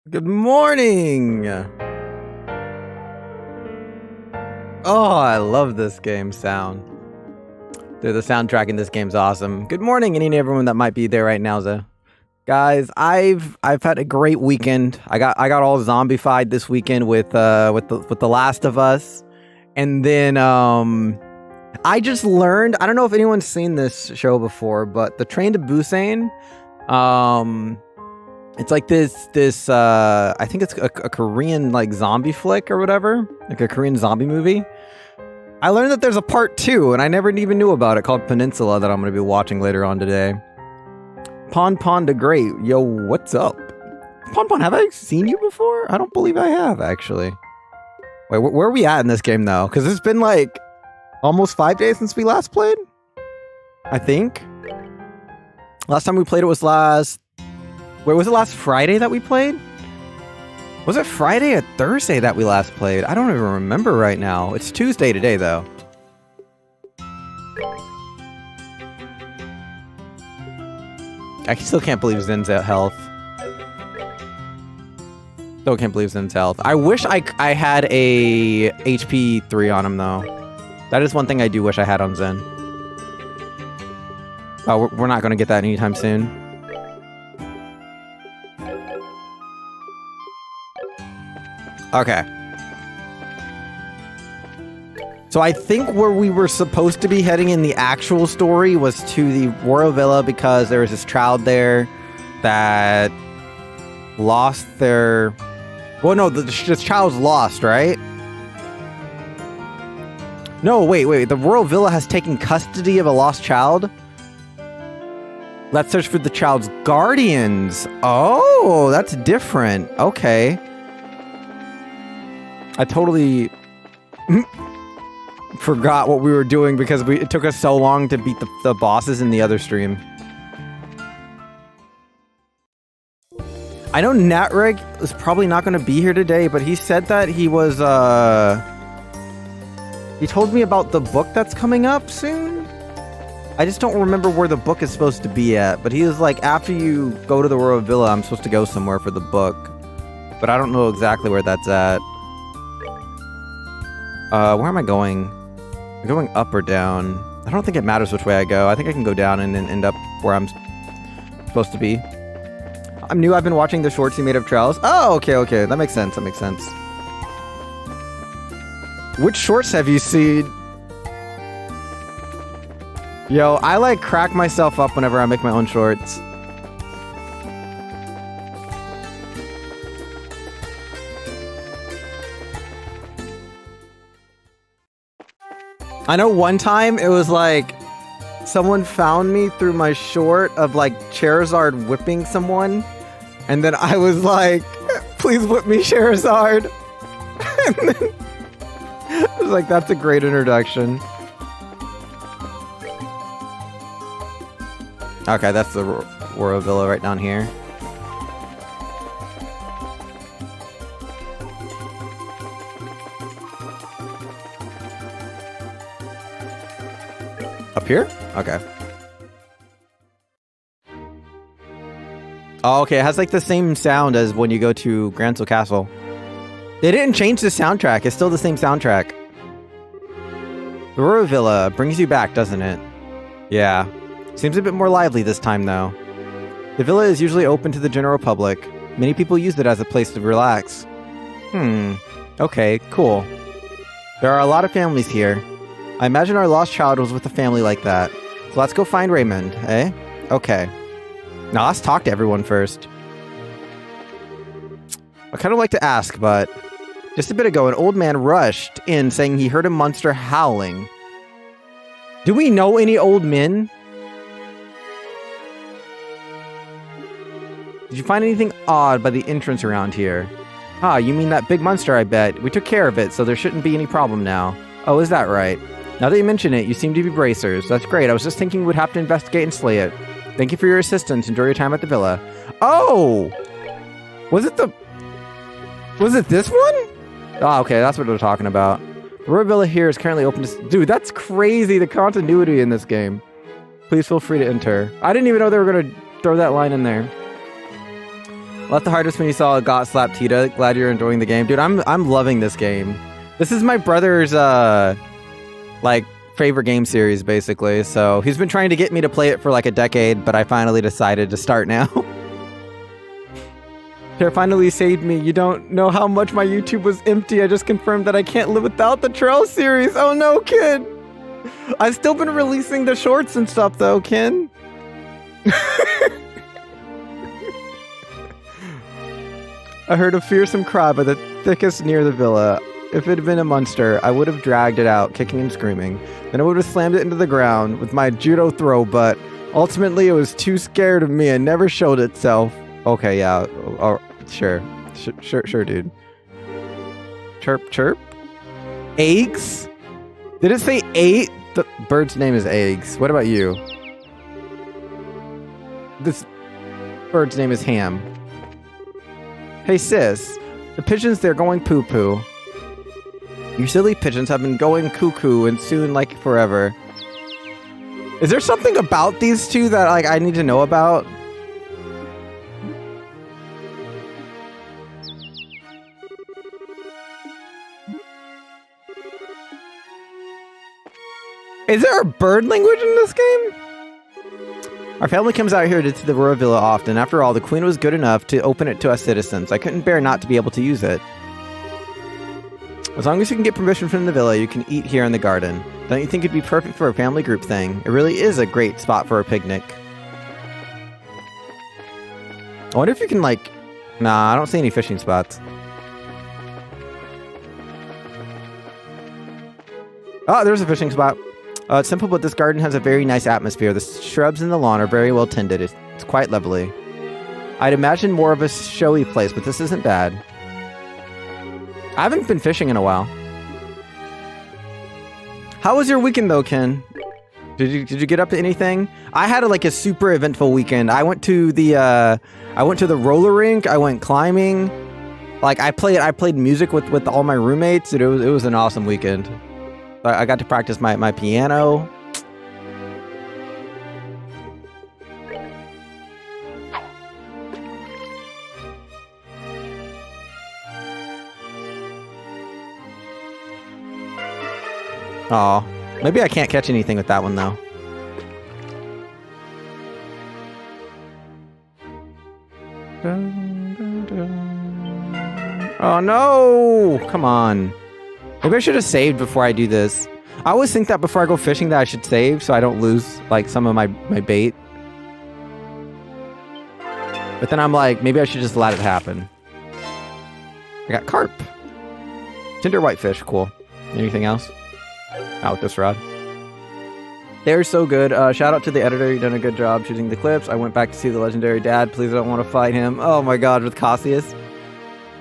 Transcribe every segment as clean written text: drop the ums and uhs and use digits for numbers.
Good morning! Oh, I love this game sound. Dude, the soundtrack in this game's awesome. Good morning, any and everyone that might be there right now, Zo. Guys, I've had a great weekend. I got all zombified this weekend with the Last of Us. And then I just learned, I don't know if anyone's seen this show before, but the Train to Busan, it's like this I think it's a Korean like zombie flick or whatever, like a Korean zombie movie. I learned that there's a part 2 and I never even knew about it, called Peninsula, that I'm going to be watching later on today. Pon the Great, yo, what's up? Pon, have I seen you before? I don't believe I have, actually. Wait, where are we at in this game though? Because it's been like almost 5 days since we last played, I think. Last time we played it was Wait, was it last Friday that we played? Was it Friday or Thursday that we last played? I don't even remember right now. It's Tuesday today, though. I still can't believe Zen's at health. Still can't believe Zen's health. I wish I had a HP 3 on him, though. That is one thing I do wish I had on Zen. Oh, we're not going to get that anytime soon. Okay. So I think where we were supposed to be heading in the actual story was to the Royal Villa, because there was this child there that lost their... Well, no, this child's lost, right? No, wait. The Royal Villa has taken custody of a lost child? Let's search for the child's guardians. Oh, that's different. Okay. I totally forgot what we were doing because it took us so long to beat the bosses in the other stream. I know Natreg is probably not going to be here today, but he said that he was, he told me about the book that's coming up soon. I just don't remember where the book is supposed to be at, but he was like, after you go to the Royal Villa, I'm supposed to go somewhere for the book. But I don't know exactly where that's at. Where am I going? I'm going up or down. I don't think it matters which way I go. I think I can go down and then end up where I'm supposed to be. I'm new. I've been watching the shorts he made of Trials. Oh, okay. That makes sense. Which shorts have you seen? Yo, I like crack myself up whenever I make my own shorts. I know one time it was like someone found me through my short of like Charizard whipping someone, and then I was like, please whip me, Charizard. And then I was like, that's a great introduction. Okay, that's the Royal Villa right down here. Up here? Okay. Oh, okay. It has like the same sound as when you go to Grancel Castle. They didn't change the soundtrack. It's still the same soundtrack. The Royal Villa brings you back, doesn't it? Yeah. Seems a bit more lively this time, though. The villa is usually open to the general public. Many people use it as a place to relax. Okay, cool. There are a lot of families here. I imagine our lost child was with a family like that. So let's go find Raymond, eh? Okay. Now let's talk to everyone first. I kind of like to ask, but... Just a bit ago, an old man rushed in saying he heard a monster howling. Do we know any old men? Did you find anything odd by the entrance around here? Ah, you mean that big monster, I bet. We took care of it, so there shouldn't be any problem now. Oh, is that right? Now that you mention it, you seem to be bracers. That's great. I was just thinking we'd have to investigate and slay it. Thank you for your assistance. Enjoy your time at the villa. Oh! Was it this one? Oh, okay. That's what we're talking about. The Royal Villa here is currently open to... Dude, that's crazy, the continuity in this game. Please feel free to enter. I didn't even know they were going to throw that line in there. Left the hardest when you saw a got slapped Tita. Glad you're enjoying the game. Dude, I'm loving this game. This is my brother's like favorite game series, basically. So he's been trying to get me to play it for like a decade, but I finally decided to start now. Tara finally saved me. You don't know how much my YouTube was empty. I just confirmed that I can't live without the Trail series. Oh no, kid. I've still been releasing the shorts and stuff though, Ken. I heard a fearsome cry by the thickest near the villa. If it had been a monster, I would have dragged it out, kicking and screaming. Then I would have slammed it into the ground with my judo throw, but ultimately it was too scared of me and never showed itself. Okay, yeah. Oh, sure, dude. Chirp, chirp. Eggs? Did it say 8? The bird's name is Eggs. What about you? This bird's name is Ham. Hey sis, the pigeons, they're going poo-poo. You silly pigeons have been going cuckoo and soon like forever. Is there something about these two that like I need to know about? Is there a bird language in this game? Our family comes out here to the Royal Villa often. After all, the Queen was good enough to open it to us citizens. I couldn't bear not to be able to use it. As long as you can get permission from the villa, you can eat here in the garden. Don't you think it'd be perfect for a family group thing? It really is a great spot for a picnic. I wonder if you can like... Nah, I don't see any fishing spots. Oh, there's a fishing spot. It's simple, but this garden has a very nice atmosphere. The shrubs and the lawn are very well tended. It's quite lovely. I'd imagine more of a showy place, but this isn't bad. I haven't been fishing in a while. How was your weekend though, Ken? Did you get up to anything? I had like a super eventful weekend. I went to the roller rink. I went climbing. Like I played music with all my roommates. It was an awesome weekend. I got to practice my piano. Aw, maybe I can't catch anything with that one though. Oh no! Come on. Maybe I should have saved before I do this. I always think that before I go fishing that I should save so I don't lose like some of my bait. But then I'm like, maybe I should just let it happen. I got carp. Tender whitefish, cool. Anything else? Out with this rod. They're so good. Shout out to the editor. You've done a good job choosing the clips. I went back to see the legendary dad. Please, I don't want to fight him. Oh my god, with Cassius.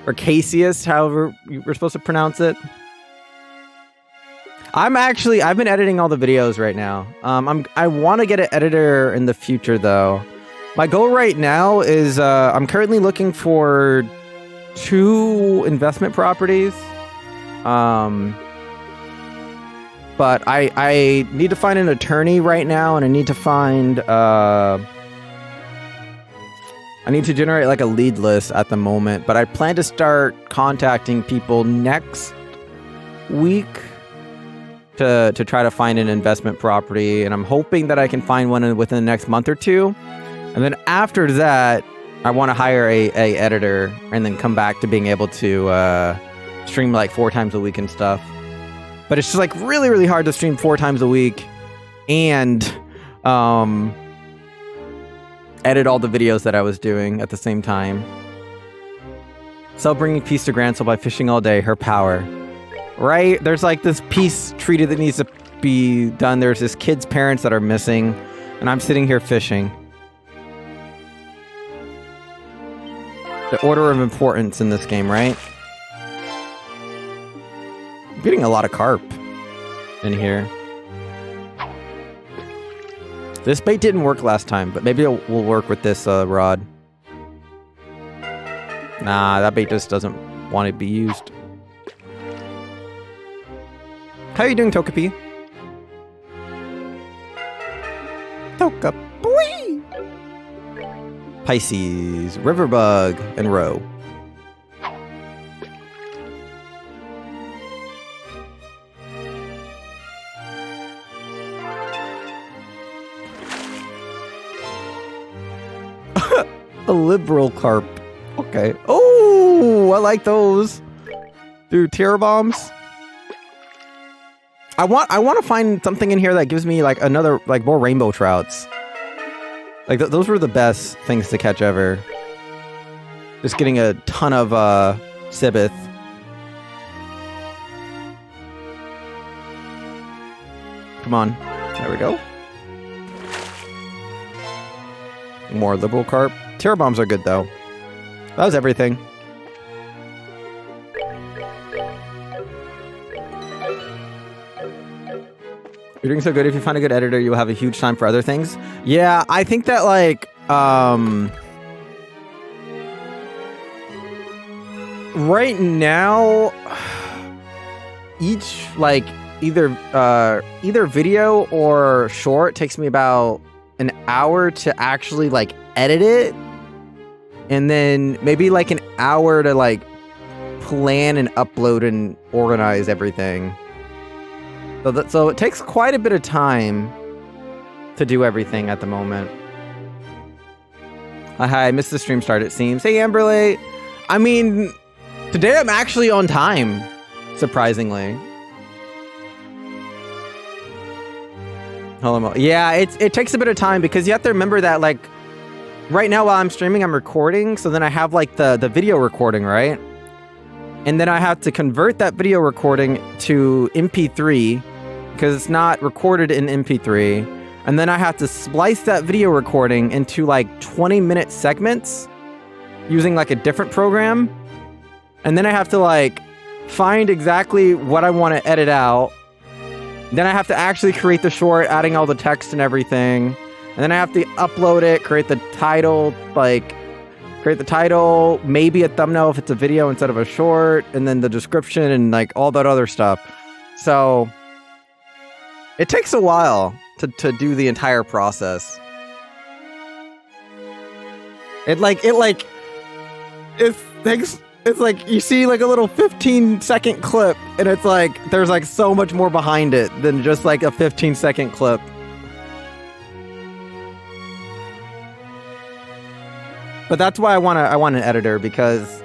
Or Cassius, however you're supposed to pronounce it. I've been editing all the videos right now. I want to get an editor in the future though. My goal right now is I'm currently looking for 2 investment properties. But I need to find an attorney right now, and I need to find I need to generate like a lead list at the moment, but I plan to start contacting people next week to try to find an investment property, and I'm hoping that I can find one within the next month or 2. And then after that, I want to hire a editor and then come back to being able to stream like 4 times a week and stuff. But it's just like really, really hard to stream 4 times a week and edit all the videos that I was doing at the same time. So bringing peace to Grancel by fishing all day, her power. Right? There's like this peace treaty that needs to be done. There's this kid's parents that are missing, and I'm sitting here fishing. The order of importance in this game, right? I'm getting a lot of carp in here. This bait didn't work last time, but maybe it will work with this rod. Nah, that bait just doesn't want to be used. How are you doing, Tokapi? Tokapi! Pisces, Riverbug, and Roe. A liberal carp. Okay. Oh, I like those. Dude, terror bombs. I want to find something in here that gives me like another, like more rainbow trouts. Like those were the best things to catch ever. Just getting a ton of Sibith. Come on. There we go. More liberal carp. Terror bombs are good though. That was everything. You're doing so good. If you find a good editor, you'll have a huge time for other things. Yeah, I think that like right now each like either video or short takes me about an hour to actually like edit it, and then maybe like an hour to like plan and upload and organize everything. So it takes quite a bit of time to do everything at the moment. Hi, I missed the stream start, it seems. Hey, Amberley. I mean, today I'm actually on time, surprisingly. Hello. Yeah, it takes a bit of time because you have to remember that, like, right now while I'm streaming, I'm recording. So then I have, like, the video recording, right? And then I have to convert that video recording to MP3 because it's not recorded in MP3. And then I have to splice that video recording into like 20-minute segments using like a different program. And then I have to like find exactly what I want to edit out. Then I have to actually create the short, adding all the text and everything. And then I have to upload it, create the title, maybe a thumbnail if it's a video instead of a short, and then the description and like all that other stuff. So it takes a while to do the entire process. It's like you see like a little 15-second clip, and it's like there's like so much more behind it than just like a 15-second clip. But that's why I want an editor, because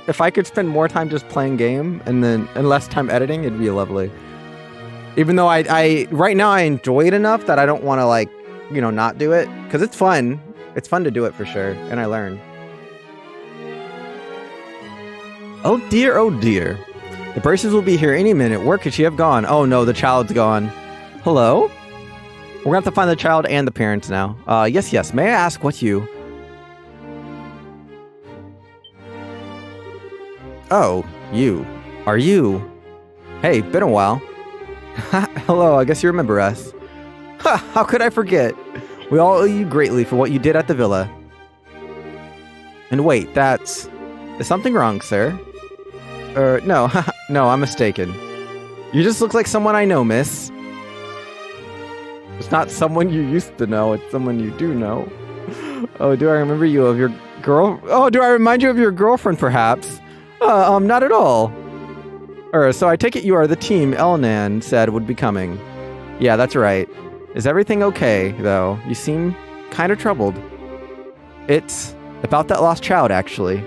if I could spend more time just playing game and less time editing, it'd be lovely. Even though I right now I enjoy it enough that I don't want to like, you know, not do it, because it's fun. It's fun to do it for sure, and I learn. Oh dear, oh dear. The braces will be here any minute. Where could she have gone? Oh no, the child's gone. Hello? We're gonna have to find the child and the parents now. Yes. May I ask what you... Oh, you. Are you? Hey, been a while. Hello, I guess you remember us. Ha, how could I forget? We all owe you greatly for what you did at the villa. And wait, is something wrong, sir? No, no, I'm mistaken. You just look like someone I know, miss. It's not someone you used to know, it's someone you do know. Oh, do I remember you of your girl? Oh, do I remind you of your girlfriend, perhaps? Not at all. So I take it you are the team Elnan said would be coming. Yeah, that's right. Is everything okay, though? You seem kind of troubled. It's about that lost child, actually.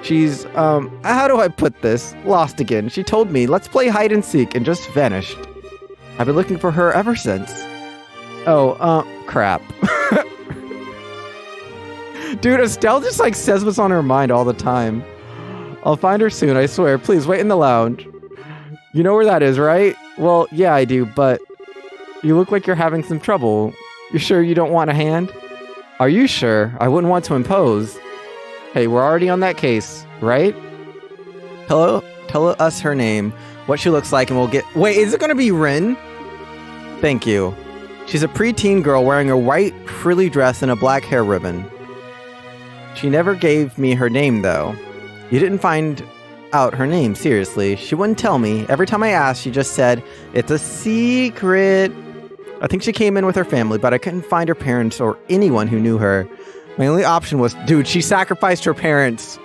She's, how do I put this? Lost again. She told me, let's play hide and seek, and just vanished. I've been looking for her ever since. Oh, crap. Dude, Estelle just, like, says what's on her mind all the time. I'll find her soon, I swear. Please, wait in the lounge. You know where that is, right? Well, yeah, I do, but you look like you're having some trouble. You sure you don't want a hand? Are you sure? I wouldn't want to impose. Hey, we're already on that case, right? Tell us her name, what she looks like, and we'll get... Wait, is it gonna be Ren? Thank you. She's a preteen girl wearing a white, frilly dress and a black hair ribbon. She never gave me her name, though. You didn't find out her name, seriously. She wouldn't tell me. Every time I asked, she just said, it's a secret. I think she came in with her family, but I couldn't find her parents or anyone who knew her. My only option was, dude, she sacrificed her parents.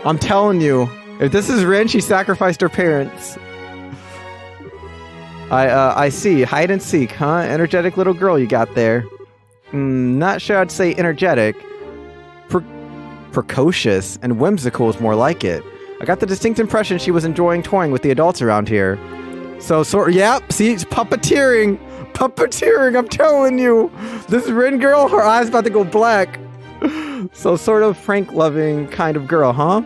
I'm telling you, if this is Ren, she sacrificed her parents. I see. Hide and seek, huh? Energetic little girl you got there. Not sure I'd say energetic. Precocious and whimsical is more like it. I got the distinct impression she was enjoying toying with the adults around here. So, yep, see, it's puppeteering. Puppeteering, I'm telling you. This Ren girl, her eyes about to go black. So, sort of Frank-loving kind of girl, huh?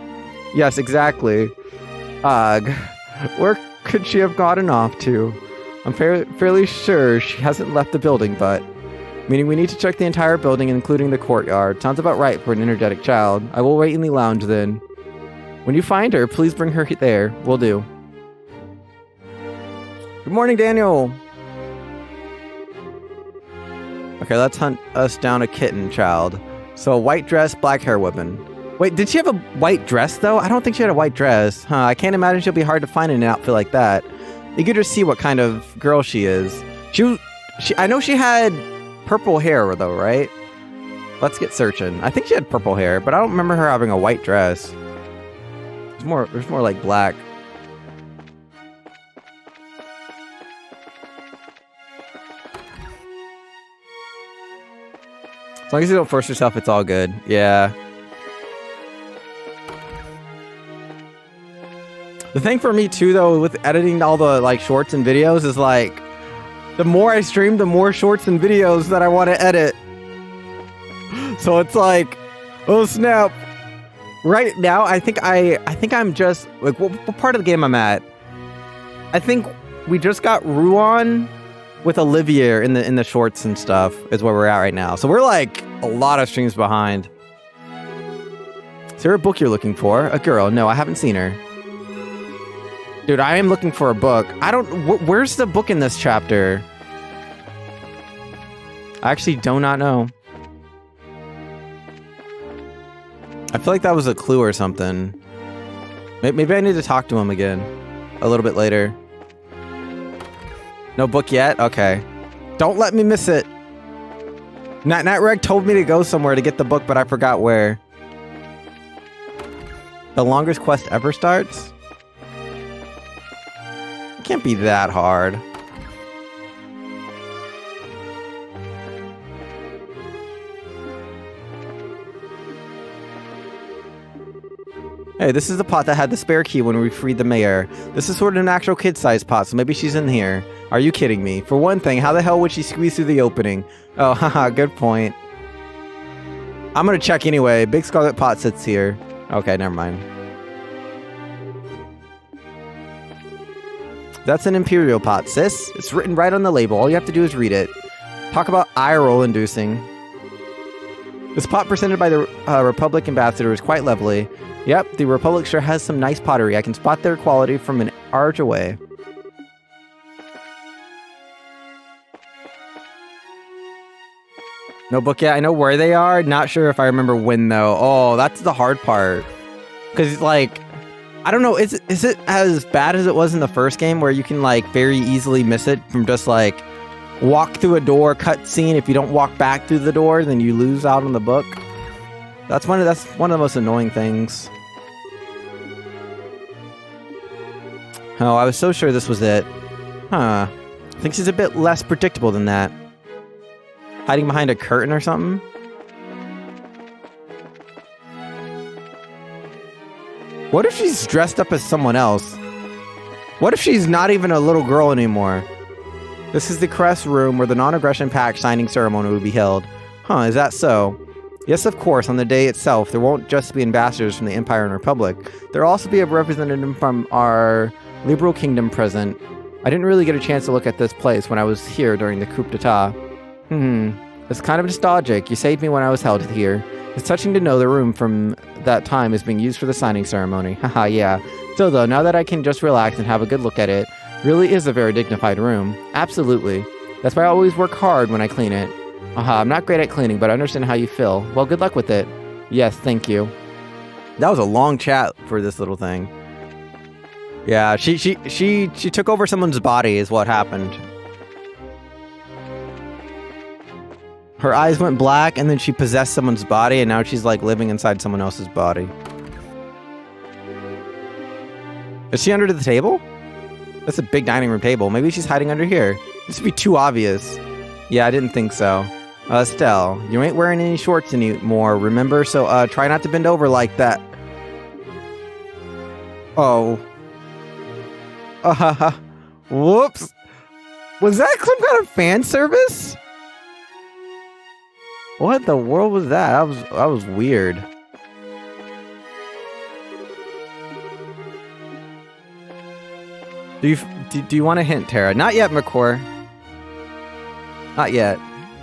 Yes, exactly. Ugh. Where could she have gotten off to? I'm fairly sure she hasn't left the building, but... Meaning we need to check the entire building, including the courtyard. Sounds about right for an energetic child. I will wait in the lounge then. When you find her, please bring her there. Will do. Good morning, Daniel. Okay, let's hunt us down a kitten child. So a white dress, black hair woman. Wait, did she have a white dress, though? I don't think she had a white dress. Huh, I can't imagine she'll be hard to find in an outfit like that. Eager to see what kind of girl she is. I know she had purple hair, though, right? Let's get searching. I think she had purple hair, but I don't remember her having a white dress. There's more like black. As long as you don't force yourself, it's all good. Yeah. The thing for me too, though, with editing all the like shorts and videos is like, the more I stream, the more shorts and videos that I want to edit. So it's like, oh snap! Right now, I think I'm just like, what part of the game I'm at? I think we just got Ruan with Olivia in the shorts and stuff is where we're at right now. So we're like a lot of streams behind. Is there a book you're looking for? A girl? No, I haven't seen her. Dude, I am looking for a book. I don't... where's the book in this chapter? I actually do not know. I feel like that was a clue or something. Maybe I need to talk to him again. A little bit later. No book yet? Okay. Don't let me miss it. Natreg told me to go somewhere to get the book, but I forgot where. The longest quest ever starts? It can't be that hard. Hey, this is the pot that had the spare key when we freed the mayor. This is sort of an actual kid-sized pot, so maybe she's in here. Are you kidding me? For one thing, how the hell would she squeeze through the opening? Oh, haha, good point. I'm gonna check anyway. Big scarlet pot sits here. Okay, never mind. That's an imperial pot, sis. It's written right on the label. All you have to do is read it. Talk about eye roll inducing. This pot presented by the Republic ambassador is quite lovely. Yep, the Republic sure has some nice pottery. I can spot their quality from an arch away. No book yet. I know where they are. Not sure if I remember when, though. Oh, that's the hard part. Because, like, I don't know. Is it as bad as it was in the first game where you can, like, very easily miss it from just, like, walk through a door, cutscene. If you don't walk back through the door, then you lose out on the book. That's one of the most annoying things. Oh, I was so sure this was it. Huh. I think she's a bit less predictable than that. Hiding behind a curtain or something? What if she's dressed up as someone else? What if she's not even a little girl anymore? This is the Crest room where the non-aggression pact signing ceremony will be held. Huh, is that so? Yes, of course, on the day itself, there won't just be ambassadors from the Empire and Republic. There'll also be a representative from our liberal kingdom present. I didn't really get a chance to look at this place when I was here during the coup d'etat. It's kind of nostalgic. You saved me when I was held here. It's touching to know the room from that time is being used for the signing ceremony. Haha, yeah. Still though, now that I can just relax and have a good look at it, really is a very dignified room. Absolutely. That's why I always work hard when I clean it. I'm not great at cleaning, but I understand how you feel. Well, good luck with it. Yes, thank you. That was a long chat for this little thing. Yeah, she took over someone's body is what happened. Her eyes went black, and then she possessed someone's body, and now she's like living inside someone else's body. Is she under the table? That's a big dining room table. Maybe she's hiding under here. This would be too obvious. Yeah, I didn't think so. Estelle, you ain't wearing any shorts anymore, remember? So, try not to bend over like that. Oh. Whoops. Was that some kind of fan service? What the world was that? That was weird. Do you want a hint, Tara? Not yet, McCore. Not yet.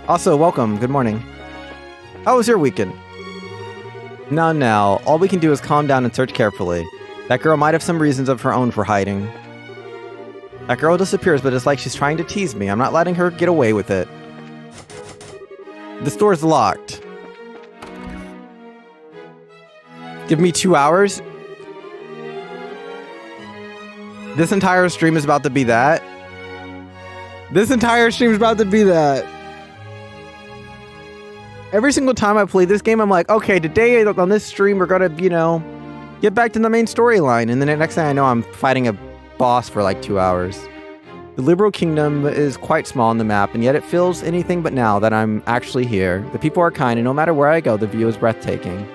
Also, welcome. Good morning. How was your weekend? Now. All we can do is calm down and search carefully. That girl might have some reasons of her own for hiding. That girl disappears, but it's like she's trying to tease me. I'm not letting her get away with it. This door's locked. Give me 2 hours? This entire stream is about to be that. This entire stream is about to be that. Every single time I play this game, I'm like, okay, today on this stream, we're gonna, get back to the main storyline. And then the next thing I know, I'm fighting a boss for like 2 hours. The Liberal Kingdom is quite small on the map, and yet it feels anything but now that I'm actually here. The people are kind, and no matter where I go, the view is breathtaking.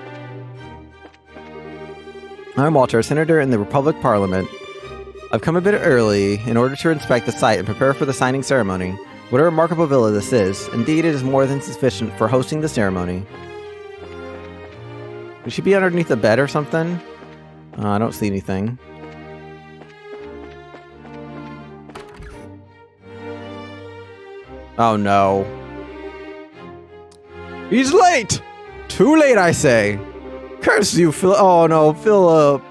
I'm Walter, a senator in the Republic Parliament. I've come a bit early in order to inspect the site and prepare for the signing ceremony. What a remarkable villa this is. Indeed, it is more than sufficient for hosting the ceremony. Would she be underneath the bed or something? I don't see anything. Oh no. He's late! Too late, I say! Curse you, Philip. Oh no, Philip.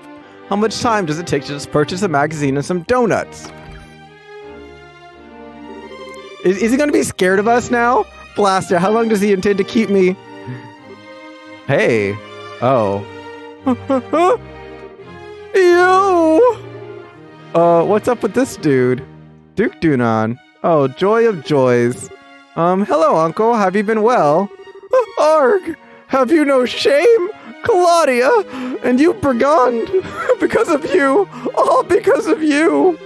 How much time does it take to just purchase a magazine and some donuts? Is he gonna be scared of us now? Blaster, how long does he intend to keep me? Hey. Oh. Ew! What's up with this dude? Duke Dunan. Oh, joy of joys. Hello, uncle. Have you been well? Arg! Have you no shame? Claudia! And you, brigand! Because of you! All because of you!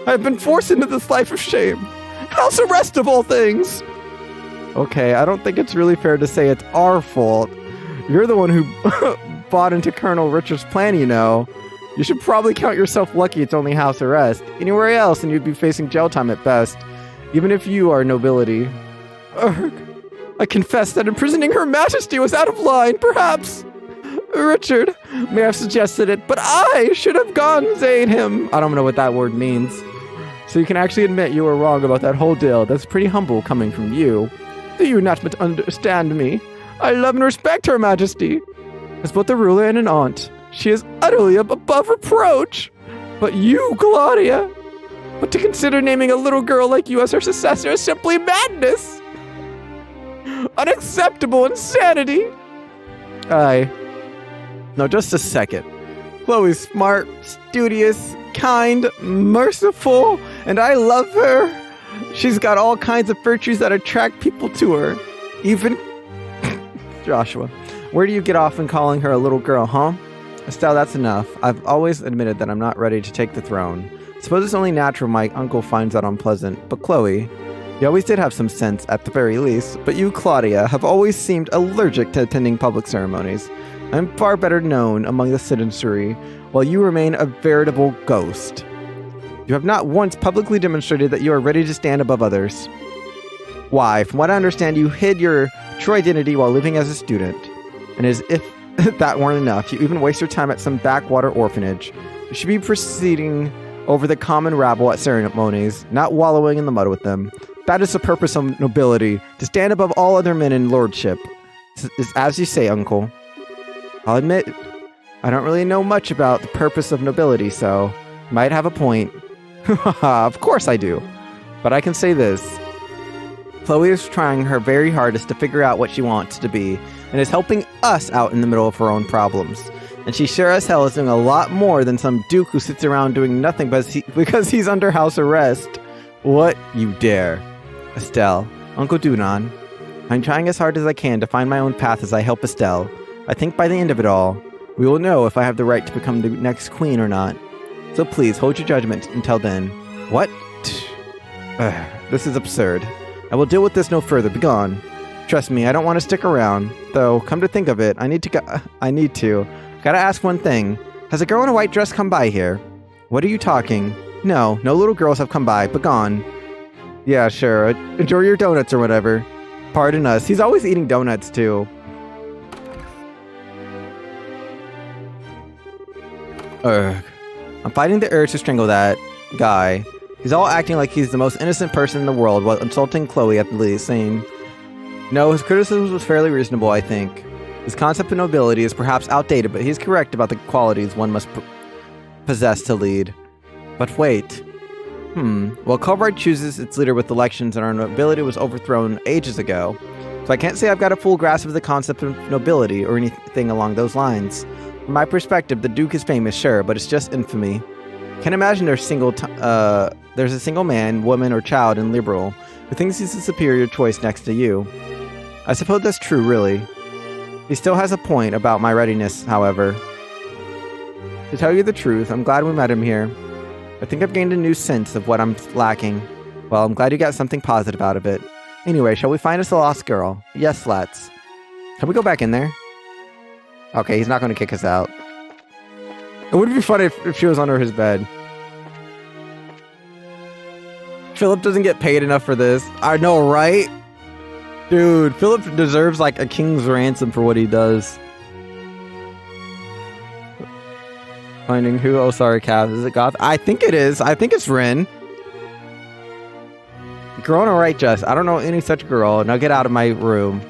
I've been forced into this life of shame. House arrest of all things! Okay, I don't think it's really fair to say it's our fault. You're the one who bought into Colonel Richard's plan, You should probably count yourself lucky it's only house arrest. Anywhere else and you'd be facing jail time at best. Even if you are nobility. Urgh. I confess that imprisoning Her Majesty was out of line, perhaps. Richard may have suggested it, but I should have gone and aid him. I don't know what that word means. So you can actually admit you were wrong about that whole deal. That's pretty humble coming from you. Do you not understand me? I love and respect Her Majesty. As both a ruler and an aunt, she is utterly above reproach. But you, Claudia, but to consider naming a little girl like you as her successor is simply madness. Unacceptable insanity. No, just a second. Chloe's smart, studious, kind, merciful, and I love her. She's got all kinds of virtues that attract people to her. Even Joshua. Where do you get off in calling her a little girl, huh? Estelle, that's enough. I've always admitted that I'm not ready to take the throne. Suppose it's only natural my uncle finds that unpleasant. But Chloe, you always did have some sense at the very least. But you, Claudia, have always seemed allergic to attending public ceremonies. I'm far better known among the citizenry, while you remain a veritable ghost. You have not once publicly demonstrated that you are ready to stand above others. Why, from what I understand, you hid your true identity while living as a student. And as if that weren't enough, you even waste your time at some backwater orphanage. You should be proceeding over the common rabble at ceremonies, not wallowing in the mud with them. That is the purpose of nobility, to stand above all other men in lordship. It's as you say, uncle. I'll admit, I don't really know much about the purpose of nobility, so you might have a point. Of course I do. But I can say this. Chloe is trying her very hardest to figure out what she wants to be, and is helping us out in the middle of her own problems. And she sure as hell is doing a lot more than some duke who sits around doing nothing because he's under house arrest. What you dare. Estelle, Uncle Dunan, I'm trying as hard as I can to find my own path as I help Estelle. I think by the end of it all, we will know if I have the right to become the next queen or not. So please, hold your judgment until then. What? This is absurd. I will deal with this no further. Begone. Trust me, I don't want to stick around. Though, come to think of it, I need to. Gotta ask one thing. Has a girl in a white dress come by here? What are you talking? No little girls have come by. Begone. Yeah, sure. Enjoy your donuts or whatever. Pardon us. He's always eating donuts, too. Ugh. I'm fighting the urge to strangle that guy. He's all acting like he's the most innocent person in the world while insulting Chloe at the same. No, his criticism was fairly reasonable, I think. His concept of nobility is perhaps outdated, but he's correct about the qualities one must possess to lead. But wait. Well, Coburg chooses its leader with elections and our nobility was overthrown ages ago. So I can't say I've got a full grasp of the concept of nobility or anything along those lines. From my perspective, the Duke is famous, sure, but it's just infamy. Can't imagine there's a single man, woman, or child in Liberal who thinks he's a superior choice next to you. I suppose that's true, really. He still has a point about my readiness, however. To tell you the truth, I'm glad we met him here. I think I've gained a new sense of what I'm lacking. Well, I'm glad you got something positive out of it. Anyway, shall we find us a lost girl? Yes, let's. Can we go back in there? Okay, he's not going to kick us out. It would be funny if she was under his bed. Philip doesn't get paid enough for this. I know, right? Dude, Philip deserves like a king's ransom for what he does. Finding who? Oh, sorry, Cav. Is it Goth? I think it is. I think it's Ren. Girl in a right dress. I don't know any such girl. Now get out of my room.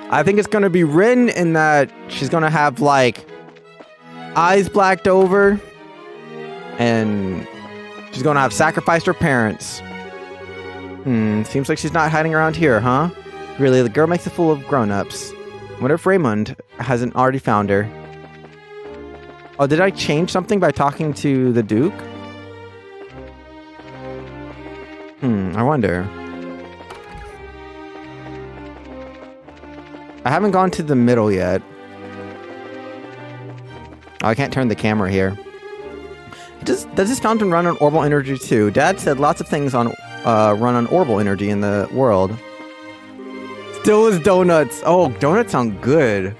I think it's going to be Ren in that she's going to have, like, eyes blacked over. And she's going to have sacrificed her parents. Seems like she's not hiding around here, huh? Really, the girl makes a fool of grown-ups. Wonder if Raymond hasn't already found her. Oh, did I change something by talking to the Duke? I wonder. I haven't gone to the middle yet. Oh, I can't turn the camera here. Does this fountain run on orbital energy too? Dad said lots of things on run on orbital energy in the world. Still is donuts. Oh, donuts sound good.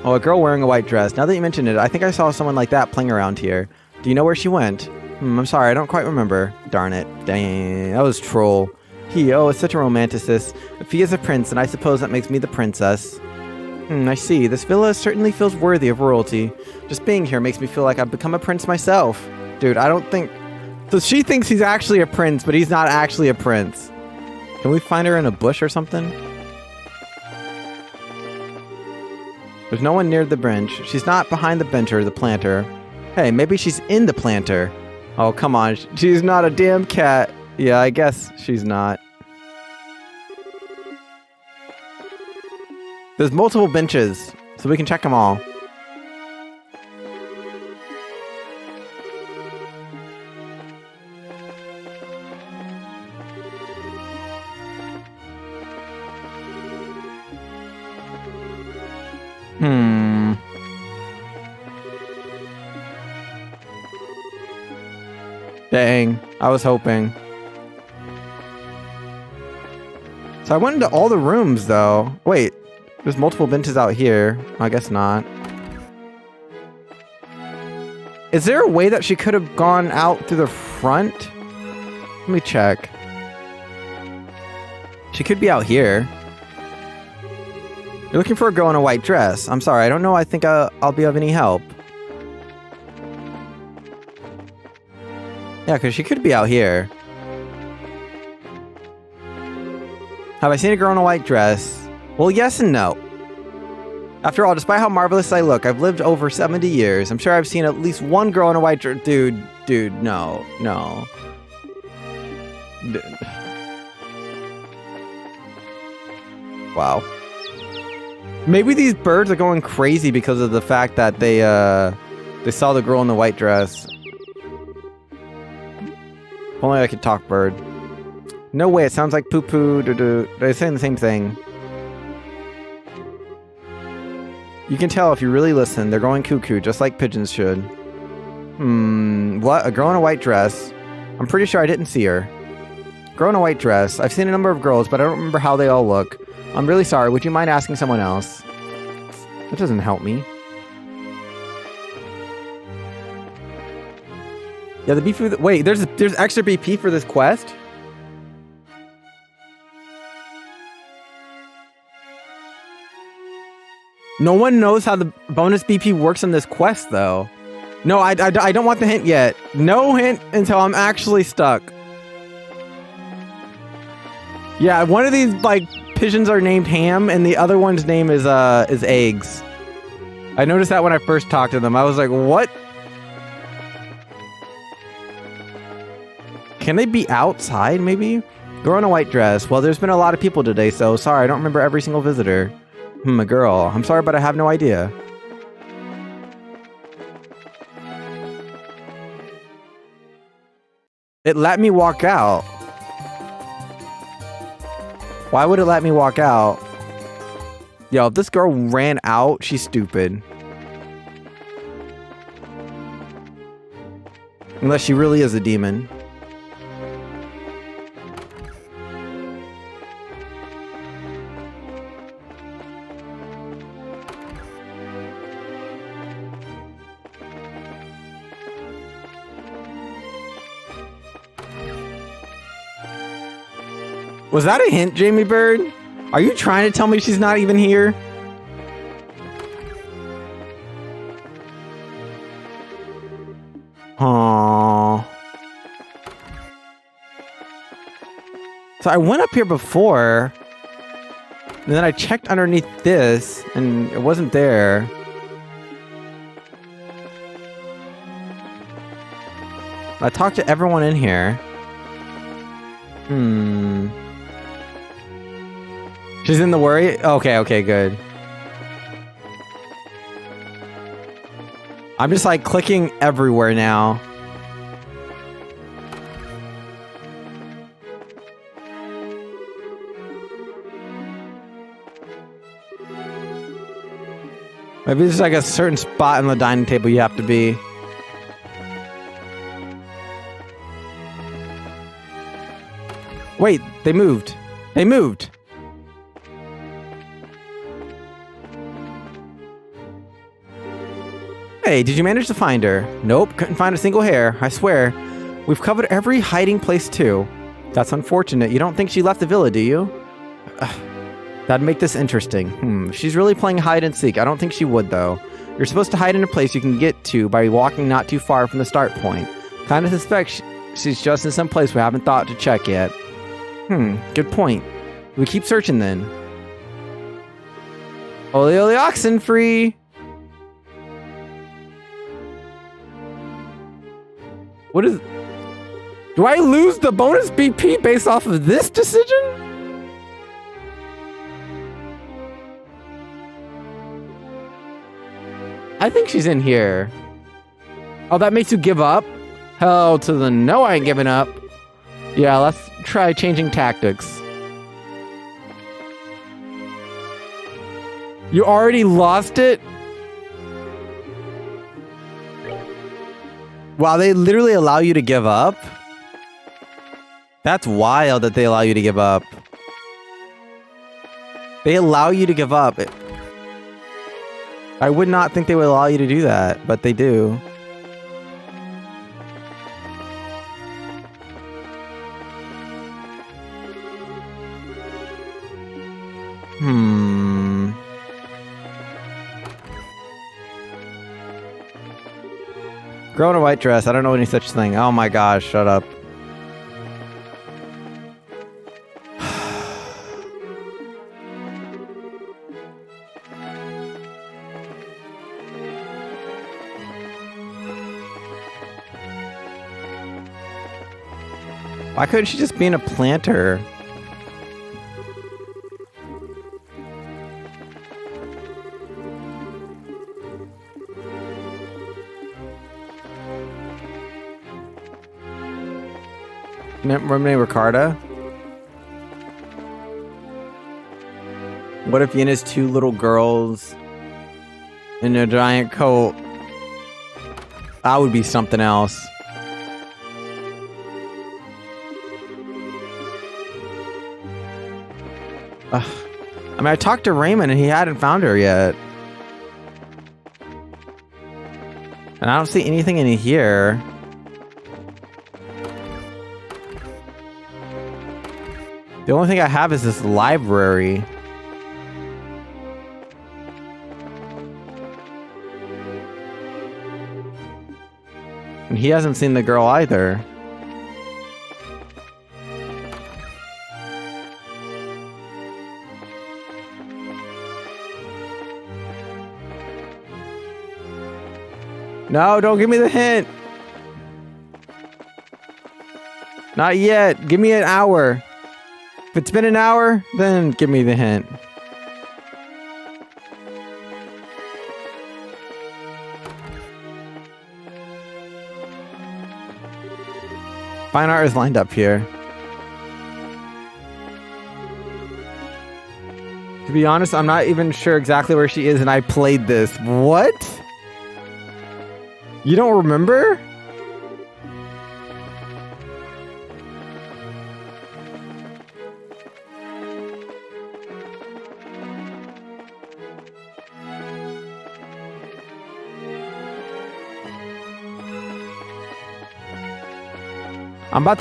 Oh, a girl wearing a white dress. Now that you mention it, I think I saw someone like that playing around here. Do you know where she went? I'm sorry, I don't quite remember. Darn it. Dang, that was troll. Oh, it's such a romanticist. If he is a prince, then I suppose that makes me the princess. I see. This villa certainly feels worthy of royalty. Just being here makes me feel like I've become a prince myself. Dude, I don't think... So she thinks he's actually a prince, but he's not actually a prince. Can we find her in a bush or something? There's no one near the bench. She's not behind the bench or the planter. Hey, maybe she's in the planter. Oh, come on. She's not a damn cat. Yeah, I guess she's not. There's multiple benches, so we can check them all. Dang, I was hoping. So I went into all the rooms, though. Wait, there's multiple benches out here. I guess not. Is there a way that she could have gone out through the front? Let me check. She could be out here. You're looking for a girl in a white dress. I'm sorry, I don't know. I think I'll be of any help. Yeah, because she could be out here. Have I seen a girl in a white dress? Well, yes and no. After all, despite how marvelous I look, I've lived over 70 years. I'm sure I've seen at least one girl in a white dress. Dude, no. Wow. Maybe these birds are going crazy because of the fact that they saw the girl in the white dress. If only I could talk bird. No way, it sounds like poo-poo, doo-doo. They're saying the same thing. You can tell if you really listen, they're going cuckoo, just like pigeons should. What? A girl in a white dress. I'm pretty sure I didn't see her. Girl in a white dress. I've seen a number of girls, but I don't remember how they all look. I'm really sorry, would you mind asking someone else? That doesn't help me. Yeah, the BP... Wait, there's extra BP for this quest? No one knows how the bonus BP works in this quest, though. No, I don't want the hint yet. No hint until I'm actually stuck. Yeah, one of these, like, pigeons are named Ham, and the other one's name is Eggs. I noticed that when I first talked to them. I was like, what? Can they be outside, maybe? Girl in a white dress. Well, there's been a lot of people today, so sorry, I don't remember every single visitor. A girl. I'm sorry, but I have no idea. It let me walk out. Why would it let me walk out? Yo, if this girl ran out, she's stupid. Unless she really is a demon. Was that a hint, Jamie Bird? Are you trying to tell me she's not even here? Aww. So I went up here before, and then I checked underneath this, and it wasn't there. I talked to everyone in here. She's in the worry? Okay, good. I'm just like clicking everywhere now. Maybe there's like a certain spot on the dining table you have to be. Wait, they moved. They moved. Hey, did you manage to find her? Nope, couldn't find a single hair. I swear. We've covered every hiding place too. That's unfortunate. You don't think she left the villa, do you? That'd make this interesting. If she's really playing hide and seek, I don't think she would though. You're supposed to hide in a place you can get to by walking not too far from the start point. Kinda suspect she's just in some place we haven't thought to check yet. Good point. We keep searching then. Ole ole oxen free! What is... Do I lose the bonus BP based off of this decision? I think she's in here. Oh, that makes you give up? Hell to the no, I ain't giving up. Yeah, let's try changing tactics. You already lost it? Wow, they literally allow you to give up? That's wild that they allow you to give up. They allow you to give up. I would not think they would allow you to do that, but they do. Girl in a white dress. I don't know any such thing. Oh my gosh, shut up. Why couldn't she just be in a planter? Remember Ricarda? What if Yin is 2 little girls in a giant coat? That would be something else. I mean, I talked to Raymond and he hadn't found her yet. And I don't see anything in here. The only thing I have is this library. And he hasn't seen the girl either. No, don't give me the hint. Not yet. Give me an hour. If it's been an hour, then give me the hint. Fine art is lined up here. To be honest, I'm not even sure exactly where she is, and I played this. What? You don't remember? I'm about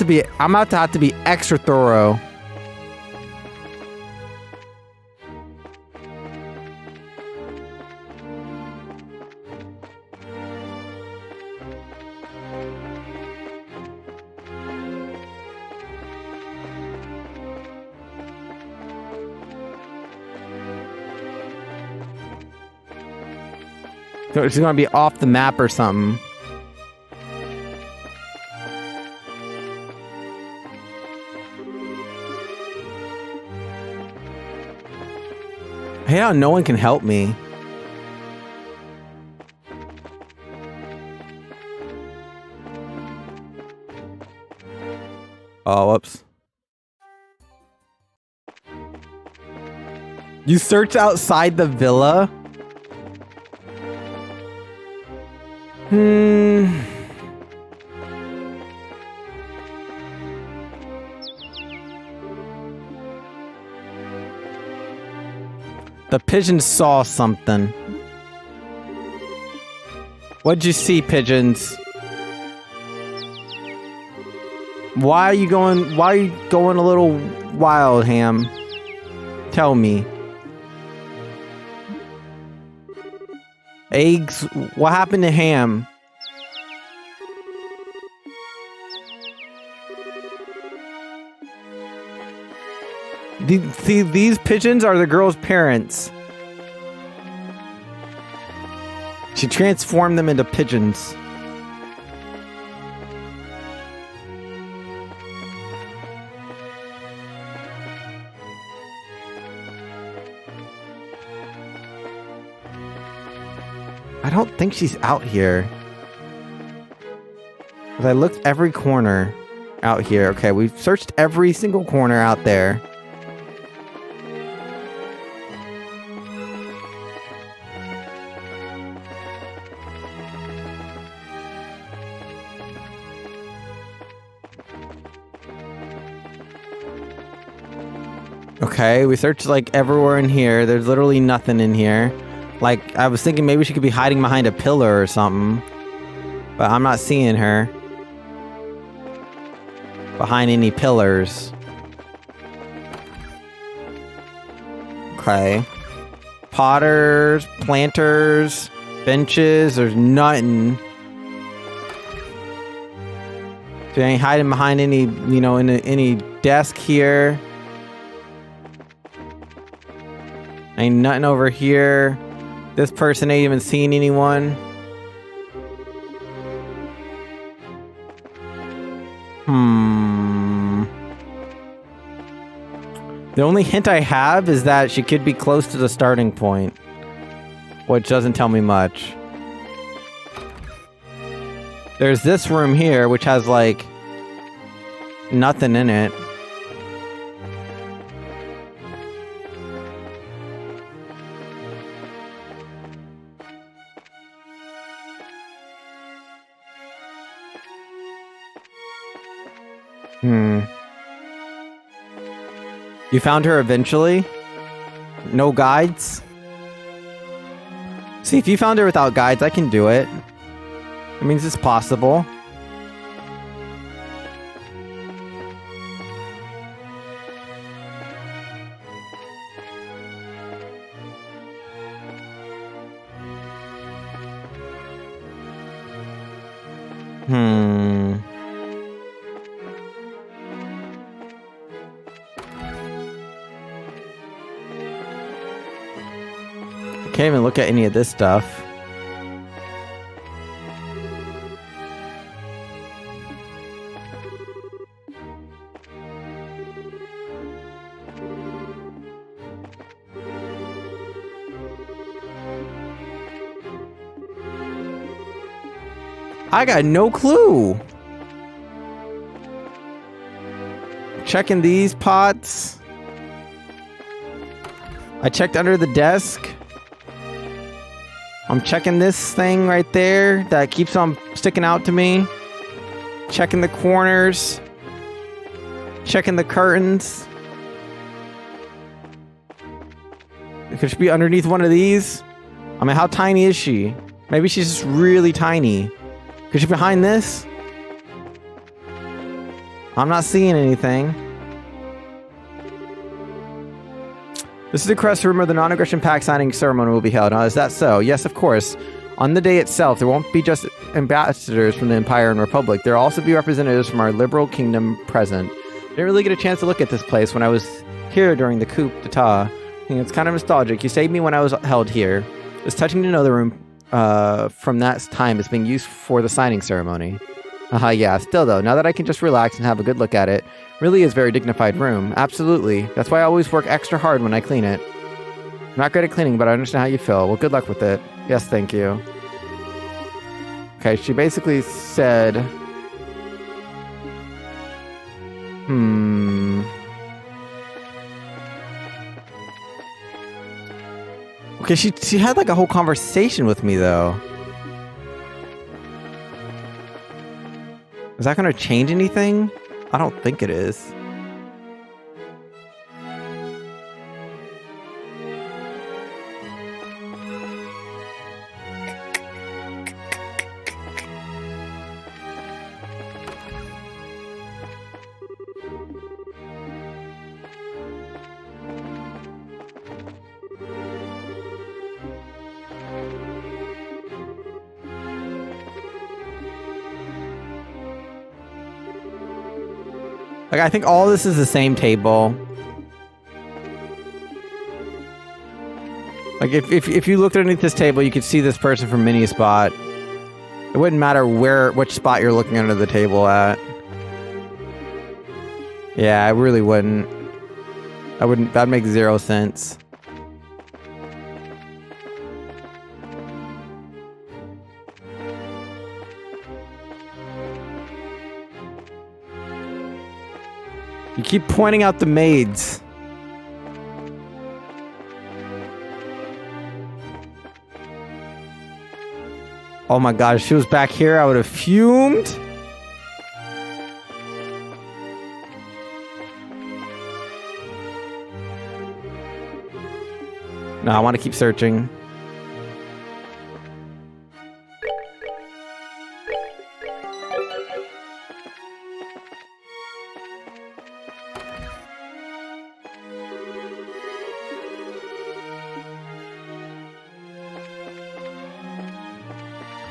to have to be extra thorough. So she's gonna be off the map or something. I hate how no one can help me. Oh, whoops. You search outside the villa? The pigeons saw something. What'd you see, pigeons? Why are you going a little wild, Ham? Tell me. Eggs, what happened to Ham? See, these pigeons are the girl's parents. She transformed them into pigeons. I don't think she's out here. 'Cause I looked every corner out here. Okay, we've searched every single corner out there. Okay, we searched like everywhere in here. There's literally nothing in here. Like, I was thinking maybe she could be hiding behind a pillar or something. But I'm not seeing her behind any pillars. Okay. Potters, planters, benches, there's nothing. She ain't hiding behind any, you know, any desk here. Ain't nothing over here. This person ain't even seen anyone. The only hint I have is that she could be close to the starting point, which doesn't tell me much. There's this room here, which has like nothing in it. Hmm. You found her eventually? No guides? See, if you found her without guides, I can do it. It means it's possible. Can't even look at any of this stuff. I got no clue. Checking these pots. I checked under the desk. I'm checking this thing right there that keeps on sticking out to me. Checking the corners. Checking the curtains. Could she be underneath one of these? I mean, how tiny is she? Maybe she's just really tiny. Could she be behind this? I'm not seeing anything. This is the correct rumor the non-aggression pact signing ceremony will be held. Is that so? Yes, of course. On the day itself, there won't be just ambassadors from the Empire and Republic. There will also be representatives from our liberal kingdom present. I didn't really get a chance to look at this place when I was here during the coup d'etat. It's kind of nostalgic. You saved me when I was held here. It's touching to know the room from that time is being used for the signing ceremony. Yeah, still though, now that I can just relax and have a good look at it, really is a very dignified room. Absolutely. That's why I always work extra hard when I clean it. I'm not great at cleaning, but I understand how you feel. Well, good luck with it. Yes, thank you. Okay, she basically said... Okay, she had like a whole conversation with me though. Is that gonna change anything? I don't think it is. Like, I think all this is the same table. Like, if you looked underneath this table, you could see this person from Mini Spot. It wouldn't matter which spot you're looking under the table at. Yeah, I really wouldn't. That'd make zero sense. You keep pointing out the maids. Oh my god, if she was back here, I would have fumed. No, I want to keep searching.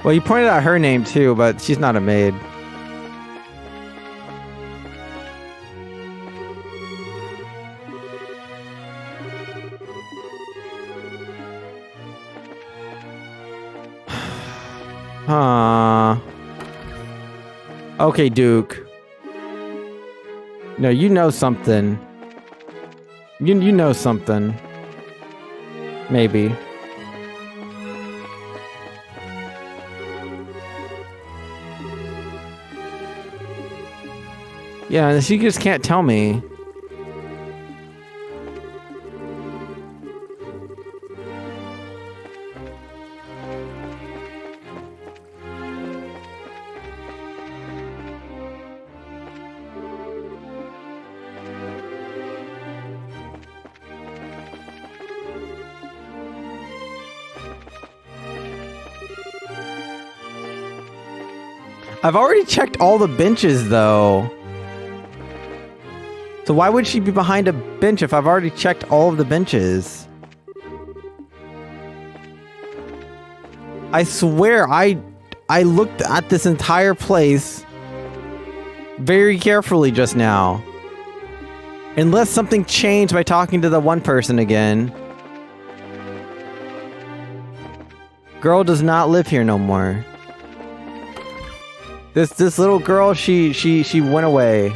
Well, you pointed out her name too, but she's not a maid. Okay, Duke. No, you know something. You know something. Maybe. Yeah, she just can't tell me. I've already checked all the benches, though. So why would she be behind a bench if I've already checked all of the benches? I swear, I looked at this entire place very carefully just now. Unless something changed by talking to the one person again. Girl does not live here no more. This little girl, she went away.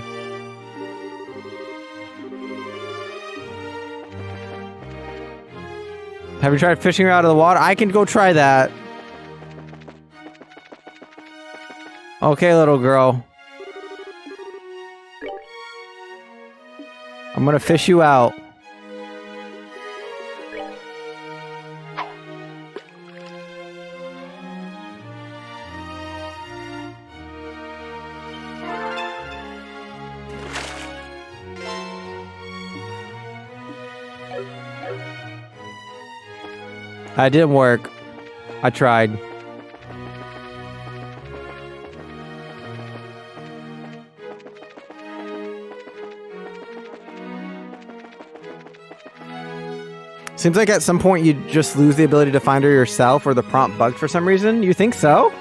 Have you tried fishing her out of the water? I can go try that. Okay, little girl. I'm gonna fish you out. That didn't work. I tried. Seems like at some point you just lose the ability to find her yourself or the prompt bugged for some reason. You think so?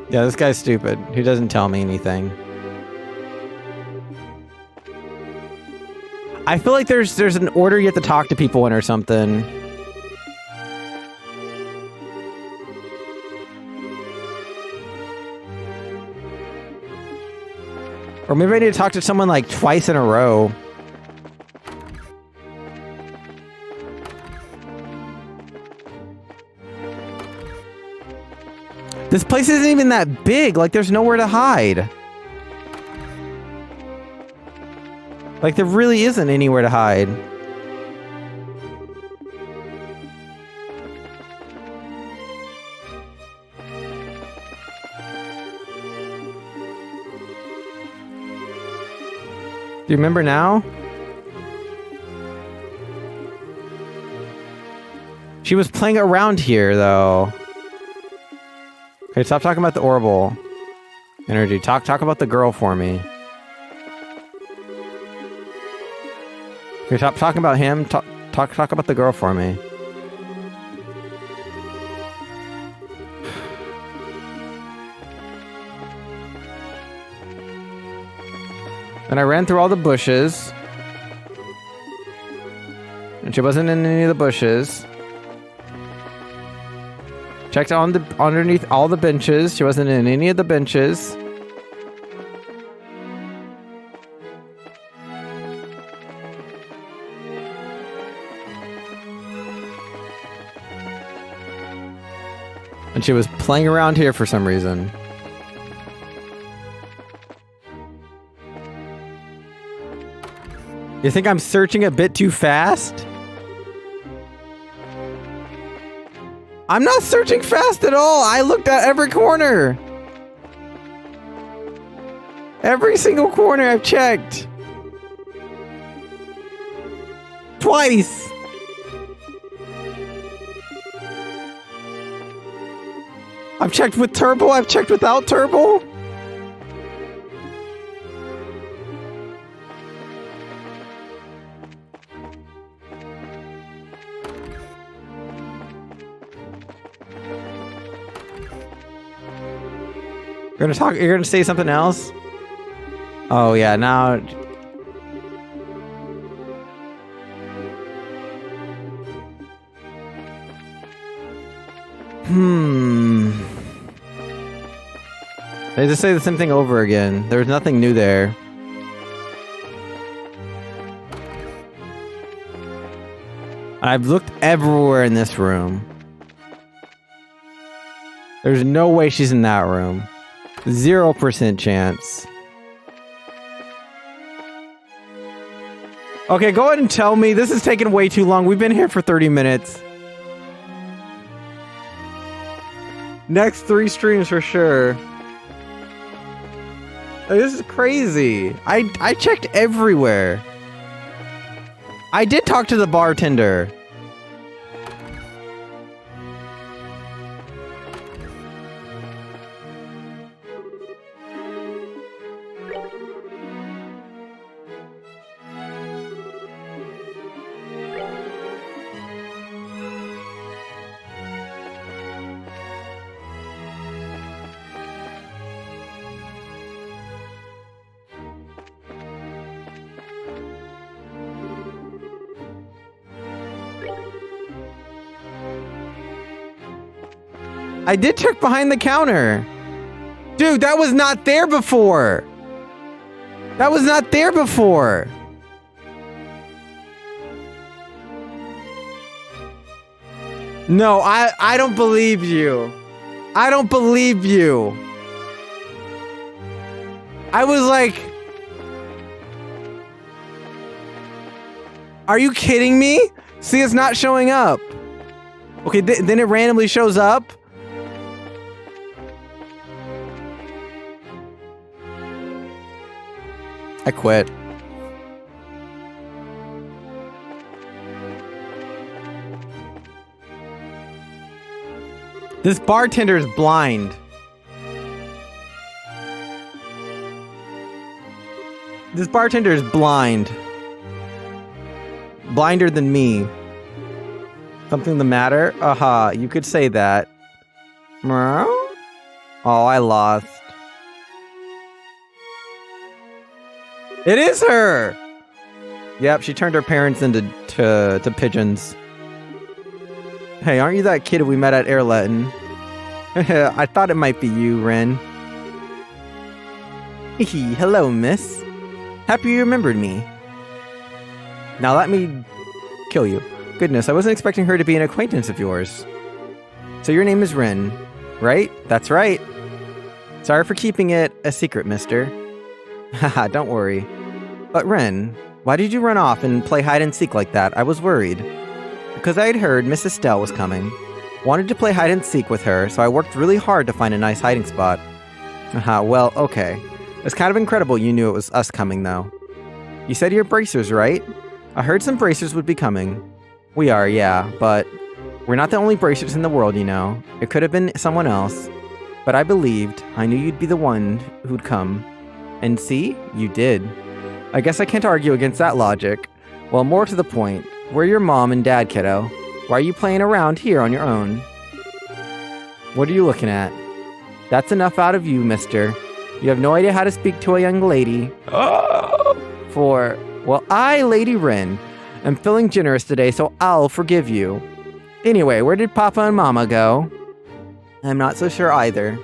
Yeah, this guy's stupid. He doesn't tell me anything. I feel like there's an order you have to talk to people in or something. Or maybe I need to talk to someone like twice in a row. This place isn't even that big. Like, there's nowhere to hide. Like, there really isn't anywhere to hide. Do you remember now? She was playing around here, though. Okay, stop talking about the orbital energy. Talk about the girl for me. Okay, stop talking about him. Talk about the girl for me. And I ran through all the bushes. And she wasn't in any of the bushes. Checked underneath all the benches. She wasn't in any of the benches. And she was playing around here for some reason. You think I'm searching a bit too fast? I'm not searching fast at all. I looked at every corner. Every single corner I've checked. Twice. I've checked with turbo. I've checked without turbo. You're gonna say something else? Oh yeah, now... They just say the same thing over again. There's nothing new there. I've looked everywhere in this room. There's no way she's in that room. 0% chance. Okay, go ahead and tell me. This is taking way too long. We've been here for 30 minutes. Next 3 streams for sure. This is crazy. I checked everywhere. I did talk to the bartender. I did check behind the counter. Dude, that was not there before. That was not there before. No, I don't believe you. I don't believe you. I was like... Are you kidding me? See, it's not showing up. Okay, then it randomly shows up. I quit. This bartender is blind. This bartender is blind. Blinder than me. Something the matter? Aha, you could say that. Oh, I lost. It is her! Yep, she turned her parents into pigeons. Hey, aren't you that kid we met at Airleton? I thought it might be you, Ren. Hehe, hello, miss. Happy you remembered me. Now let me kill you. Goodness, I wasn't expecting her to be an acquaintance of yours. So your name is Ren, right? That's right. Sorry for keeping it a secret, mister. Haha, don't worry. But Ren, why did you run off and play hide and seek like that? I was worried. Because I had heard Miss Estelle was coming. Wanted to play hide and seek with her, so I worked really hard to find a nice hiding spot. Haha, well, okay. It's kind of incredible you knew it was us coming, though. You said you're bracers, right? I heard some bracers would be coming. We are, yeah, but we're not the only bracers in the world, you know. It could have been someone else. But I believed. I knew you'd be the one who'd come. And see? You did. I guess I can't argue against that logic. Well, more to the point. We're your mom and dad, kiddo. Why are you playing around here on your own? What are you looking at? That's enough out of you, mister. You have no idea how to speak to a young lady. Well, I, Lady Ren, am feeling generous today, so I'll forgive you. Anyway, where did Papa and Mama go? I'm not so sure either.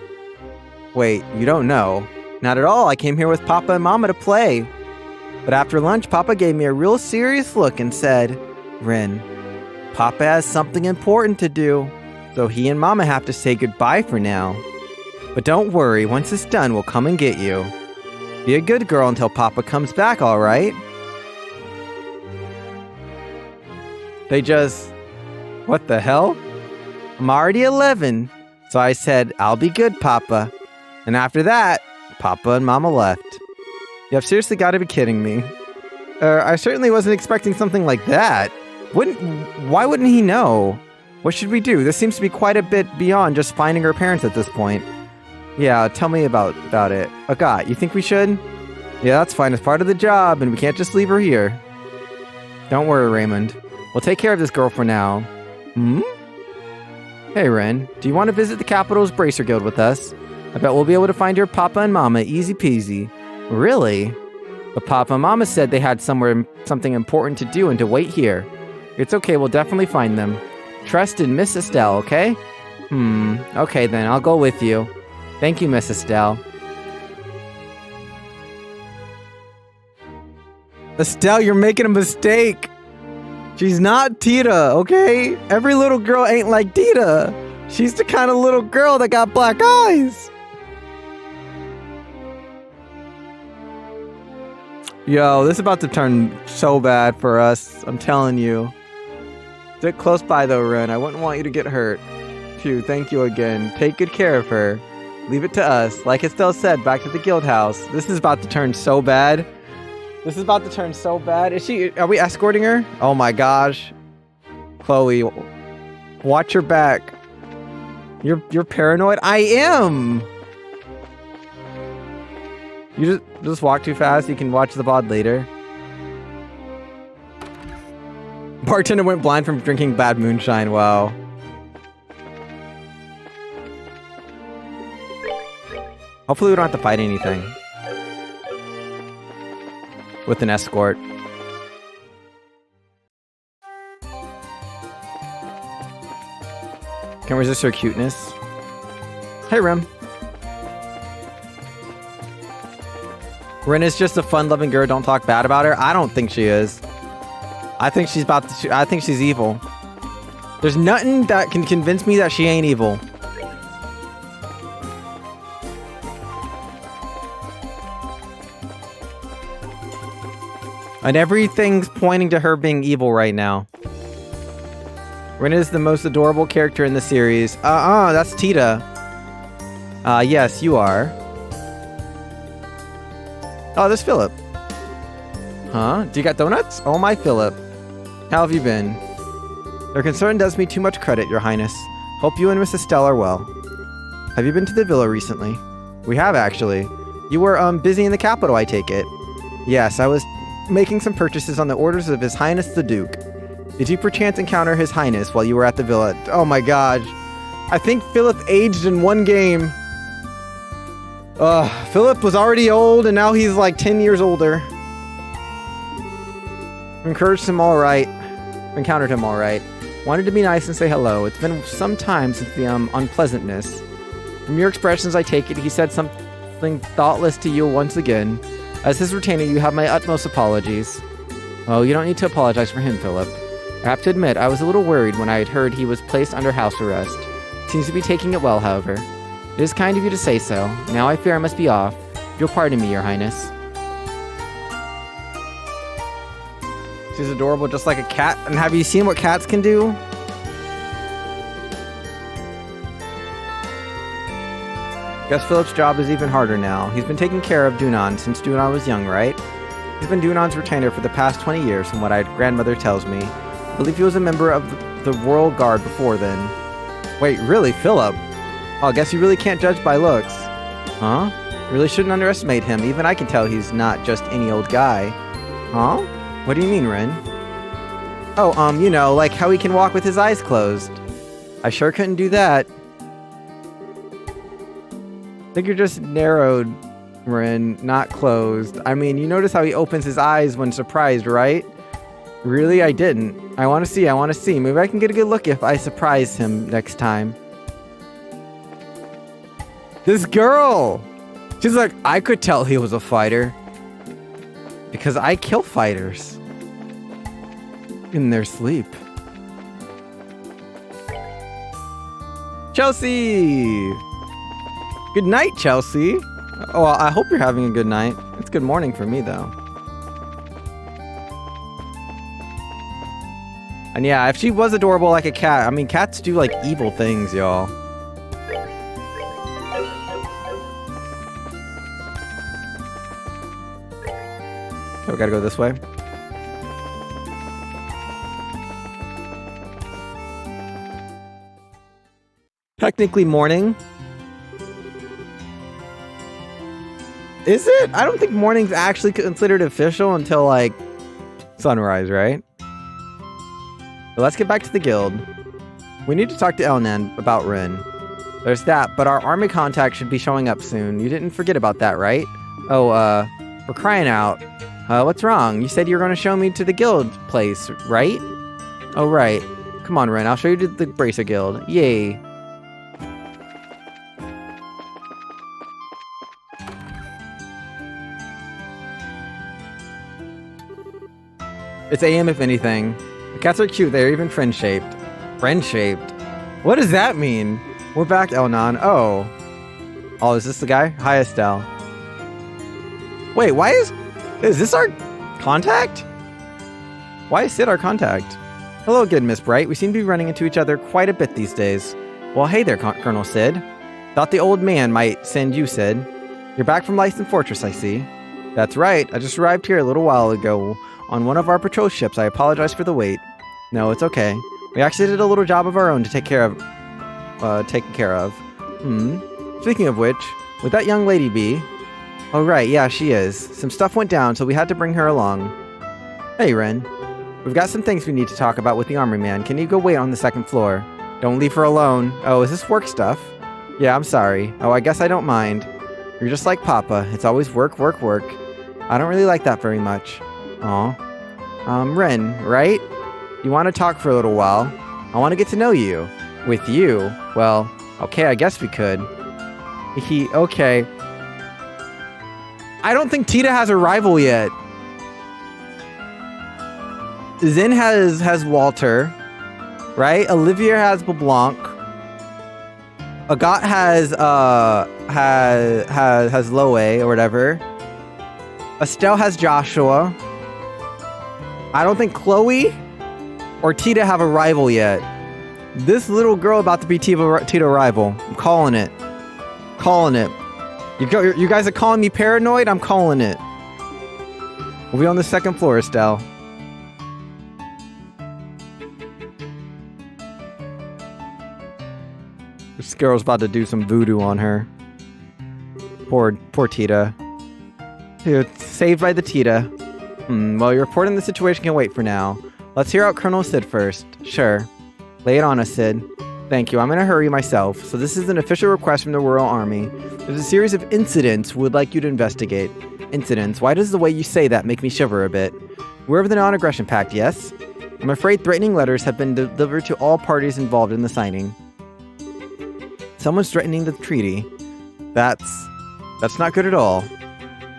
Wait, you don't know? Not at all. I came here with Papa and Mama to play. But after lunch, Papa gave me a real serious look and said, Ren, Papa has something important to do, so he and Mama have to say goodbye for now. But don't worry, once it's done, we'll come and get you. Be a good girl until Papa comes back, all right? They just... What the hell? I'm already 11, so I said, I'll be good, Papa. And after that, Papa and Mama left. You've seriously got to be kidding me. I certainly wasn't expecting something like that. Why wouldn't he know? What should we do? This seems to be quite a bit beyond just finding her parents at this point. Yeah, tell me about it. Agat, you think we should? Yeah, that's fine. It's part of the job, and we can't just leave her here. Don't worry, Raymond. We'll take care of this girl for now. Hmm? Hey, Ren, do you want to visit the Capital's Bracer Guild with us? I bet we'll be able to find your Papa and Mama easy peasy. Really? But Papa and Mama said they had something important to do and to wait here. It's okay, we'll definitely find them. Trust in Miss Estelle, okay? Okay then, I'll go with you. Thank you, Miss Estelle. Estelle, you're making a mistake. She's not Tita, okay? Every little girl ain't like Tita. She's the kind of little girl that got black eyes. Yo, this is about to turn so bad for us. I'm telling you. Stick close by though, Ren. I wouldn't want you to get hurt. Phew, thank you again. Take good care of her. Leave it to us. Like Estelle said, back to the guild house. This is about to turn so bad. This is about to turn so bad. Are we escorting her? Oh my gosh. Chloe, watch your back. You're paranoid? I am! You just walk too fast. You can watch the VOD later. Bartender went blind from drinking bad moonshine. Wow. Hopefully we don't have to fight anything with an escort. Can't resist her cuteness. Hey, Rem. Ren is just a fun-loving girl. Don't talk bad about her. I don't think she is. I think she's I think she's evil. There's nothing that can convince me that she ain't evil. And everything's pointing to her being evil right now. Ren is the most adorable character in the series. That's Tita. Yes, you are. Oh, there's Philip. Huh? Do you got donuts? Oh my, Philip. How have you been? Your concern does me too much credit, Your Highness. Hope you and Miss Estelle are well. Have you been to the villa recently? We have, actually. You were, busy in the capital, I take it. Yes, I was making some purchases on the orders of His Highness the Duke. Did you perchance encounter His Highness while you were at the villa? Oh my gosh. I think Philip aged in one game. Philip was already old and now he's like 10 years older. Encouraged him alright. Encountered him alright. Wanted to be nice and say hello. It's been some time since the unpleasantness. From your expressions I take it he said something thoughtless to you once again. As his retainer you have my utmost apologies. Oh, you don't need to apologize for him, Philip. I have to admit I was a little worried when I had heard he was placed under house arrest. Seems to be taking it well, however. It is kind of you to say so. Now I fear I must be off. You'll pardon me, Your Highness. She's adorable just like a cat. And have you seen what cats can do? Guess Philip's job is even harder now. He's been taking care of Dunan since Dunan was young, right? He's been Dunan's retainer for the past 20 years from what my grandmother tells me. I believe he was a member of the Royal Guard before then. Wait, really, Philip? Oh, I guess you really can't judge by looks. Huh? You really shouldn't underestimate him. Even I can tell he's not just any old guy. Huh? What do you mean, Ren? Oh, you know, like how he can walk with his eyes closed. I sure couldn't do that. I think you're just narrowed, Ren, not closed. I mean, you notice how he opens his eyes when surprised, right? Really? I didn't. I want to see. Maybe I can get a good look if I surprise him next time. This girl! She's like, I could tell he was a fighter. Because I kill fighters. In their sleep. Chelsea! Good night, Chelsea! Oh, I hope you're having a good night. It's good morning for me, though. And yeah, if she was adorable like a cat, I mean, cats do, like, evil things, y'all. Okay, we gotta go this way. Technically morning. Is it? I don't think morning's actually considered official until, like, sunrise, right? But let's get back to the guild. We need to talk to Elnan about Ren. There's that, but our army contact should be showing up soon. You didn't forget about that, right? Oh, we're crying out. What's wrong? You said you were going to show me to the guild place, right? Oh, right. Come on, Ren. I'll show you to the Bracer Guild. Yay. It's AM if anything. The cats are cute. They're even friend-shaped. Friend-shaped? What does that mean? We're back, Elnan. Oh. Oh, is this the guy? Hi, Estelle. Wait, why is this our contact? Why is Sid our contact? Hello again, Miss Bright. We seem to be running into each other quite a bit these days. Well, hey there, Colonel Sid. Thought the old man might send you, Sid. You're back from License Fortress, I see. That's right. I just arrived here a little while ago on one of our patrol ships. I apologize for the wait. No, it's okay. We actually did a little job of our own to take care of. Speaking of which, would that young lady be? Oh, right. Yeah, she is. Some stuff went down, so we had to bring her along. Hey, Ren. We've got some things we need to talk about with the army man. Can you go wait on the second floor? Don't leave her alone. Oh, is this work stuff? Yeah, I'm sorry. Oh, I guess I don't mind. You're just like Papa. It's always work, work, work. I don't really like that very much. Aw. Ren, right? You want to talk for a little while? I want to get to know you. With you? Well, okay, I guess we could. Okay. I don't think Tita has a rival yet. Zen has Walter, right? Olivier has Blanc. Agat has Loe or whatever. Estelle has Joshua. I don't think Chloe or Tita have a rival yet. This little girl about to be Tita rival. I'm calling it. Calling it. You guys are calling me paranoid? I'm calling it. We'll be on the second floor, Estelle. This girl's about to do some voodoo on her. Poor Tita. Dude, saved by the Tita. Well, your report on the situation can wait for now. Let's hear out Colonel Sid first. Sure. Lay it on us, Sid. Thank you. I'm in a hurry myself. So this is an official request from the Royal Army. There's a series of incidents we'd like you to investigate. Incidents? Why does the way you say that make me shiver a bit? We're of the Non-Aggression Pact, yes? I'm afraid threatening letters have been delivered to all parties involved in the signing. Someone's threatening the treaty. That's not good at all.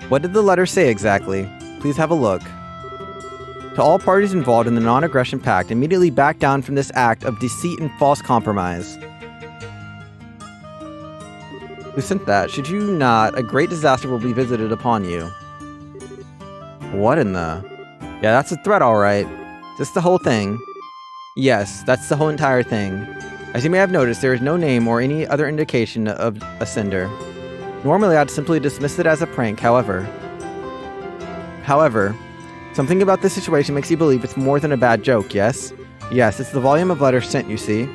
What did the letter say exactly? Please have a look. To all parties involved in the Non-Aggression Pact, immediately back down from this act of deceit and false compromise. Who sent that? Should you not, a great disaster will be visited upon you. What in the... Yeah, that's a threat, alright. Just the whole thing. Yes, that's the whole entire thing. As you may have noticed, there is no name or any other indication of a sender. Normally, I'd simply dismiss it as a prank, however, something about this situation makes you believe it's more than a bad joke, yes? Yes, it's the volume of letters sent, you see.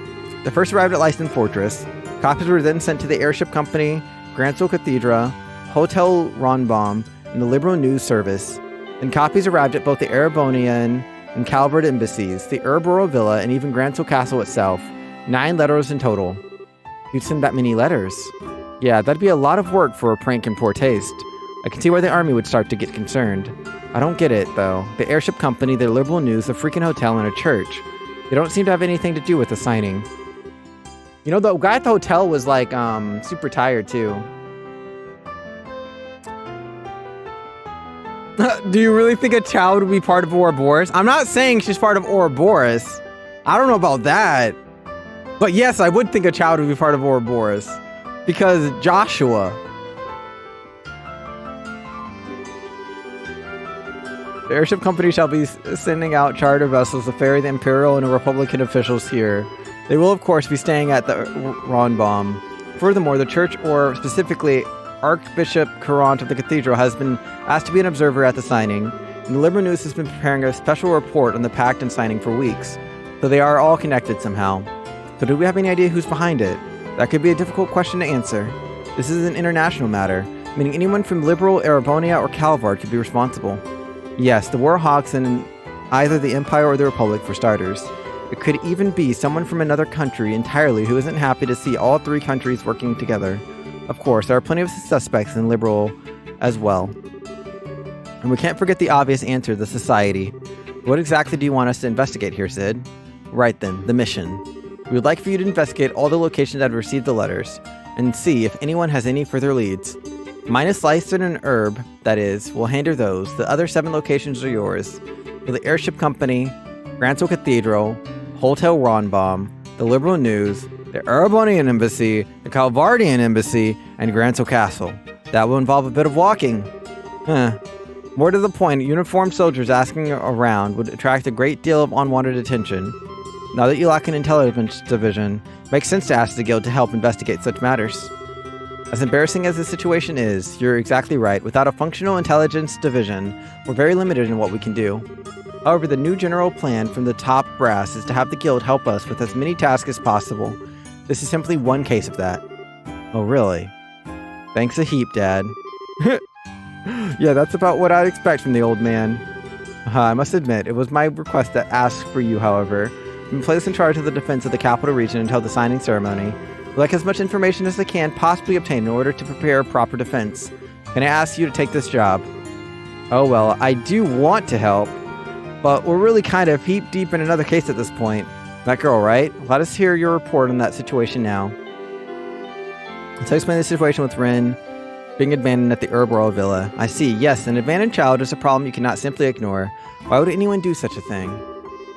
The first arrived at License Fortress. Copies were then sent to the Airship Company, Grancel Cathedra, Hotel Ronbaum, and the Liberal News Service. Then copies arrived at both the Erebonian and Calvert embassies, the Ereboro Villa, and even Grancel Castle itself. 9 letters in total. You'd send that many letters? Yeah, that'd be a lot of work for a prank in poor taste. I can see why the army would start to get concerned. I don't get it, though. The Airship Company, the Liberal News, a freaking hotel, and a church. They don't seem to have anything to do with the signing. You know, the guy at the hotel was, like, super tired, too. Do you really think a child would be part of Ouroboros? I'm not saying she's part of Ouroboros. I don't know about that. But yes, I would think a child would be part of Ouroboros. Because Joshua... The Airship Company shall be sending out charter vessels to ferry the Imperial and Republican officials here. They will, of course, be staying at the Ronbaum. Furthermore, the church, or specifically Archbishop Courant of the Cathedral, has been asked to be an observer at the signing, and the Liberal News has been preparing a special report on the pact and signing for weeks. So they are all connected somehow. So do we have any idea who's behind it? That could be a difficult question to answer. This is an international matter, meaning anyone from Liberal, Erebonia, or Calvard could be responsible. Yes, the Warhawks in either the Empire or the Republic, for starters. It could even be someone from another country entirely who isn't happy to see all 3 countries working together. Of course, there are plenty of suspects in Liberal as well. And we can't forget the obvious answer, the Society. What exactly do you want us to investigate here, Sid? Right then, the mission. We would like for you to investigate all the locations that have received the letters, and see if anyone has any further leads. Minus Leicester and Herb, that is, we'll handle those. The other 7 locations are yours. For the Airship Company, Grancel Cathedral, Hotel Ronbaum, the Liberal News, the Erebonian Embassy, the Calvardian Embassy, and Grancel Castle. That will involve a bit of walking. More to the point, uniformed soldiers asking around would attract a great deal of unwanted attention. Now that you lack an intelligence division, it makes sense to ask the guild to help investigate such matters. As embarrassing as the situation is, you're exactly right. Without a functional intelligence division, we're very limited in what we can do. However, the new general plan from the top brass is to have the guild help us with as many tasks as possible. This is simply one case of that. Oh, really? Thanks a heap, Dad. Yeah, that's about what I'd expect from the old man. I must admit, it was my request to ask for you, however. You've been placed in charge of the defense of the capital region until the signing ceremony. We'd like as much information as they can possibly obtain in order to prepare a proper defense. Can I ask you to take this job? Oh, well, I do want to help, but we're really kind of heap deep in another case at this point. That girl, right? Let us hear your report on that situation now. So explain the situation with Ren being abandoned at the Herb Villa. I see. Yes, an abandoned child is a problem you cannot simply ignore. Why would anyone do such a thing?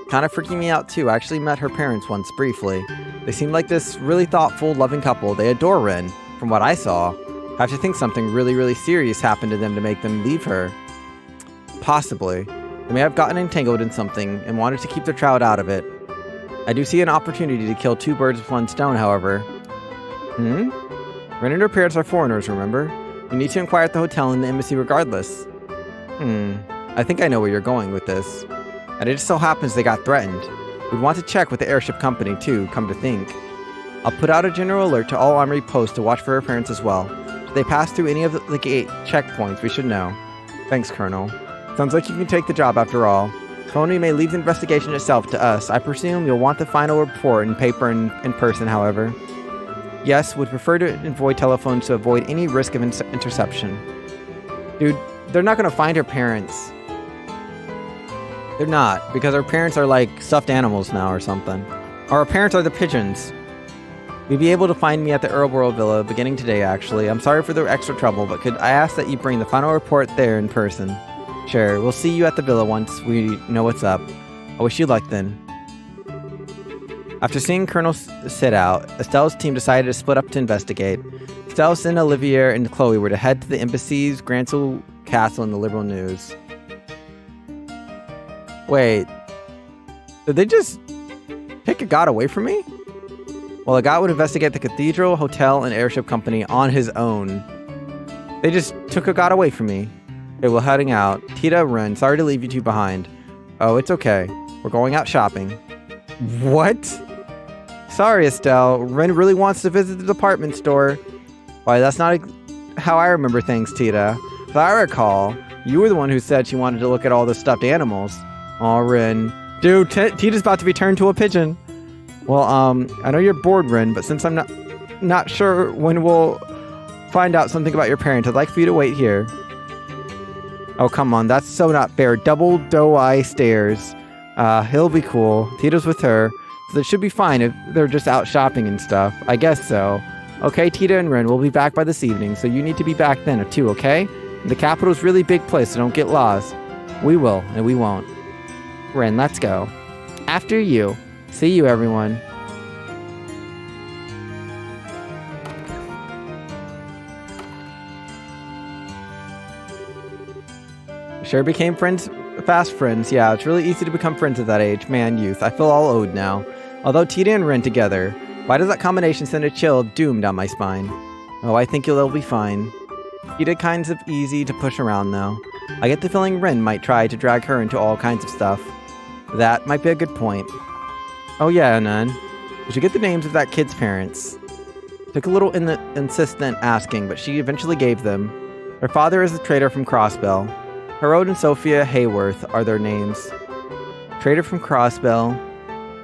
Kind of freaking me out too. I actually met her parents once briefly. They seemed like this really thoughtful, loving couple. They adore Ren, from what I saw. I have to think something really, really serious happened to them to make them leave her. Possibly. They may have gotten entangled in something and wanted to keep their child out of it. I do see an opportunity to kill two birds with one stone, however. Ren and her parents are foreigners, remember? You need to inquire at the hotel and the embassy regardless. I think I know where you're going with this. And it just so happens they got threatened. We'd want to check with the airship company too, come to think. I'll put out a general alert to all armory posts to watch for her parents as well. If they pass through any of the gate checkpoints, we should know. Thanks, Colonel. Sounds like you can take the job after all. Colonel, you may leave the investigation itself to us. I presume you'll want the final report in paper and in person, however. Yes, would prefer to avoid telephones to avoid any risk of interception. Dude, they're not going to find her parents. They're not, because her parents are like stuffed animals now or something. Or her parents are the pigeons. You'll be able to find me at the Earlborough Villa beginning today, actually. I'm sorry for the extra trouble, but could I ask that you bring the final report there in person? Sure, we'll see you at the villa once we know what's up. I wish you luck then. After seeing Colonel sit out, Estelle's team decided to split up to investigate. Estelle, Sin, Olivier, and Chloe were to head to the embassies, Grancel Castle, and the Liberal News. Wait, did they just pick a god away from me? Well, a god would investigate the cathedral, hotel, and airship company on his own. They just took a god away from me. Okay, we're heading out. Tita, Ren, sorry to leave you two behind. Oh, it's okay. We're going out shopping. What? Sorry, Estelle. Ren really wants to visit the department store. Why, that's not how I remember things, Tita. As I recall, you were the one who said she wanted to look at all the stuffed animals. Aw, Ren. Dude, Tita's about to be turned to a pigeon. Well, I know you're bored, Ren, but since I'm not sure when we'll find out something about your parents, I'd like for you to wait here. Oh, come on. That's so not fair. Double doe-eye stares. He'll be cool. Tita's with her. So it should be fine if they're just out shopping and stuff. I guess so. Okay, Tita and Ren, we'll be back by this evening, so you need to be back then too, okay? The capital's a really big place, so don't get lost. We will, and we won't. Ren, let's go. After you. See you, everyone. Sure became friends, fast friends. Yeah, it's really easy to become friends at that age. Man, youth. I feel all owed now. Although Tita and Ren together, why does that combination send a chill of doom down my spine? Oh, I think they'll be fine. Tita kinds of easy to push around, though. I get the feeling Ren might try to drag her into all kinds of stuff. That might be a good point. Oh yeah, Anan. We should get the names of that kid's parents. Took a little insistent asking, but she eventually gave them. Her father is a trader from Crossbell. Harold and Sophia Hayworth are their names. Trader from Crossbell.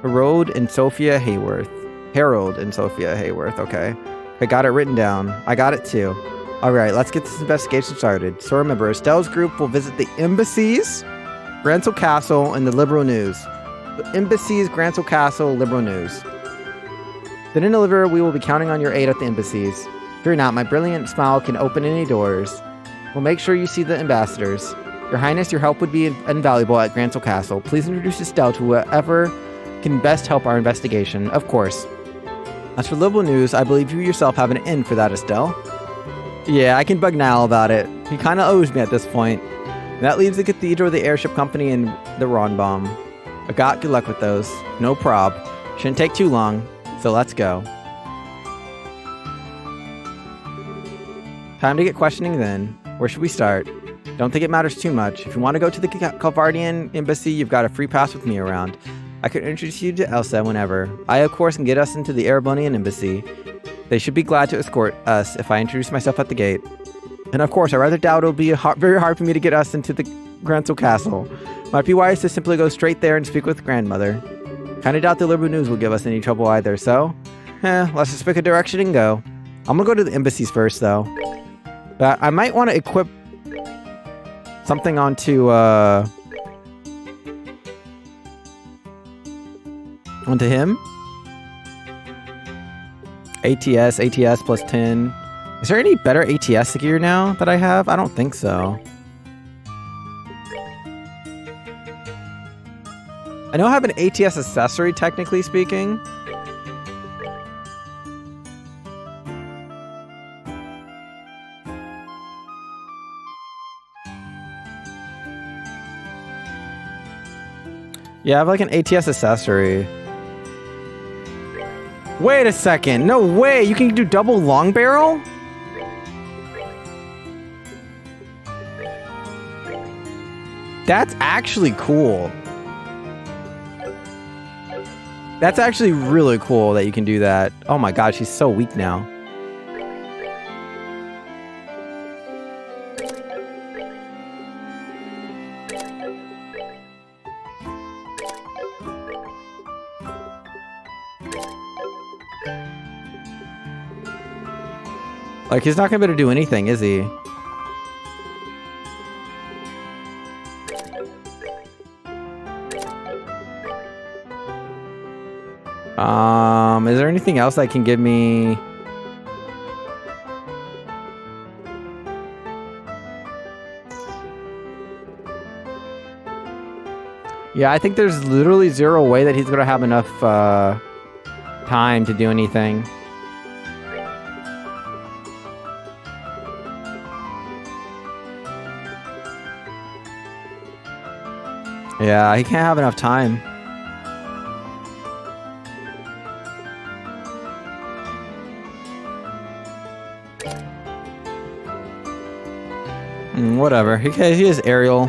Harold and Sophia Hayworth. Harold and Sophia Hayworth, okay. I got it written down. I got it too. Alright, let's get this investigation started. So remember, Estelle's group will visit the embassies, Grancel Castle, and the Liberal News. The embassies, Grancel Castle, Liberal News. Then in Olivia, we will be counting on your aid at the embassies. Fear not, my brilliant smile can open any doors. We'll make sure you see the ambassadors. Your Highness, your help would be invaluable at Grancel Castle. Please introduce Estelle to whoever can best help our investigation, of course. As for Liberal News, I believe you yourself have an in for that, Estelle. Yeah, I can bug Niall about it. He kinda owes me at this point. And that leaves the Cathedral, the Airship Company, and the Ronbaum. I got good luck with those. No prob. Shouldn't take too long, so let's go. Time to get questioning then. Where should we start? Don't think it matters too much. If you want to go to the Confronting embassy, you've got a free pass with me around. I could introduce you to Elsa whenever. I, of course, can get us into the Erebonian embassy. They should be glad to escort us if I introduce myself at the gate. And of course, I rather doubt it'll be very hard for me to get us into the Grancel castle. Might be wise to simply go straight there and speak with grandmother. Kinda doubt the Liberal News will give us any trouble either, so... let's just pick a direction and go. I'm gonna go to the embassies first, though. But I might want to equip something onto, onto him. ATS plus 10. Is there any better ATS gear now that I have? I don't think so. I know I have an ATS accessory, technically speaking. Yeah, I have like an ATS accessory. Wait a second. No way. You can do double long barrel? That's actually cool. That's actually really cool that you can do that. Oh my god, she's so weak now. Like, he's not gonna be able to do anything, is he? Is there anything else that can give me... Yeah, I think there's literally zero way that he's gonna have enough time to do anything. Yeah, he can't have enough time. Whatever. He is aerial.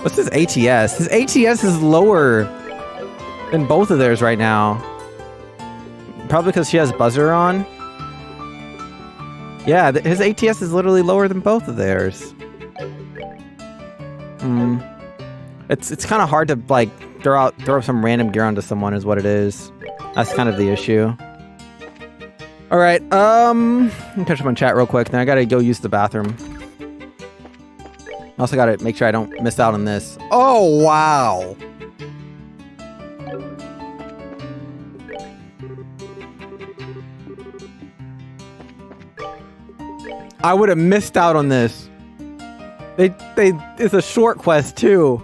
What's his ATS? His ATS is lower than both of theirs right now. Probably because she has buzzer on. Yeah, his ATS is literally lower than both of theirs. It's kind of hard to like throw some random gear onto someone is what it is. That's kind of the issue. All right, let me catch up on chat real quick. Then I gotta go use the bathroom. Also gotta make sure I don't miss out on this. Oh wow! I would have missed out on this. It's a short quest too.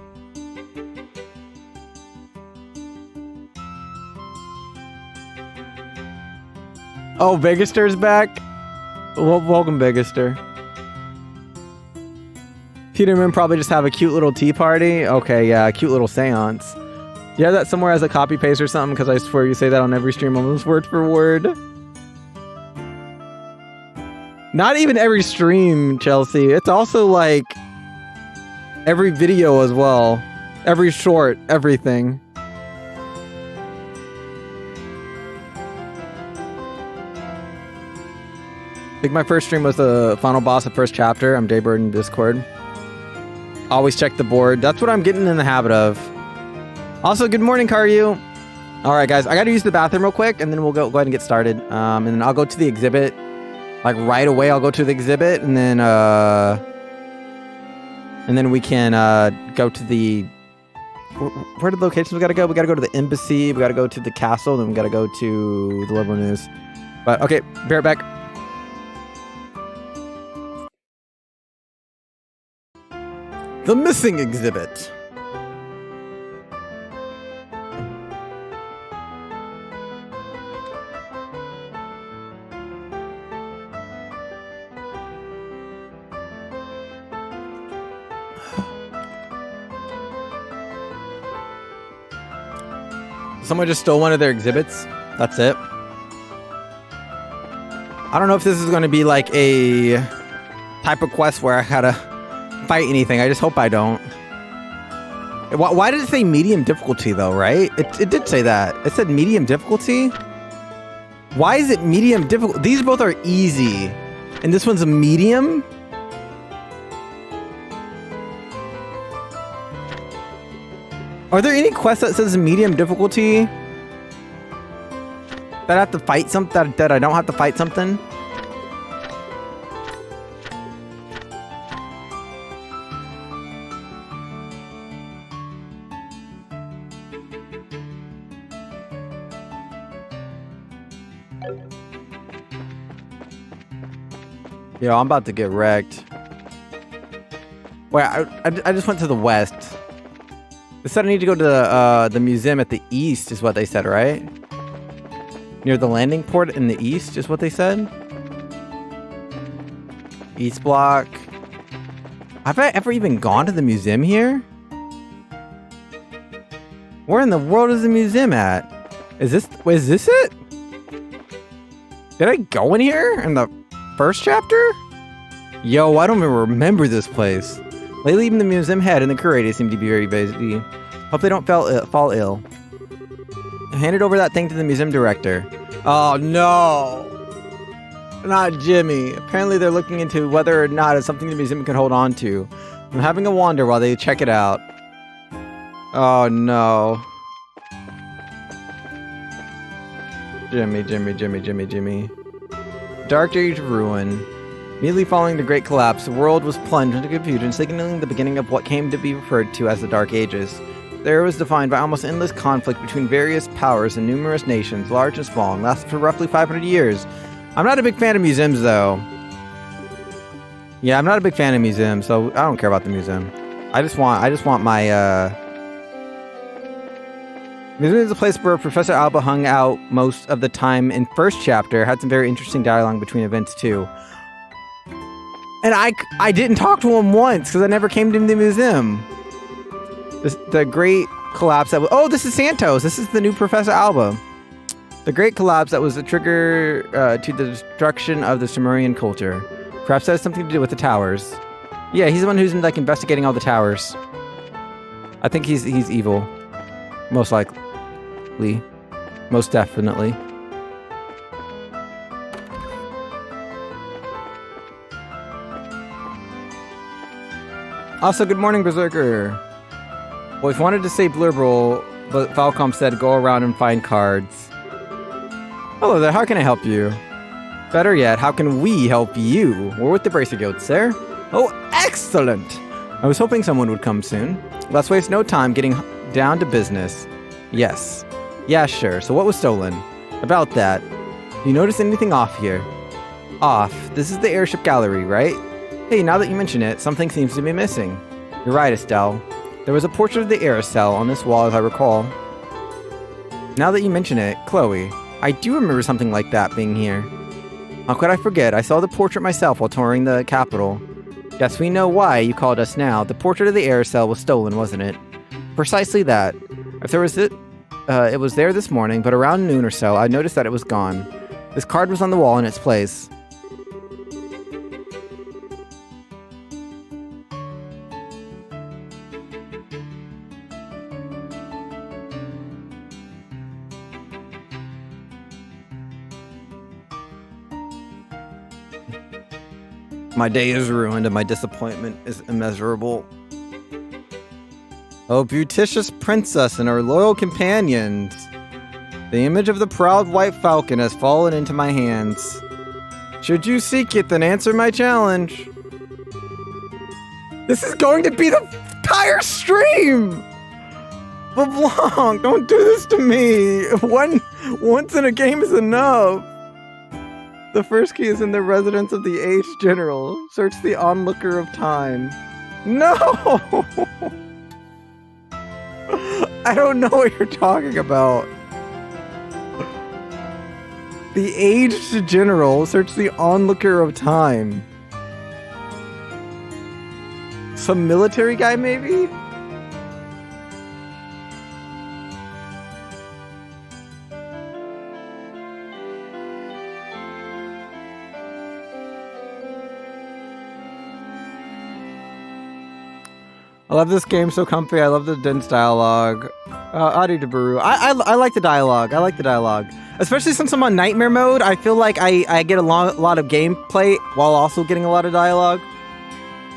Oh, Bigister's back. Welcome, Bigister. Peterman probably just have a cute little tea party. Okay, yeah, a cute little seance. You have that somewhere as a copy paste or something? Because I swear you say that on every stream, almost word for word. Not even every stream, Chelsea. It's also like every video as well. Every short, everything. I think my first stream was the final boss of first chapter. I'm Daybird in Discord. Always check the board. That's what I'm getting in the habit of. Also, good morning, Karyu. All right, guys. I got to use the bathroom real quick, and then we'll go ahead and get started. And then I'll go to the exhibit. Like right away, I'll go to the exhibit, and then we can go to the... Where are the locations we got to go? We got to go to the embassy. We got to go to the castle. Then we got to go to the Liberal News. But okay, be right back. The missing exhibit. Someone just stole one of their exhibits. That's it. I don't know if this is going to be like a type of quest where I gotta fight anything. I just hope I don't. Why did it say medium difficulty though, right? It did say that. It said medium difficulty. Why is it medium difficult? These both are easy. And this one's a medium? Are there any quests that says medium difficulty? That I have to fight something? That I don't have to fight something? Yo, I'm about to get wrecked. Wait, I just went to the west. They said I need to go to the museum at the east, is what they said, right? Near the landing port in the east, is what they said. East block. Have I ever even gone to the museum here? Where in the world is the museum at? Is this it? Did I go in here in the first chapter? Yo, I don't even remember this place. Lately, even the museum head and the curator seem to be very busy. Hope they don't fall ill. I handed over that thing to the museum director. Oh no! Not Jimmy. Apparently they're looking into whether or not it's something the museum can hold on to. I'm having a wander while they check it out. Oh no. Jimmy. Dark Age of Ruin. Immediately following the Great Collapse, the world was plunged into confusion, signaling the beginning of what came to be referred to as the Dark Ages. The era was defined by almost endless conflict between various powers and numerous nations, large and small, and lasted for roughly 500 years. I'm not a big fan of museums, though. Yeah, I'm not a big fan of museums, so I don't care about the museum. I just want my, Museum is a place where Professor Alba hung out most of the time in first chapter. Had some very interesting dialogue between events, too. And I didn't talk to him once, because I never came to the museum. The Great Collapse that was... Oh, this is Santos. This is the new Professor Alba. The Great Collapse that was the trigger to the destruction of the Sumerian culture. Perhaps that has something to do with the towers. Yeah, he's the one who's like investigating all the towers. I think he's evil. Most likely. Most definitely. Also, good morning, Berserker. Well, if you wanted to say Blurble, but Falcom said go around and find cards. Hello there, how can I help you? Better yet, how can we help you? We're with the Bracer Guild, sir. Oh, excellent! I was hoping someone would come soon. Let's waste no time getting down to business. Yes. Yeah, sure. So what was stolen? About that. You notice anything off here? Off. This is the airship gallery, right? Hey, now that you mention it, something seems to be missing. You're right, Estelle. There was a portrait of the aerosol on this wall, as I recall. Now that you mention it, Chloe, I do remember something like that being here. How could I forget? I saw the portrait myself while touring the capital. Yes, we know why you called us now. The portrait of the aerosol was stolen, wasn't it? Precisely that. If there was it was there this morning, but around noon or so, I noticed that it was gone. This card was on the wall in its place. My day is ruined and my disappointment is immeasurable. Oh, beauticious princess and her loyal companions. The image of the proud white falcon has fallen into my hands. Should you seek it, then answer my challenge. This is going to be the entire stream! LeBlanc, don't do this to me! Once in a game is enough! The first key is in the residence of the aged general. Search the onlooker of time. No! I don't know what you're talking about. The aged general. Search the onlooker of time. Some military guy, maybe? I love this game, so comfy. I love the dense dialogue. Adi Debaru. I like the dialogue. I like the dialogue. Especially since I'm on nightmare mode, I feel like I get a lot of gameplay while also getting a lot of dialogue.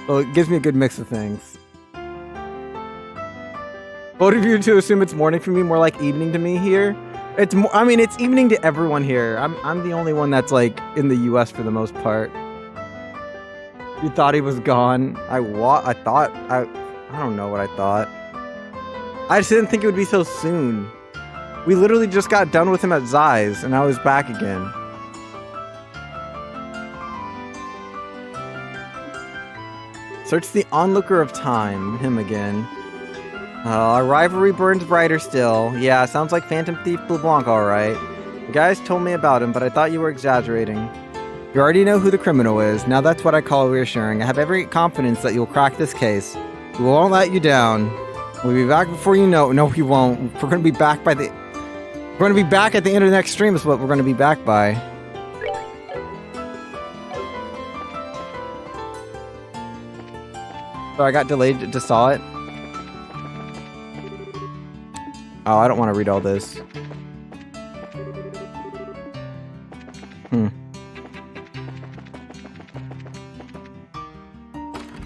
So it gives me a good mix of things. Both of you to assume it's morning for me, more like evening to me here. I mean, it's evening to everyone here. I'm the only one that's like in the US for the most part. You thought he was gone. I don't know what I thought. I just didn't think it would be so soon. We literally just got done with him at Zai's, and now he's back again. Search the onlooker of time. Him again. Our rivalry burns brighter still. Yeah, sounds like Phantom Thief LeBlanc, alright. The guys told me about him, but I thought you were exaggerating. You already know who the criminal is. Now that's what I call reassuring. I have every confidence that you'll crack this case. We won't let you down. We'll be back before you know. No, we won't. We're gonna be back by the... We're gonna be back at the end of the next stream is what we're gonna be back by. So I got delayed to saw it. Oh, I don't want to read all this.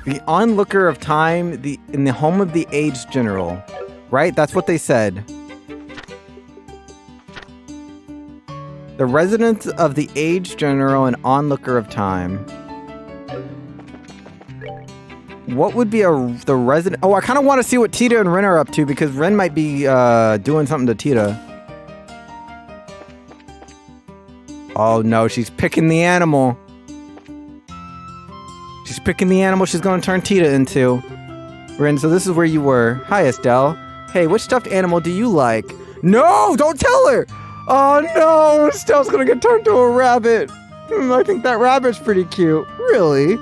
The onlooker of time, in the home of the aged general. Right? That's what they said. The residence of the aged general and onlooker of time. What would be the resident? Oh, I kind of want to see what Tita and Ren are up to because Ren might be doing something to Tita. Oh no, she's picking the animal. She's picking the animal she's going to turn Tita into. Ren, so this is where you were. Hi, Estelle. Hey, which stuffed animal do you like? No, don't tell her. Oh no, Estelle's going to get turned to a rabbit. I think that rabbit's pretty cute. Really?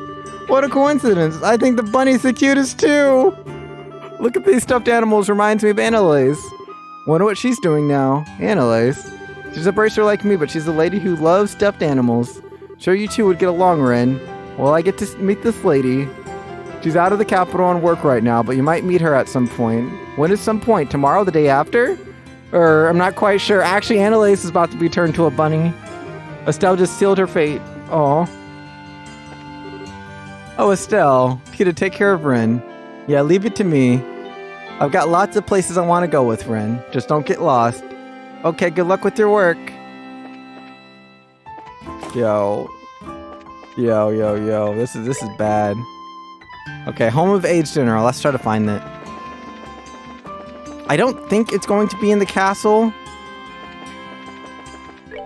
What a coincidence. I think the bunny's the cutest too. Look at these stuffed animals. Reminds me of Annalise. Wonder what she's doing now. Annalise. She's a bracer like me, but she's a lady who loves stuffed animals. Sure you two would get along, Ren. Well, I get to meet this lady. She's out of the capital on work right now, but you might meet her at some point. When is some point? Tomorrow? The day after? Or I'm not quite sure. Actually, Annalise is about to be turned to a bunny. Estelle just sealed her fate. Aw. Oh, Estelle. Tita, take care of Ren. Yeah, leave it to me. I've got lots of places I want to go with Ren. Just don't get lost. Okay, good luck with your work. Yo. This is bad. Okay, home of aged general. Let's try to find it. I don't think it's going to be in the castle.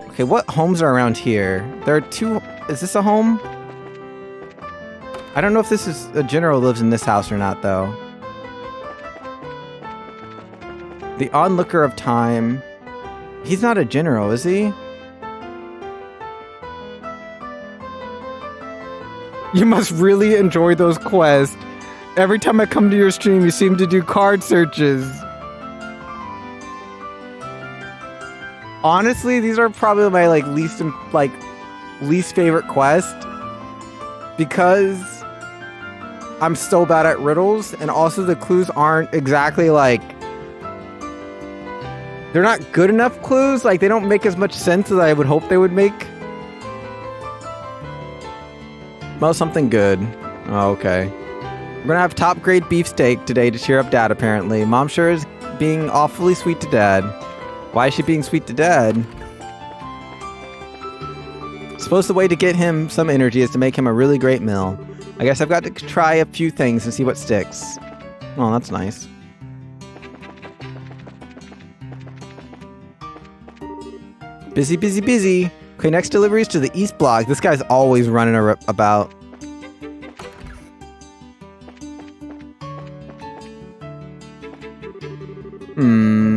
Okay, what homes are around here? There are two... Is this a home? I don't know if this is... A general lives in this house or not, though. The onlooker of time. He's not a general, is he? You must really enjoy those quests. Every time I come to your stream, you seem to do card searches. Honestly, these are probably my least favorite quest because I'm so bad at riddles, and also the clues aren't exactly like they're not good enough clues. Like they don't make as much sense as I would hope they would make. Well, something good. Oh, okay. We're gonna have top grade beefsteak today to cheer up Dad, apparently. Mom sure is being awfully sweet to Dad. Why is she being sweet to Dad? Suppose the way to get him some energy is to make him a really great meal. I guess I've got to try a few things and see what sticks. Oh, that's nice. Busy, busy, busy. Okay, next delivery is to the East Block. This guy's always running about.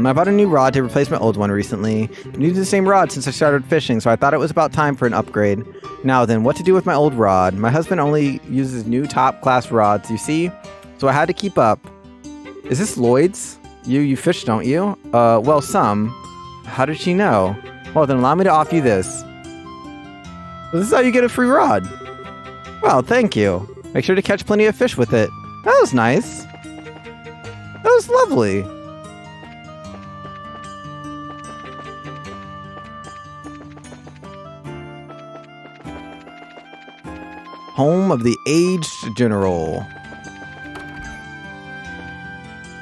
I bought a new rod to replace my old one recently. Been using the same rod since I started fishing, so I thought it was about time for an upgrade. Now then, what to do with my old rod? My husband only uses new top-class rods, you see? So I had to keep up. Is this Lloyd's? You fish, don't you? Well, some. How did she know? Well, then allow me to offer you this. This is how you get a free rod. Well, thank you. Make sure to catch plenty of fish with it. That was nice. That was lovely. Home of the aged general.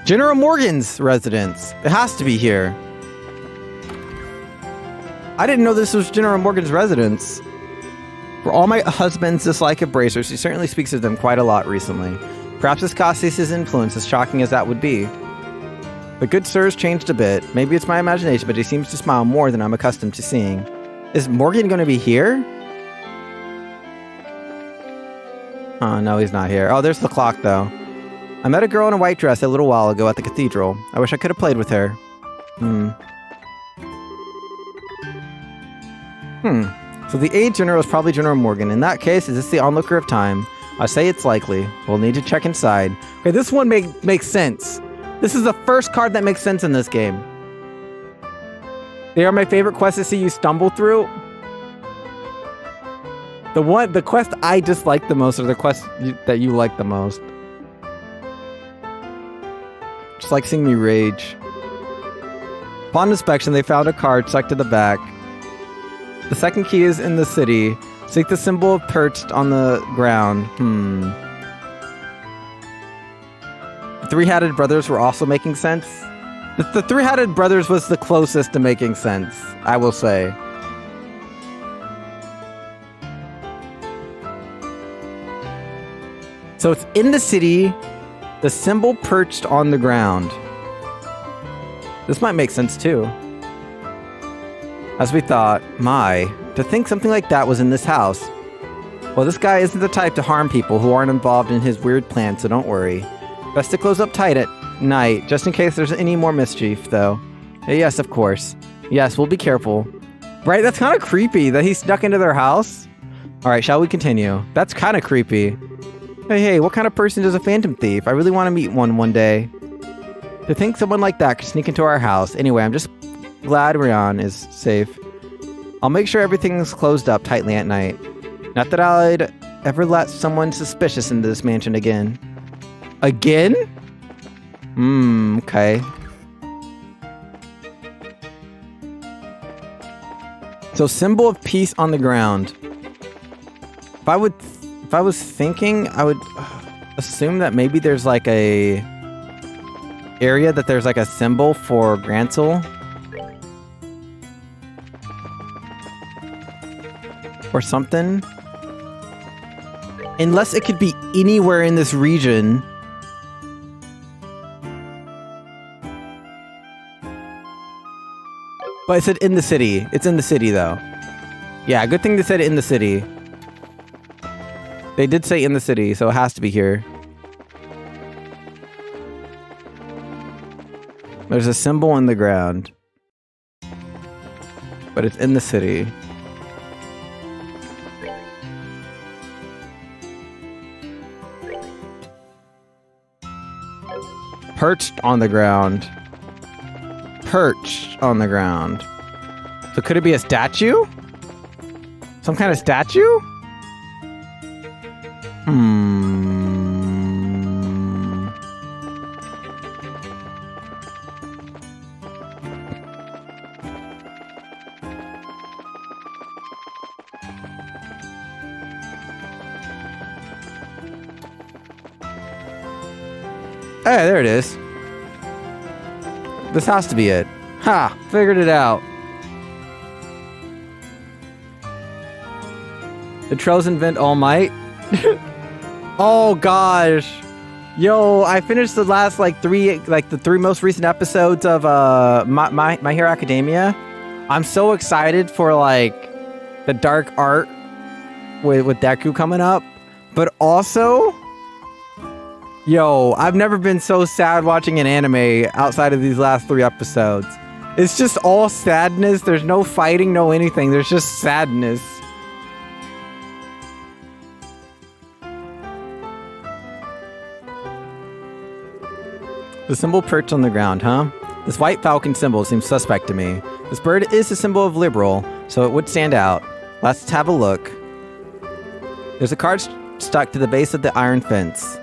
General Morgan's residence. It has to be here. I didn't know this was General Morgan's residence. For all my husband's dislike of bracers, he certainly speaks of them quite a lot recently. Perhaps this cost his influence, as shocking as that would be. The good sir's changed a bit. Maybe it's my imagination, but he seems to smile more than I'm accustomed to seeing. Is Morgan going to be here? Oh, no, he's not here. Oh, there's the clock, though. I met a girl in a white dress a little while ago at the cathedral. I wish I could have played with her. So the aged general is probably General Morgan. In that case, is this the onlooker of time? I say it's likely. We'll need to check inside. Okay, this one makes sense. This is the first card that makes sense in this game. They are my favorite quests to see you stumble through. The quest I dislike the most are the quests that you like the most. Just like seeing me rage. Upon inspection, they found a card stuck to the back. The second key is in the city. Seek the symbol perched on the ground. The three-hatted brothers were also making sense. The three-hatted brothers was the closest to making sense, I will say. So it's in the city, the symbol perched on the ground. This might make sense too. As we thought, to think something like that was in this house. Well, this guy isn't the type to harm people who aren't involved in his weird plan, so don't worry. Best to close up tight at night, just in case there's any more mischief, though. Yes, of course. Yes, we'll be careful. Right, that's kind of creepy that he snuck into their house. Alright, shall we continue? That's kind of creepy. Hey, what kind of person is a phantom thief? I really want to meet one day. To think someone like that could sneak into our house. Anyway, I'm just glad Rian is safe. I'll make sure everything's closed up tightly at night. Not that I'd ever let someone suspicious into this mansion again. Again? Okay. So, symbol of peace on the ground. If I was thinking, I would assume that maybe there's like a area that there's like a symbol for Grancel. Or something. Unless it could be anywhere in this region. But it said in the city. It's in the city though. Yeah, good thing they said in the city. They did say in the city, so it has to be here. There's a symbol in the ground. But it's in the city. Perched on the ground. Perched on the ground. So could it be a statue? Some kind of statue? Hey, there it is. This has to be it. Ha! Figured it out. The Trolls invent all might. Oh gosh. Yo, I finished the last the three most recent episodes of My Hero Academia. I'm so excited for like the dark art with Deku coming up. But also, yo, I've never been so sad watching an anime outside of these last 3 episodes. It's just all sadness. There's no fighting, no anything. There's just sadness. The symbol perched on the ground, huh? This white falcon symbol seems suspect to me. This bird is a symbol of liberal, so it would stand out. Let's have a look. There's a card stuck to the base of the iron fence.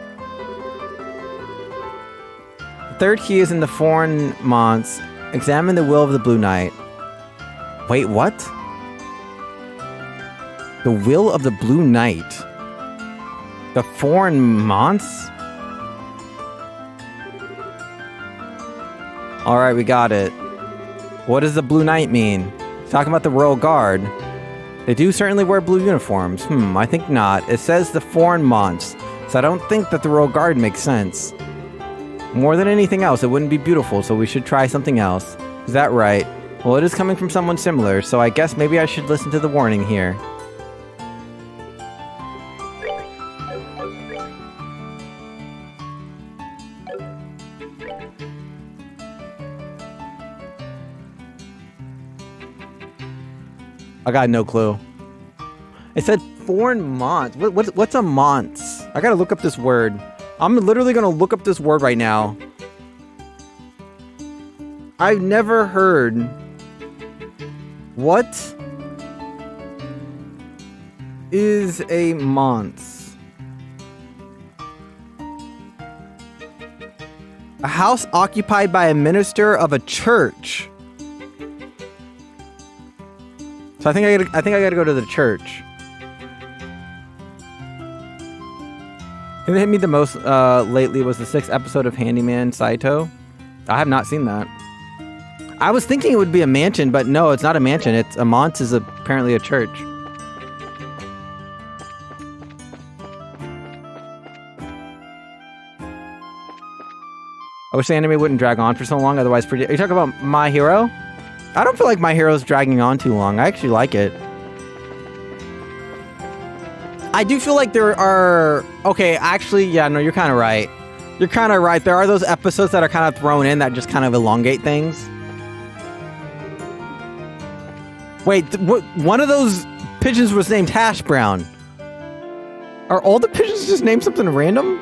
The third key is in the foreign Mons. Examine the will of the Blue Knight. Wait, what? The will of the Blue Knight. The foreign Mons? Alright, we got it. What does the Blue Knight mean? Talking about the Royal Guard. They do certainly wear blue uniforms. I think not. It says the foreign Mons, so I don't think that the Royal Guard makes sense. More than anything else, it wouldn't be beautiful, so we should try something else. Is that right? Well, it is coming from someone similar, so I guess maybe I should listen to the warning here. I got no clue. It said foreign Mons. What's a Mons? I gotta look up this word. I'm literally gonna look up this word right now. I've never heard. What is a Mons? A house occupied by a minister of a church. So I think I gotta go to the church. I think that hit me the most lately was the 6th episode of Handyman Saito. I have not seen that. I was thinking it would be a mansion, but no, it's not a mansion. It's a Mons is apparently a church. I wish the anime wouldn't drag on for so long, otherwise are you talking about My Hero? I don't feel like My Hero's dragging on too long. I actually like it. I do feel like there are... Okay, actually, yeah, no, you're kind of right. You're kind of right. There are those episodes that are kind of thrown in that just kind of elongate things. Wait, one of those pigeons was named Hash Brown. Are all the pigeons just named something random?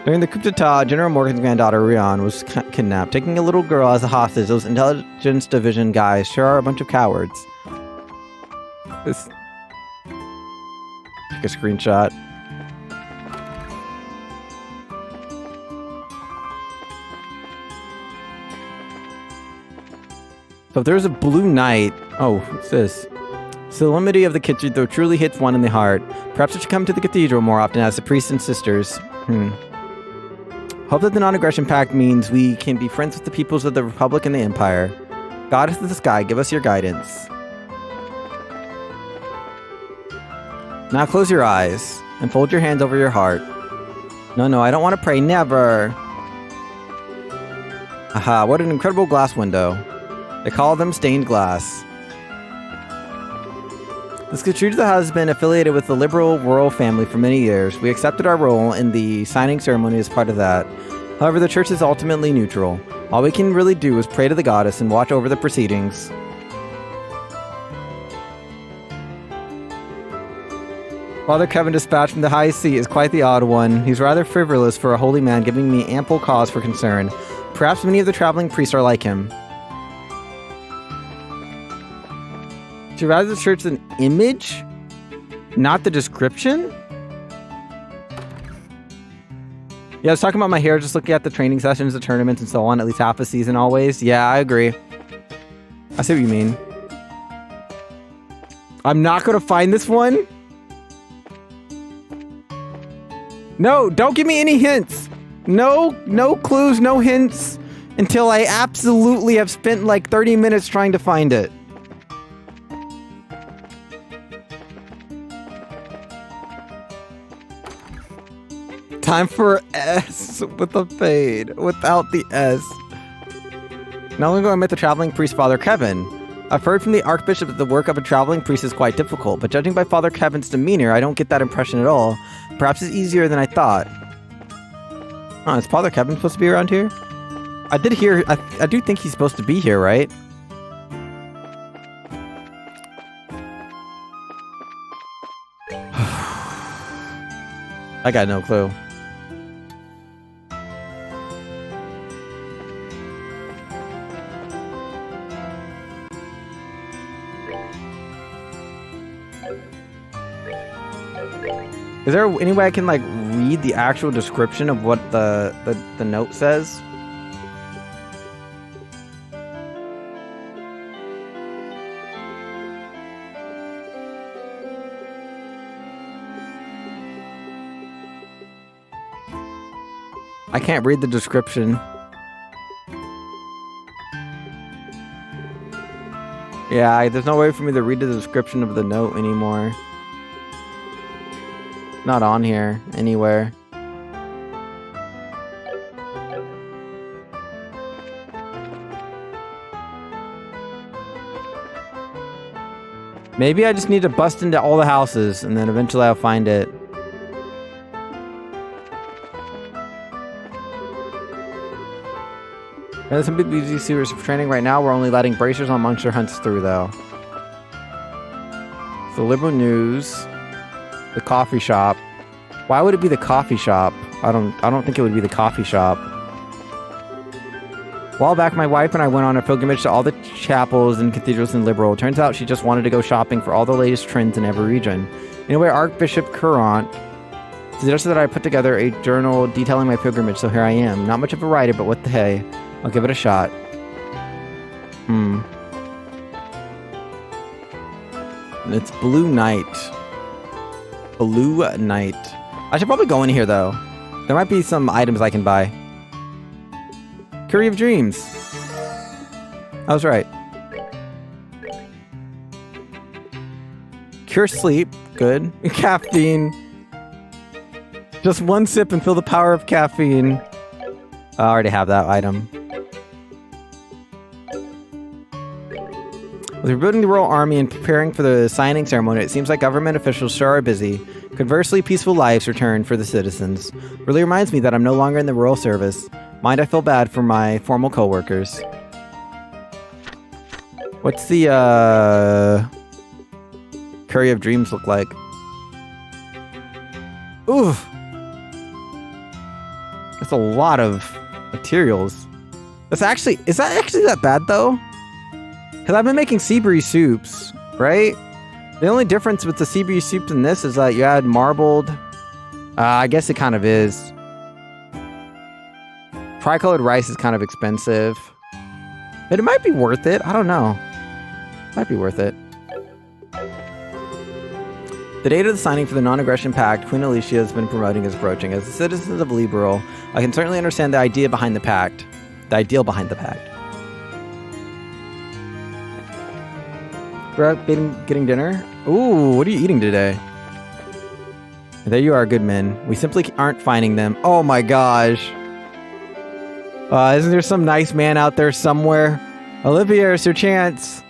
During the coup d'etat, General Morgan's granddaughter, Rion, was kidnapped, taking a little girl as a hostage. Those intelligence division guys sure are a bunch of cowards. This... Take a screenshot. So if there's a Blue Knight... Oh, what's this? Solemnity of the kitchen, though truly hits one in the heart. Perhaps it should come to the cathedral more often as the priests and sisters. Hope that the non-aggression pact means we can be friends with the peoples of the Republic and the Empire. Goddess of the sky, give us your guidance. Now close your eyes and fold your hands over your heart. No, I don't want to pray, never. Aha, what an incredible glass window. They call them stained glass. This cathedral has been affiliated with the liberal royal family for many years. We accepted our role in the signing ceremony as part of that. However, the church is ultimately neutral. All we can really do is pray to the goddess and watch over the proceedings. Father Kevin dispatched from the high seat is quite the odd one. He's rather frivolous for a holy man, giving me ample cause for concern. Perhaps many of the traveling priests are like him. Should you rather search an image, not the description? Yeah, I was talking about My Hero, just looking at the training sessions, the tournaments, and so on, at least half a season always. Yeah, I agree. I see what you mean. I'm not going to find this one. No, don't give me any hints. No clues, no hints, until I absolutely have spent like 30 minutes trying to find it. Time for S with a fade, without the S. Not long ago I met the traveling priest Father Kevin. I've heard from the Archbishop that the work of a traveling priest is quite difficult, but judging by Father Kevin's demeanor, I don't get that impression at all. Perhaps it's easier than I thought. Oh, is Father Kevin supposed to be around here? I did hear, I do think he's supposed to be here, right? I got no clue. Is there any way I can like read the actual description of what the note says? I can't read the description. Yeah, there's no way for me to read the description of the note anymore. Not on here, anywhere. Maybe I just need to bust into all the houses, and then eventually I'll find it. There's some big BG series for training right now. We're only letting bracers on monster hunts through, though. The liberal news, the coffee shop. Why would it be the coffee shop? I don't think it would be the coffee shop. A while back, my wife and I went on a pilgrimage to all the chapels and cathedrals in Liberal. Turns out she just wanted to go shopping for all the latest trends in every region. Anyway, Archbishop Courant suggested that I put together a journal detailing my pilgrimage, so here I am. Not much of a writer, but what the hey. I'll give it a shot. It's Blue Night. Blue Night. I should probably go in here, though. There might be some items I can buy. Curry of Dreams. I was right. Cure sleep. Good. Caffeine. Just one sip and feel the power of caffeine. I already have that item. With rebuilding the royal army and preparing for the signing ceremony, it seems like government officials sure are busy. Conversely, peaceful lives return for the citizens. Really reminds me that I'm no longer in the royal service. Mind I feel bad for my formal co-workers. What's the, Curry of Dreams look like? Oof! That's a lot of materials. Is that actually that bad, though? Because I've been making sea breeze soups, right? The only difference with the sea breeze soups in this is that you add marbled... I guess it kind of is. Tricolored rice is kind of expensive. But it might be worth it. I don't know. Might be worth it. The date of the signing for the non-aggression pact Queen Alicia has been promoting is approaching. As the citizens of Liberal, I can certainly understand the idea behind the pact. The ideal behind the pact. We're out getting dinner. Ooh, what are you eating today? There you are, good men. We simply aren't finding them. Oh my gosh. Isn't there some nice man out there somewhere? Olivia, it's your chance.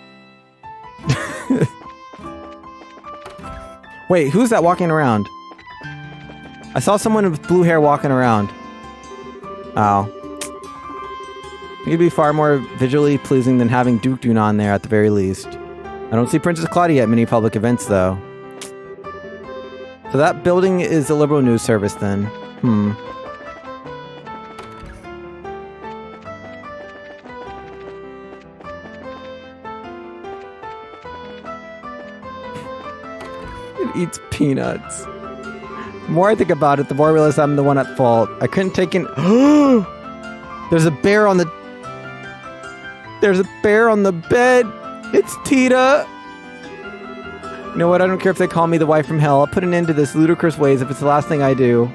Wait, who's that walking around? I saw someone with blue hair walking around. Oh. It'd be far more visually pleasing than having Duke Dune on there at the very least. I don't see Princess Claudia at many public events, though. So that building is a liberal news service, then. It eats peanuts. The more I think about it, the more I realize I'm the one at fault. I couldn't take in... There's a bear on the... There's a bear on the bed. It's Tita. You know what? I don't care if they call me the wife from hell. I'll put an end to this ludicrous ways if it's the last thing I do.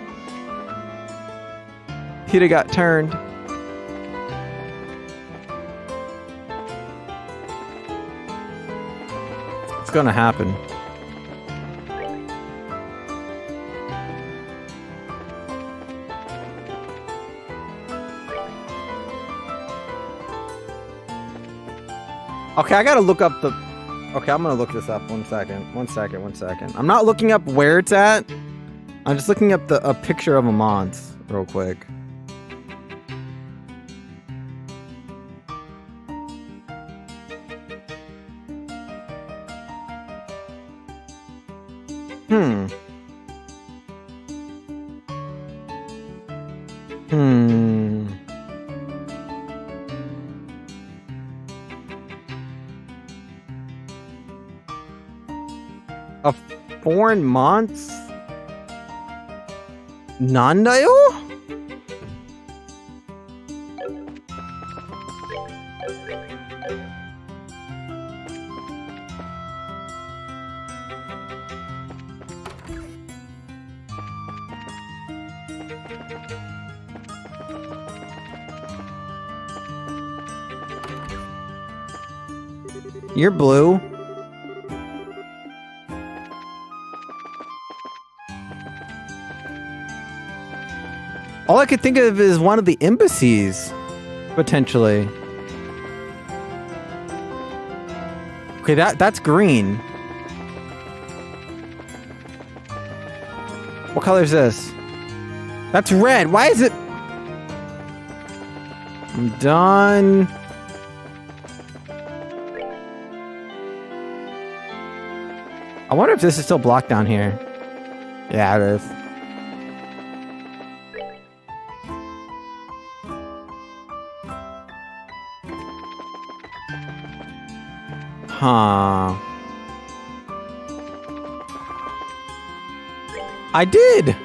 Tita got turned. It's gonna happen. Okay, I gotta look up the... Okay, I'm gonna look this up. One second. I'm not looking up where it's at. I'm just looking up a picture of a Mons real quick. A foreign Mons? Nandayo? You're blue. All I could think of is one of the embassies, potentially. Okay, that's green. What color is this? That's red. Why is it? I'm done. I wonder if this is still blocked down here. Yeah, it is. Huh. I did.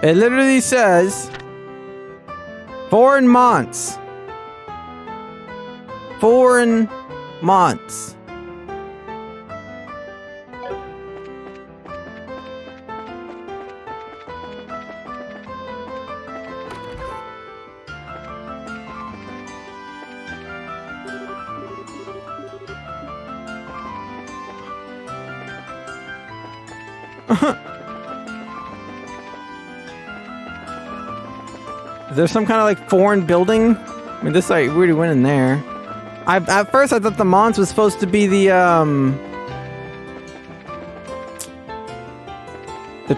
It literally says foreign months. Foreign months. Is there some kind of like foreign building? I mean, this like really went in there. At first I thought the Mons was supposed to be the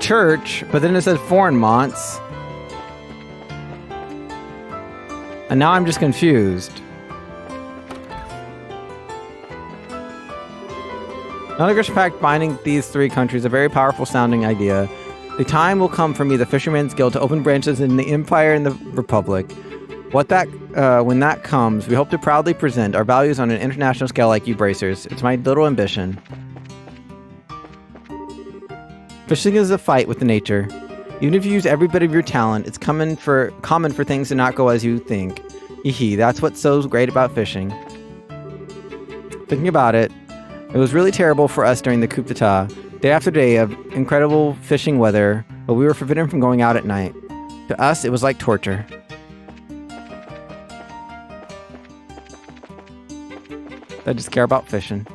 church, but then it said foreign Mons. And now I'm just confused. Non-aggression pact binding these three countries, a very powerful sounding idea. The time will come for me, the Fisherman's Guild, to open branches in the Empire and the Republic. When that comes, we hope to proudly present our values on an international scale like you bracers. It's my little ambition. Fishing is a fight with the nature. Even if you use every bit of your talent, it's common for things to not go as you think. Hee, that's what's so great about fishing. Thinking about it, it was really terrible for us during the coup d'etat. Day after day of incredible fishing weather, but we were forbidden from going out at night. To us, it was like torture. I just care about fishing.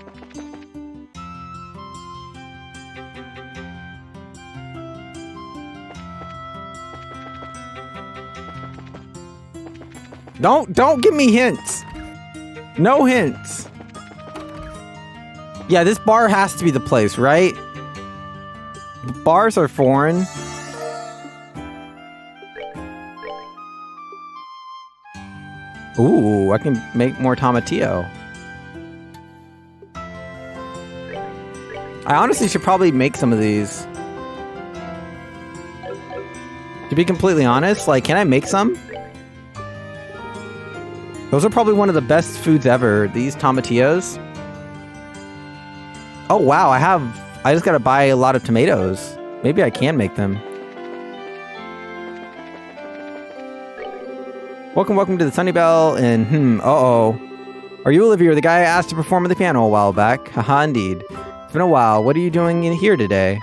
Don't give me hints. No hints. Yeah, this bar has to be the place, right? Bars are foreign. Ooh, I can make more tomatillo. I honestly should probably make some of these. To be completely honest, like, can I make some? Those are probably one of the best foods ever, these tomatillos. Oh wow, I just gotta buy a lot of tomatoes. Maybe I can make them. Welcome to the Sunny Bell, and uh-oh. Are you Olivia, the guy I asked to perform on the piano a while back? Haha, indeed. It's been a while. What are you doing in here today?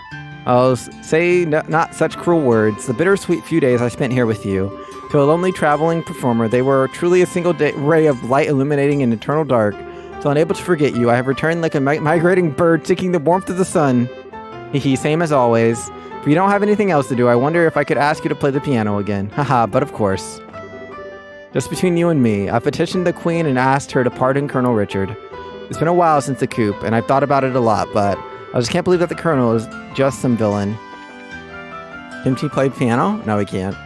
Oh, say not such cruel words. The bittersweet few days I spent here with you. To a lonely traveling performer, they were truly a single ray of light illuminating an eternal dark. So unable to forget you, I have returned like a migrating bird seeking the warmth of the sun. Hehe, same as always. If you don't have anything else to do, I wonder if I could ask you to play the piano again. Haha, but of course. Just between you and me, I petitioned the Queen and asked her to pardon Colonel Richard. It's been a while since the coup, and I've thought about it a lot, but I just can't believe that the Colonel is just some villain. Can he play piano? No, he can't.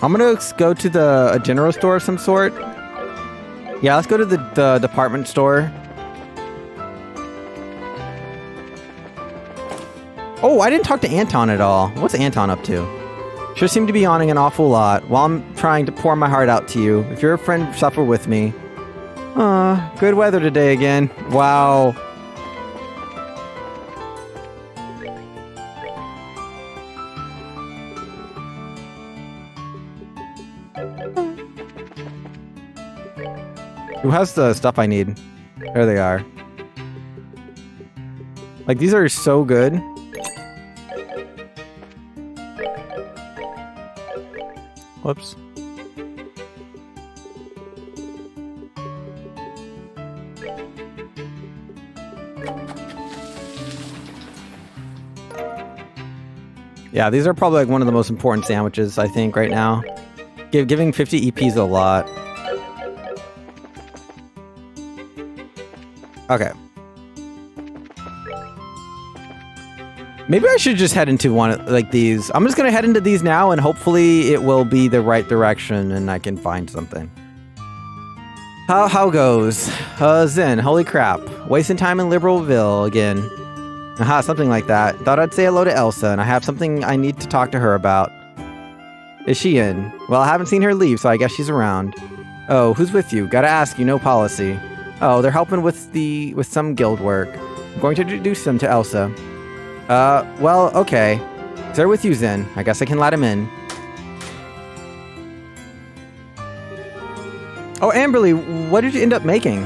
I'm gonna go to a general store of some sort. Yeah, let's go to the department store. Oh, I didn't talk to Anton at all. What's Anton up to? Sure seemed to be yawning an awful lot while I'm trying to pour my heart out to you. If you're a friend, suffer with me. Good weather today again. Wow. Who has the stuff I need? There they are. Like, these are so good. Whoops. Yeah, these are probably like one of the most important sandwiches, I think, right now. Giving 50 EP is a lot. Okay. Maybe I should just head into one like these. I'm just gonna head into these now, and hopefully it will be the right direction, and I can find something. How goes? Zen, holy crap. Wasting time in Liberalville again. Aha, something like that. Thought I'd say hello to Elsa, and I have something I need to talk to her about. Is she in? Well, I haven't seen her leave, so I guess she's around. Oh, who's with you? Gotta ask you, no policy. Oh, they're helping with some guild work. I'm going to introduce them to Elsa. Well, okay. If they're with you, Zen, I guess I can let him in. Oh, Amberly, what did you end up making?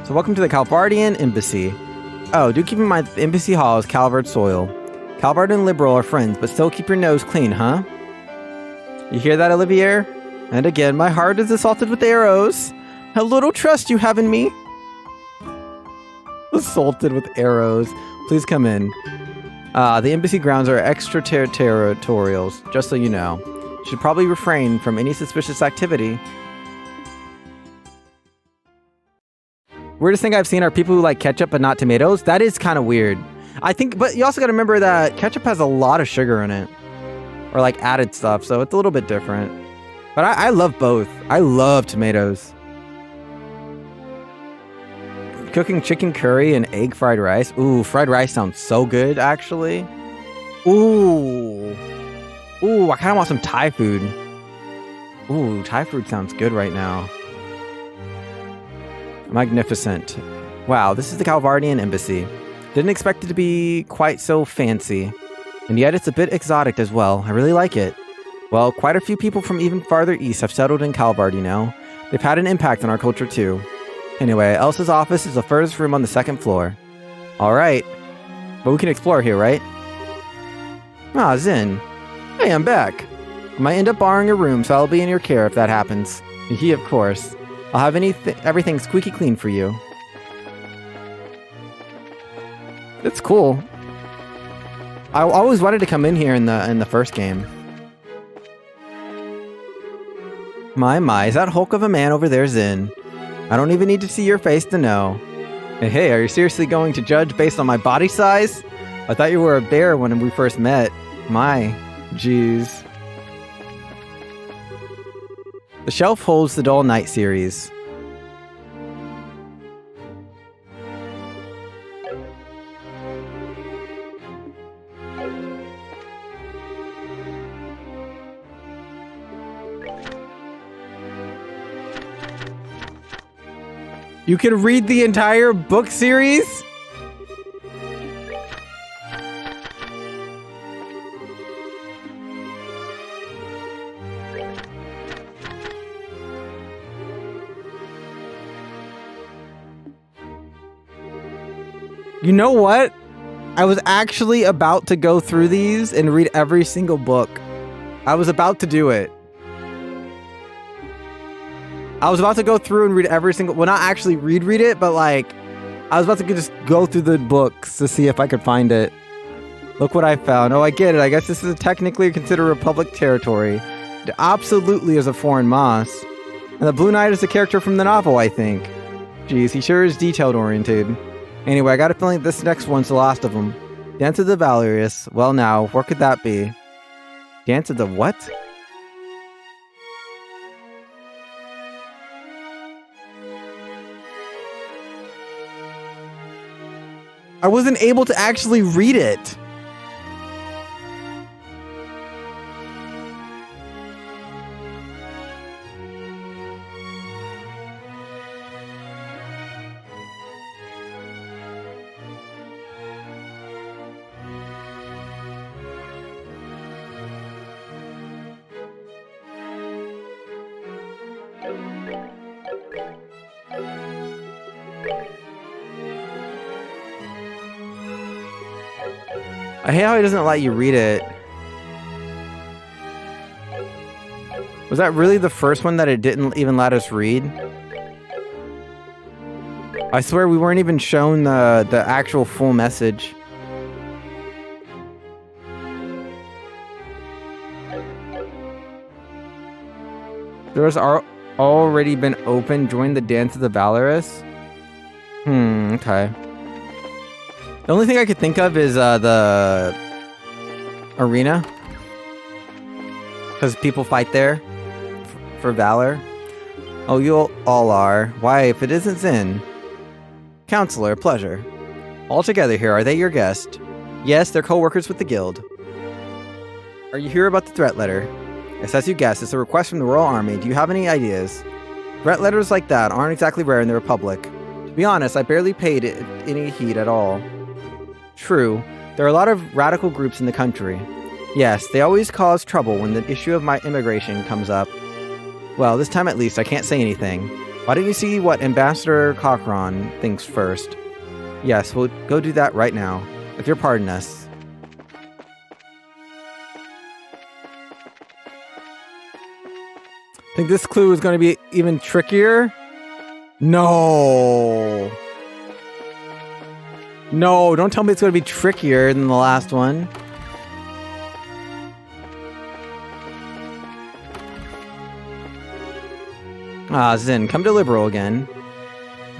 So welcome to the Calvardian Embassy. Oh, do keep in mind that the Embassy Hall is Calvard soil. Calvard and Liberal are friends, but still keep your nose clean, huh? You hear that, Olivier? And again, my heart is assaulted with arrows. How little trust you have in me. Assaulted with arrows. Please come in. The embassy grounds are extraterritorials, just so you know. You should probably refrain from any suspicious activity. Weirdest thing I've seen are people who like ketchup but not tomatoes. That is kind of weird. I think, but you also got to remember that ketchup has a lot of sugar in it. Or like added stuff, so it's a little bit different. But I love both. I love tomatoes. Cooking chicken curry and egg fried rice. Ooh, fried rice sounds so good, actually. Ooh. Ooh, I kind of want some Thai food. Ooh, Thai food sounds good right now. Magnificent. Wow, this is the Calvardian Embassy. Didn't expect it to be quite so fancy. And yet it's a bit exotic as well. I really like it. Well, quite a few people from even farther east have settled in Calvard, you know. They've had an impact on our culture too. Anyway, Elsa's office is the furthest room on the second floor. Alright. But we can explore here, right? Ah, Zen. Hey, I'm back. I might end up borrowing your room, so I'll be in your care if that happens. He, of course. I'll have everything squeaky clean for you. It's cool. I always wanted to come in here in the first game. My, is that hulk of a man over there, Zen? I don't even need to see your face to know. Hey, are you seriously going to judge based on my body size? I thought you were a bear when we first met. My, jeez. The shelf holds the Dull Night series. You can read the entire book series? You know what? I was actually about to go through these and read every single book. I was about to do it. I was about to go through and read every single... Well, not actually read it, but like... I was about to just go through the books to see if I could find it. Look what I found. Oh, I get it. I guess this is technically considered Republic territory. It absolutely is a foreign moss. And the Blue Knight is a character from the novel, I think. Jeez, he sure is detailed-oriented. Anyway, I got a feeling this next one's the last of them. Dance of the Valorous. Well now, what could that be? Dance of the what? I wasn't able to actually read it. I hate how he doesn't let you read it. Was that really the first one that it didn't even let us read? I swear we weren't even shown the actual full message. Doors are already been opened. Join the dance of the valorous. Okay. The only thing I could think of is the arena, because people fight there for valor. Oh, you all are. Why, if it isn't Zen? Counselor, pleasure. All together here, are they your guest? Yes, they're co-workers with the guild. Are you here about the threat letter? Yes, as you guessed, it's a request from the Royal Army. Do you have any ideas? Threat letters like that aren't exactly rare in the Republic. To be honest, I barely paid it any heed at all. True, there are a lot of radical groups in the country. Yes, they always cause trouble when the issue of my immigration comes up. Well, this time at least, I can't say anything. Why don't you see what Ambassador Cochran thinks first? Yes, we'll go do that right now, if you'll pardon us. Think this clue is going to be even trickier? No! No, don't tell me it's going to be trickier than the last one. Ah, Zen, come to Liberal again.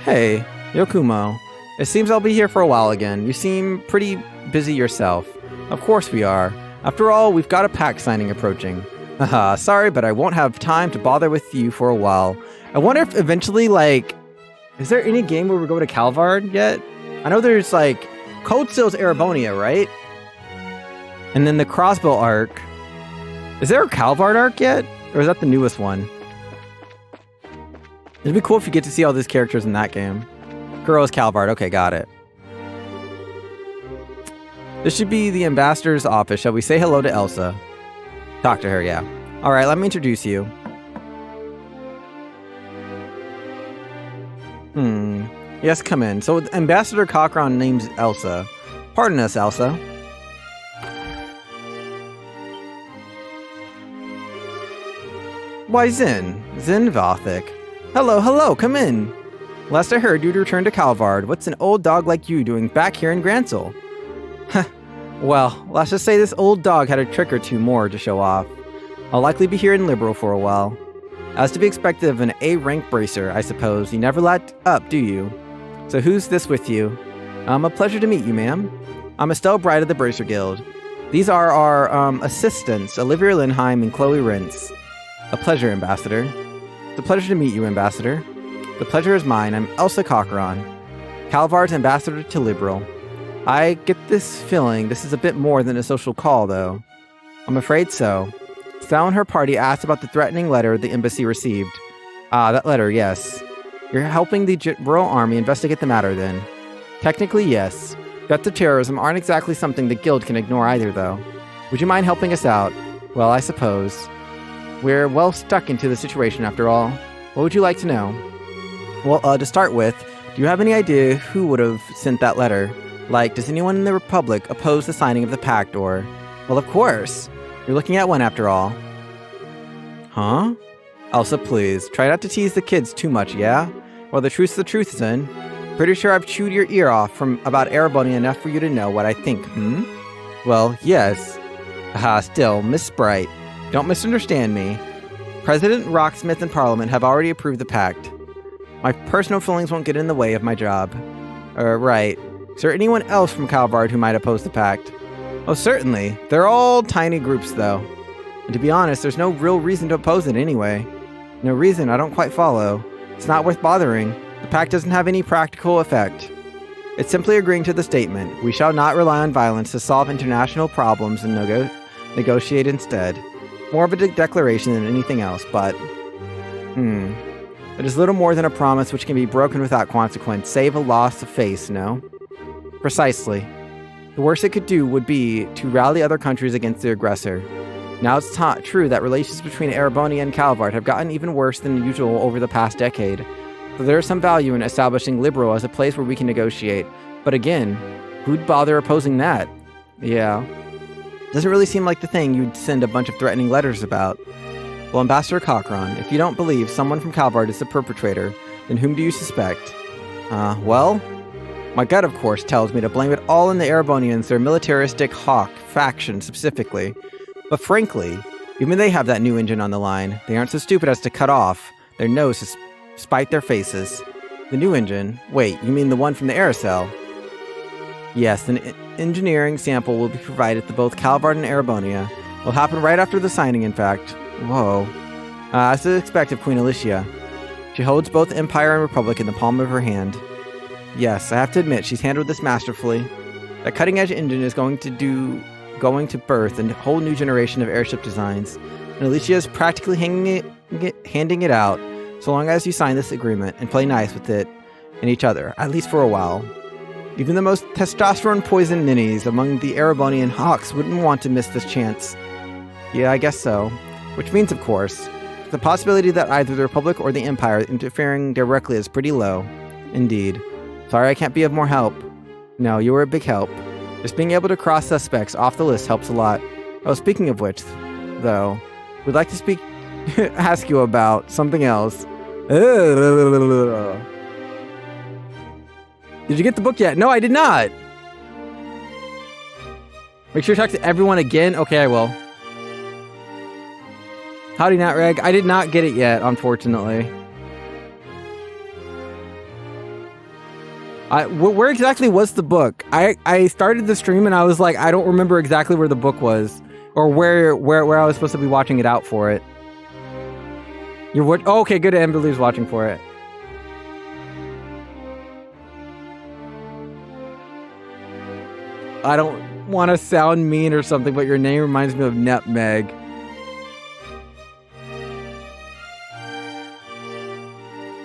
Hey, Yokumo. It seems I'll be here for a while again. You seem pretty busy yourself. Of course we are. After all, we've got a pact signing approaching. Haha, sorry, but I won't have time to bother with you for a while. I wonder if eventually, like... Is there any game where we go to Calvard yet? I know there's, like... Code Steel's Erebonia, right? And then the Crossbow arc. Is there a Calvard arc yet? Or is that the newest one? It'd be cool if you get to see all these characters in that game. Girls Calvard. Okay, got it. This should be the ambassador's office. Shall we say hello to Elsa? Talk to her, yeah. Alright, let me introduce you. Yes, come in. So Ambassador Cochran names Elsa. Pardon us, Elsa. Why, Zen. Zen Vothic. Hello, hello, come in. Last I heard, you'd returned to Calvard. What's an old dog like you doing back here in Grancel? Well, let's just say this old dog had a trick or two more to show off. I'll likely be here in Liberal for a while. As to be expected of an A-rank bracer, I suppose. You never let up, do you? So who's this with you? A pleasure to meet you, ma'am. I'm Estelle Bright of the Bracer Guild. These are our assistants, Olivia Lindheim and Chloe Rentz. A pleasure, Ambassador. It's a pleasure to meet you, Ambassador. The pleasure is mine. I'm Elsa Cochran, Calvard's ambassador to Liberal. I get this feeling this is a bit more than a social call, though. I'm afraid so. Sal and her party asked about the threatening letter the embassy received. Ah, that letter, yes. You're helping the Royal Army investigate the matter, then? Technically, yes. Threats of terrorism aren't exactly something the Guild can ignore either, though. Would you mind helping us out? Well, I suppose. We're well stuck into the situation, after all. What would you like to know? Well, to start with, do you have any idea who would have sent that letter? Like, does anyone in the Republic oppose the signing of the pact, or... Well, of course. You're looking at one, after all. Huh? Elsa, please. Try not to tease the kids too much, yeah? Well, the truth's the truth, Zen. Pretty sure I've chewed your ear off from about Erebonia enough for you to know what I think, Well, yes. Still, Miss Sprite. Don't misunderstand me. President Rocksmith and Parliament have already approved the pact. My personal feelings won't get in the way of my job. Right. Is there anyone else from Calvard who might oppose the pact? Oh, certainly. They're all tiny groups, though. And to be honest, there's no real reason to oppose it anyway. No reason, I don't quite follow. It's not worth bothering. The pact doesn't have any practical effect. It's simply agreeing to the statement. We shall not rely on violence to solve international problems and negotiate instead. More of a declaration than anything else, but... It is little more than a promise which can be broken without consequence, save a loss of face, no? Precisely. The worst it could do would be to rally other countries against the aggressor. Now it's true that relations between Erebonia and Calvard have gotten even worse than usual over the past decade, so there is some value in establishing Liberal as a place where we can negotiate. But again, who'd bother opposing that? Yeah. Doesn't really seem like the thing you'd send a bunch of threatening letters about. Well, Ambassador Cochran, if you don't believe someone from Calvard is the perpetrator, then whom do you suspect? Well, my gut, of course, tells me to blame it all on the Erebonians, their militaristic hawk faction specifically. But frankly, even they have that new engine on the line. They aren't so stupid as to cut off their nose to spite their faces. The new engine? Wait, you mean the one from the Aerocell? Yes, an engineering sample will be provided to both Calvard and Erebonia. Will happen right after the signing, in fact. Whoa. As to expect of Queen Alicia. She holds both Empire and Republic in the palm of her hand. Yes, I have to admit, she's handled this masterfully. That cutting-edge engine is going to birth a whole new generation of airship designs, and Alicia is practically handing it out, so long as you sign this agreement and play nice with it and each other, at least for a while. Even the most testosterone-poisoned ninnies among the Erebonian hawks wouldn't want to miss this chance. Yeah, I guess so. Which means, of course, the possibility that either the Republic or the Empire interfering directly is pretty low. Indeed. Sorry I can't be of more help. No, you were a big help. Just being able to cross suspects off the list helps a lot. Oh, speaking of which, though, we'd like to ask you about something else. Did you get the book yet? No, I did not. Make sure to talk to everyone again. Okay, I will. Howdy, Natreg. I did not get it yet, unfortunately. Where exactly was the book? I started the stream and I was like, I don't remember exactly where the book was, or where I was supposed to be watching it out for it. You're what? Oh, okay, good. Amberly's watching for it. I don't want to sound mean or something, but your name reminds me of Nutmeg.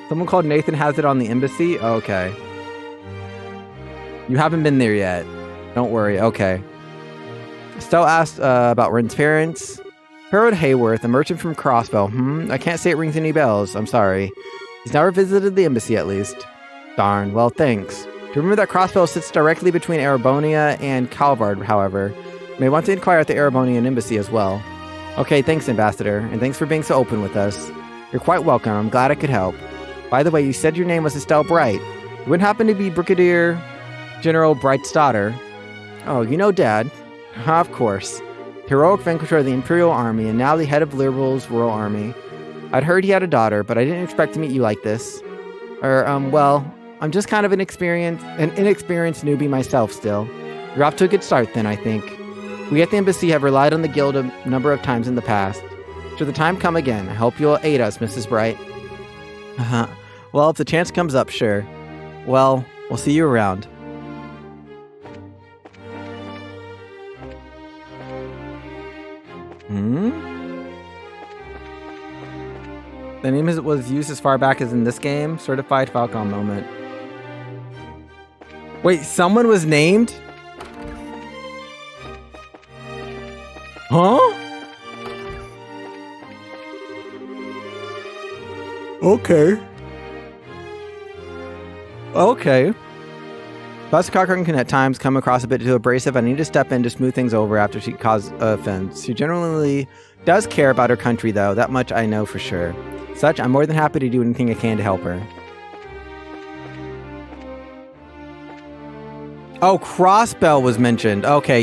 Someone called Nathan has it on the embassy? Oh, okay. You haven't been there yet. Don't worry. Okay. Stell asked about Ren's parents. Harold Hayworth, a merchant from Crossbell. I can't say it rings any bells. I'm sorry. He's never visited the embassy, at least. Darn. Well, thanks. To remember that Crossbell sits directly between Erebonia and Calvard, however. You may want to inquire at the Erebonian embassy as well. Okay, thanks, Ambassador, and thanks for being so open with us. You're quite welcome. I'm glad I could help. By the way, you said your name was Estelle Bright. You wouldn't happen to be Brigadier General Bright's daughter? Oh, you know Dad. Of course. Heroic vanquisher of the Imperial Army and now the head of Liberal's Royal Army. I'd heard he had a daughter, but I didn't expect to meet you like this. Well, I'm just kind of an inexperienced newbie myself still. You're off to a good start then, I think. We at the embassy have relied on the guild a number of times in the past. Should the time come again, I hope you'll aid us, Mrs. Bright. Well, if the chance comes up, sure. Well, we'll see you around. The name was used as far back as in this game. Certified Falcom moment. Wait, someone was named? Huh? Okay. Okay. Buster Cochran can at times come across a bit too abrasive. I need to step in to smooth things over after she caused offense. She generally does care about her country, though. That much I know for sure. Such, I'm more than happy to do anything I can to help her. Oh, Crossbell was mentioned. Okay,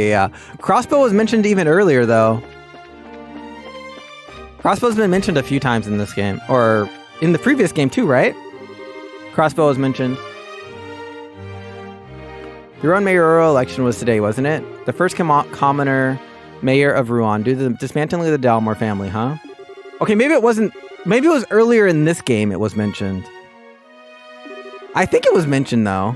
yeah. Crossbell was mentioned even earlier, though. Crossbell's been mentioned a few times in this game. Or in the previous game, too, right? Crossbell was mentioned. Your own mayoral election was today, wasn't it? The first commoner mayor of Rouen due to the dismantling of the Dalmor family, huh? Okay, maybe it wasn't... Maybe it was earlier in this game it was mentioned. I think it was mentioned, though.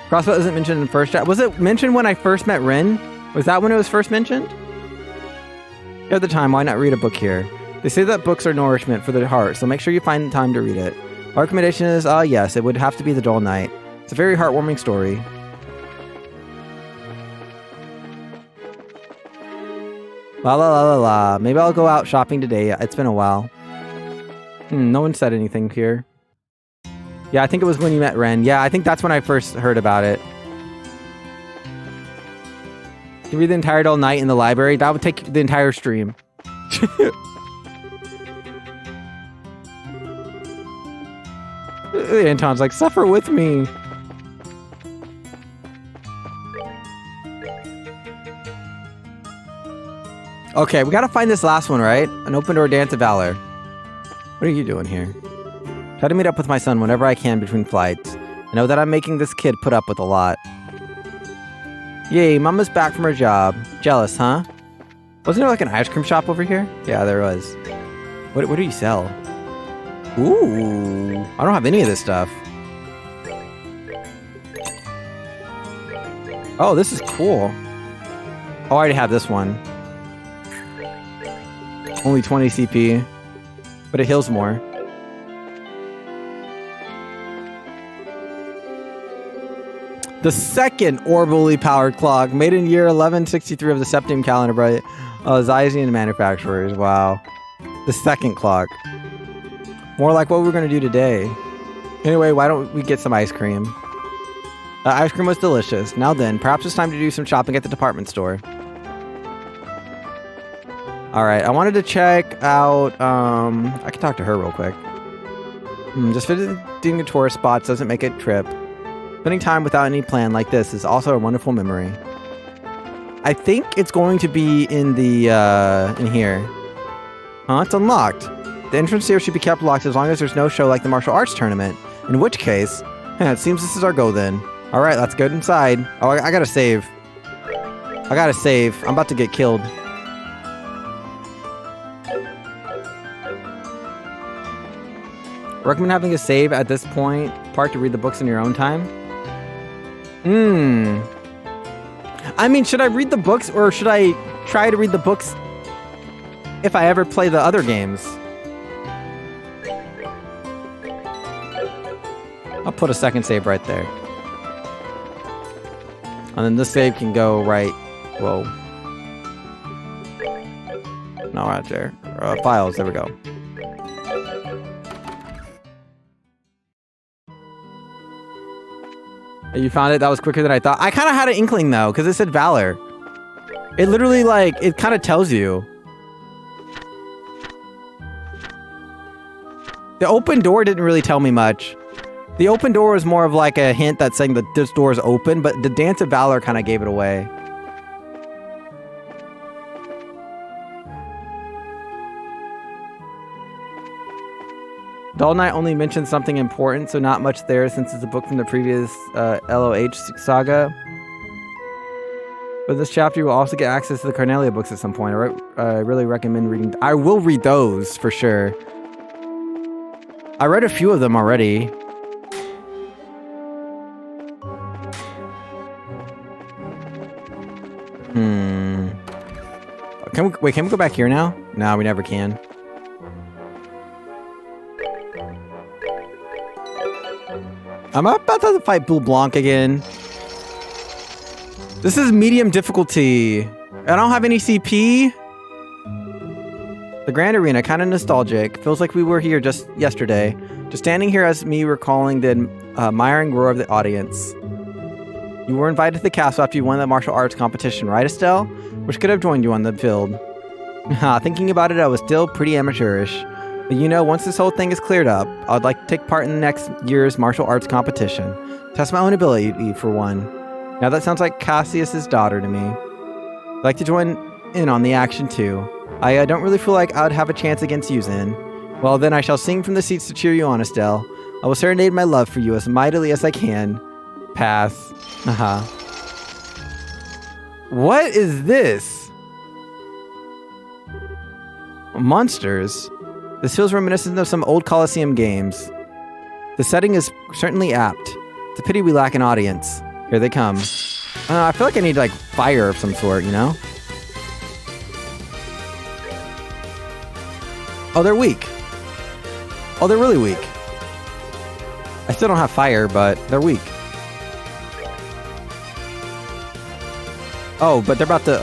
Crossbow isn't mentioned in first chat. Was it mentioned when I first met Ren? Was that when it was first mentioned? At the time, why not read a book here? They say that books are nourishment for the heart, so make sure you find the time to read it. My recommendation is, yes, it would have to be The Dull Night. It's a very heartwarming story. La. Maybe I'll go out shopping today. It's been a while. No one said anything here. Yeah, I think it was when you met Ren. Yeah, I think that's when I first heard about it. Can you read the entire dull night in the library? That would take the entire stream. Anton's like, suffer with me. Okay, we gotta find this last one, right? An open door dance of valor. What are you doing here? Try to meet up with my son whenever I can between flights. I know that I'm making this kid put up with a lot. Yay, Mama's back from her job. Jealous, huh? Wasn't there like an ice cream shop over here? Yeah, there was. What do you sell? Ooh, I don't have any of this stuff. Oh, this is cool. Oh, I already have this one. Only 20 CP, but it heals more. The second orbally powered clock, made in year 1163 of the Septium calendar by Zyzian manufacturers. Wow. The second clock. More like what we're going to do today. Anyway, why don't we get some ice cream? The ice cream was delicious. Now then, perhaps it's time to do some shopping at the department store. Alright, I wanted to check out... I can talk to her real quick. Just visiting the tourist spots doesn't make a trip. Spending time without any plan like this is also a wonderful memory. I think it's going to be in the, in here. Huh? It's unlocked. The entrance here should be kept locked as long as there's no show like the martial arts tournament. In which case, it seems this is our go then. Alright, let's go inside. Oh, I gotta save. I gotta save. I'm about to get killed. Recommend having a save at this point part to read the books in your own time. I mean, should I read the books or should I try to read the books if I ever play the other games? I'll put a second save right there. And then this save can go right... Whoa. No, right there. Files, there we go. You found it? That was quicker than I thought. I kind of had an inkling, though, because it said Valor. It literally, like, it kind of tells you. The open door didn't really tell me much. The open door was more of like a hint that's saying that this door is open, but the Dance of Valor kind of gave it away. Dull Knight only mentions something important, so not much there since it's a book from the previous LOH saga. But this chapter you will also get access to the Carnelia books at some point. I really recommend reading. I will read those for sure. I read a few of them already. Can we go back here now? No, we never can. I'm about to fight Blue Blanc again. This is medium difficulty. I don't have any CP. The Grand Arena, kind of nostalgic. Feels like we were here just yesterday. Just standing here as me recalling the admiring roar of the audience. You were invited to the castle after you won the martial arts competition, right, Estelle? Wish could have joined you on the field. Thinking about it, I was still pretty amateurish. But you know, once this whole thing is cleared up, I'd like to take part in the next year's martial arts competition. Test my own ability, for one. Now that sounds like Cassius's daughter to me. I'd like to join in on the action, too. I don't really feel like I would have a chance against you, Zen. Well, then I shall sing from the seats to cheer you on, Estelle. I will serenade my love for you as mightily as I can. Pass. Haha. What is this? Monsters? This feels reminiscent of some old Colosseum games. The setting is certainly apt. It's a pity we lack an audience. Here they come. I feel like I need like fire of some sort, you know? Oh, they're weak. Oh, they're really weak. I still don't have fire, but they're weak. Oh, but they're about to,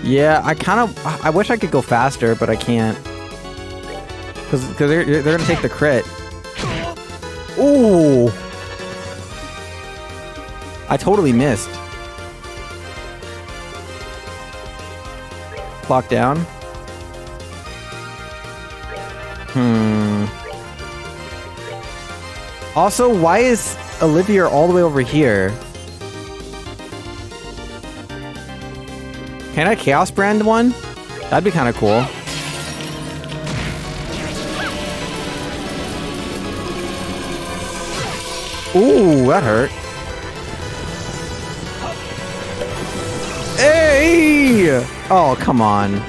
Yeah, I wish I could go faster, but I can't. Because they're gonna take the crit. Ooh! I totally missed. Block down. Also, why is Olivia all the way over here? Can I Chaos Brand one? That'd be kind of cool. Ooh, that hurt. Hey! Oh, come on.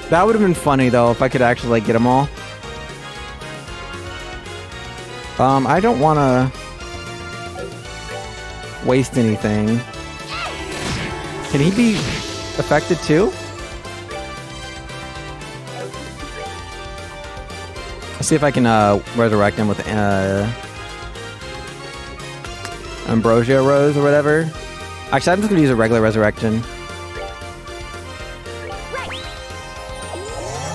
That would have been funny though if I could actually like get them all. I don't want to waste anything. Can he be affected too? Let's see if I can resurrect him with Ambrosia Rose or whatever. Actually, I'm just gonna use a regular resurrection.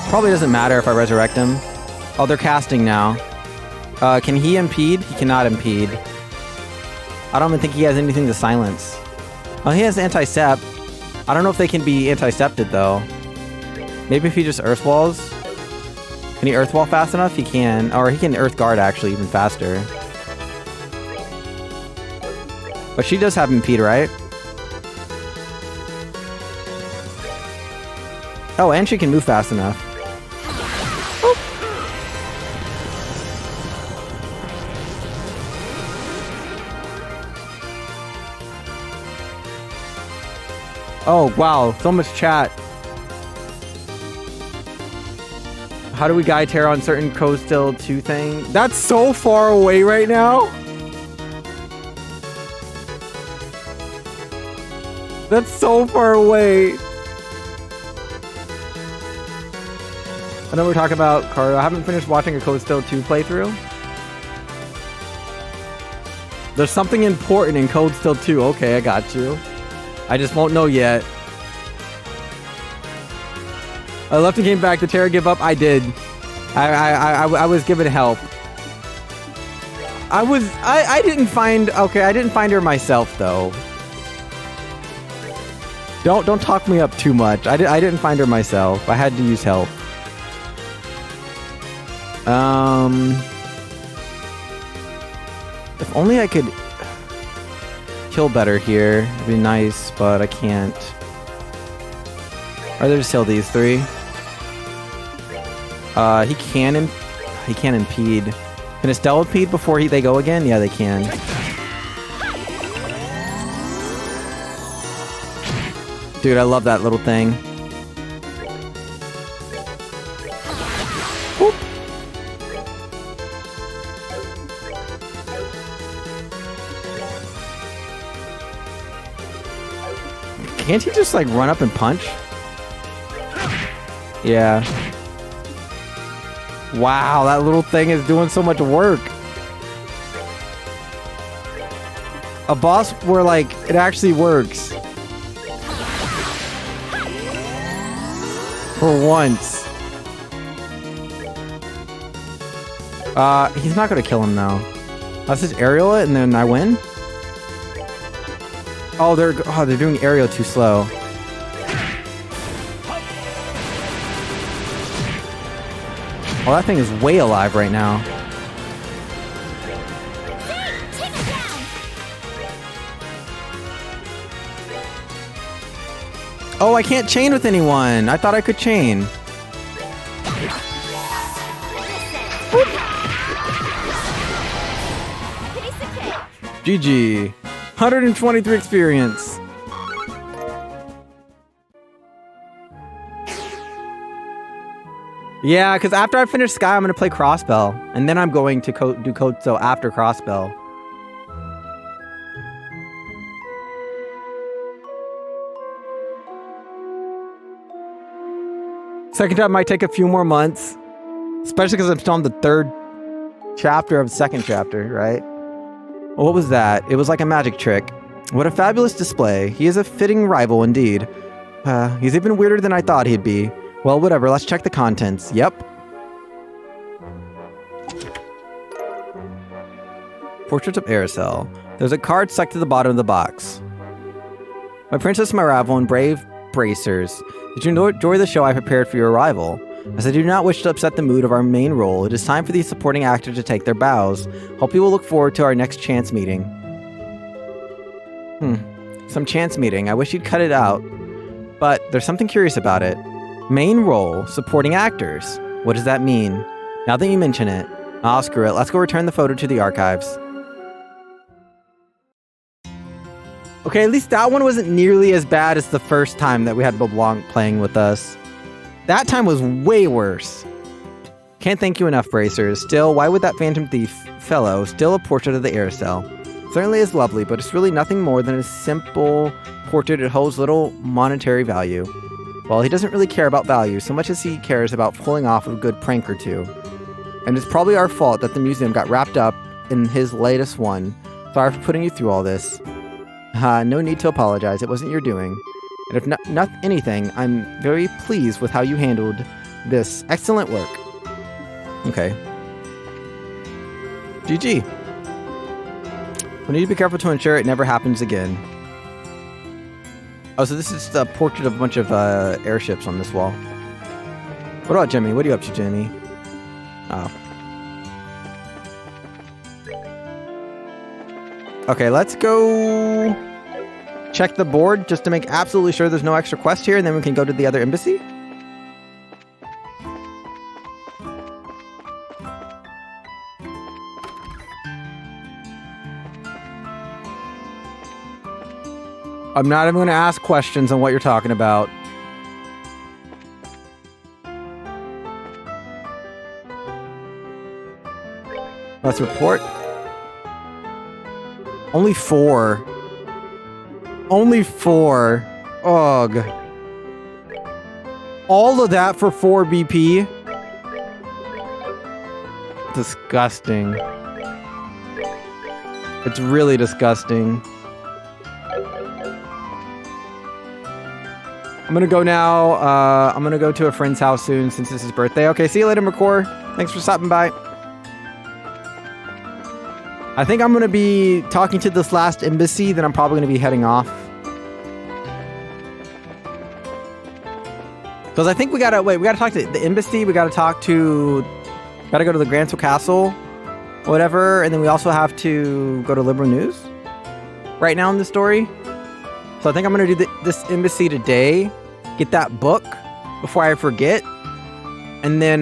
Probably doesn't matter if I resurrect him. Oh, they're casting now. Can he impede? He cannot impede. I don't even think he has anything to silence. Oh, he has anti-sep. I don't know if they can be anti-septed though. Maybe if he just earth walls. Can he earth wall fast enough? He can. Or he can earth guard actually even faster. But she does have impede, right? Oh, and she can move fast enough. Oh, wow. So much chat. How do we guide Terra on certain Coastal 2 thing? That's so far away right now. That's so far away. I know we're talking about Cardo. I haven't finished watching a Coastal 2 playthrough. There's something important in Code Still 2. Okay, I got you. I just won't know yet. I left and came back. Did Terra give up? I did. I was given help. I didn't find... Okay, I didn't find her myself, though. Don't talk me up too much. I didn't find her myself. I had to use help. If only I could kill better here. It'd be nice, but I can't. Or just kill these three. He can impede. Can Estelle impede before they go again? Yeah, they can. Dude, I love that little thing. Whoop. Can't he just like run up and punch? Yeah. Wow, that little thing is doing so much work. A boss where like it actually works. For once. He's not gonna kill him though. Let's just aerial it and then I win. Oh, they're doing aerial too slow. Oh, that thing is way alive right now. Oh, I can't chain with anyone. I thought I could chain. GG. 123 experience. Yeah, because after I finish Sky, I'm going to play Crossbell. And then I'm going to do Koto after Crossbell. Second time might take a few more months. Especially because I'm still on the third chapter of the second chapter, right? What was that? It was like a magic trick. What a fabulous display. He is a fitting rival indeed. He's even weirder than I thought he'd be. Well, whatever, let's check the contents. Yep. Portrait of Grancel. There's a card stuck to the bottom of the box. My Princess, my rival, and brave bracers. Did you enjoy the show I prepared for your arrival? As I do not wish to upset the mood of our main role, it is time for these supporting actors to take their bows. Hope you will look forward to our next chance meeting. Some chance meeting. I wish you'd cut it out. But there's something curious about it. Main role, supporting actors. What does that mean? Now that you mention it. Ah, screw it. Let's go return the photo to the archives. Okay, at least that one wasn't nearly as bad as the first time that we had LeBlanc playing with us. That time was way worse. Can't thank you enough, bracers. Still, why would that phantom thief fellow steal a portrait of the Grancel? Certainly is lovely, but it's really nothing more than a simple portrait. It holds little monetary value. Well, he doesn't really care about value so much as he cares about pulling off a good prank or two. And it's probably our fault that the museum got wrapped up in his latest one. Sorry for putting you through all this. No need to apologize. It wasn't your doing. And if not anything, I'm very pleased with how you handled this. Excellent work. Okay. GG. We need to be careful to ensure it never happens again. Oh, so this is the portrait of a bunch of airships on this wall. What about Jimmy? What are you up to, Jimmy? Oh. Okay, let's go check the board just to make absolutely sure there's no extra quest here, and then we can go to the other embassy. I'm not even going to ask questions on what you're talking about. Let's report. Only 4. Only 4. Ugh. All of that for 4 BP? Disgusting. It's really disgusting. I'm gonna go now. I'm gonna go to a friend's house soon since it's his birthday. Okay, see you later, McCord. Thanks for stopping by. I think I'm gonna be talking to this last embassy, then I'm probably gonna be heading off. Because I think we gotta talk to the embassy, gotta go to the Grancel Castle, whatever, and then we also have to go to Liberal News right now in the story. So I think I'm gonna do this embassy today, get that book before I forget, and then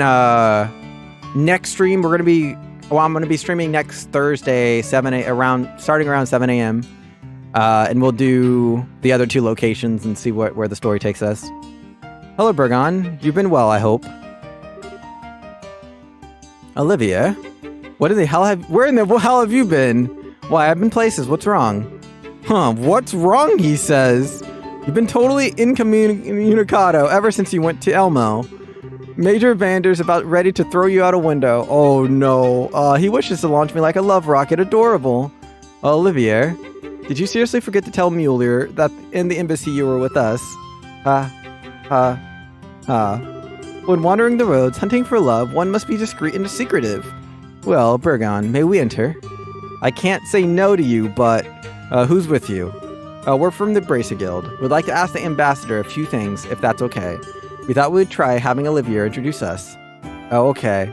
next stream I'm gonna be streaming next Thursday, starting around 7 a.m. And we'll do the other 2 locations and see where the story takes us. Hello, Bergon. You've been well, I hope. Olivia, where in the hell have you been? Why, I've been places. What's wrong? What's wrong, he says. You've been totally incommunicado ever since you went to Elmo. Major Vander's about ready to throw you out a window. Oh no. He wishes to launch me like a love rocket. Adorable. Olivier, did you seriously forget to tell Mueller that in the embassy you were with us? When wandering the roads, hunting for love, one must be discreet and secretive. Well, Bergon, may we enter? I can't say no to you, but who's with you? We're from the Bracer Guild. We'd like to ask the ambassador a few things, if that's okay. We thought we'd try having Olivier introduce us. Oh, okay.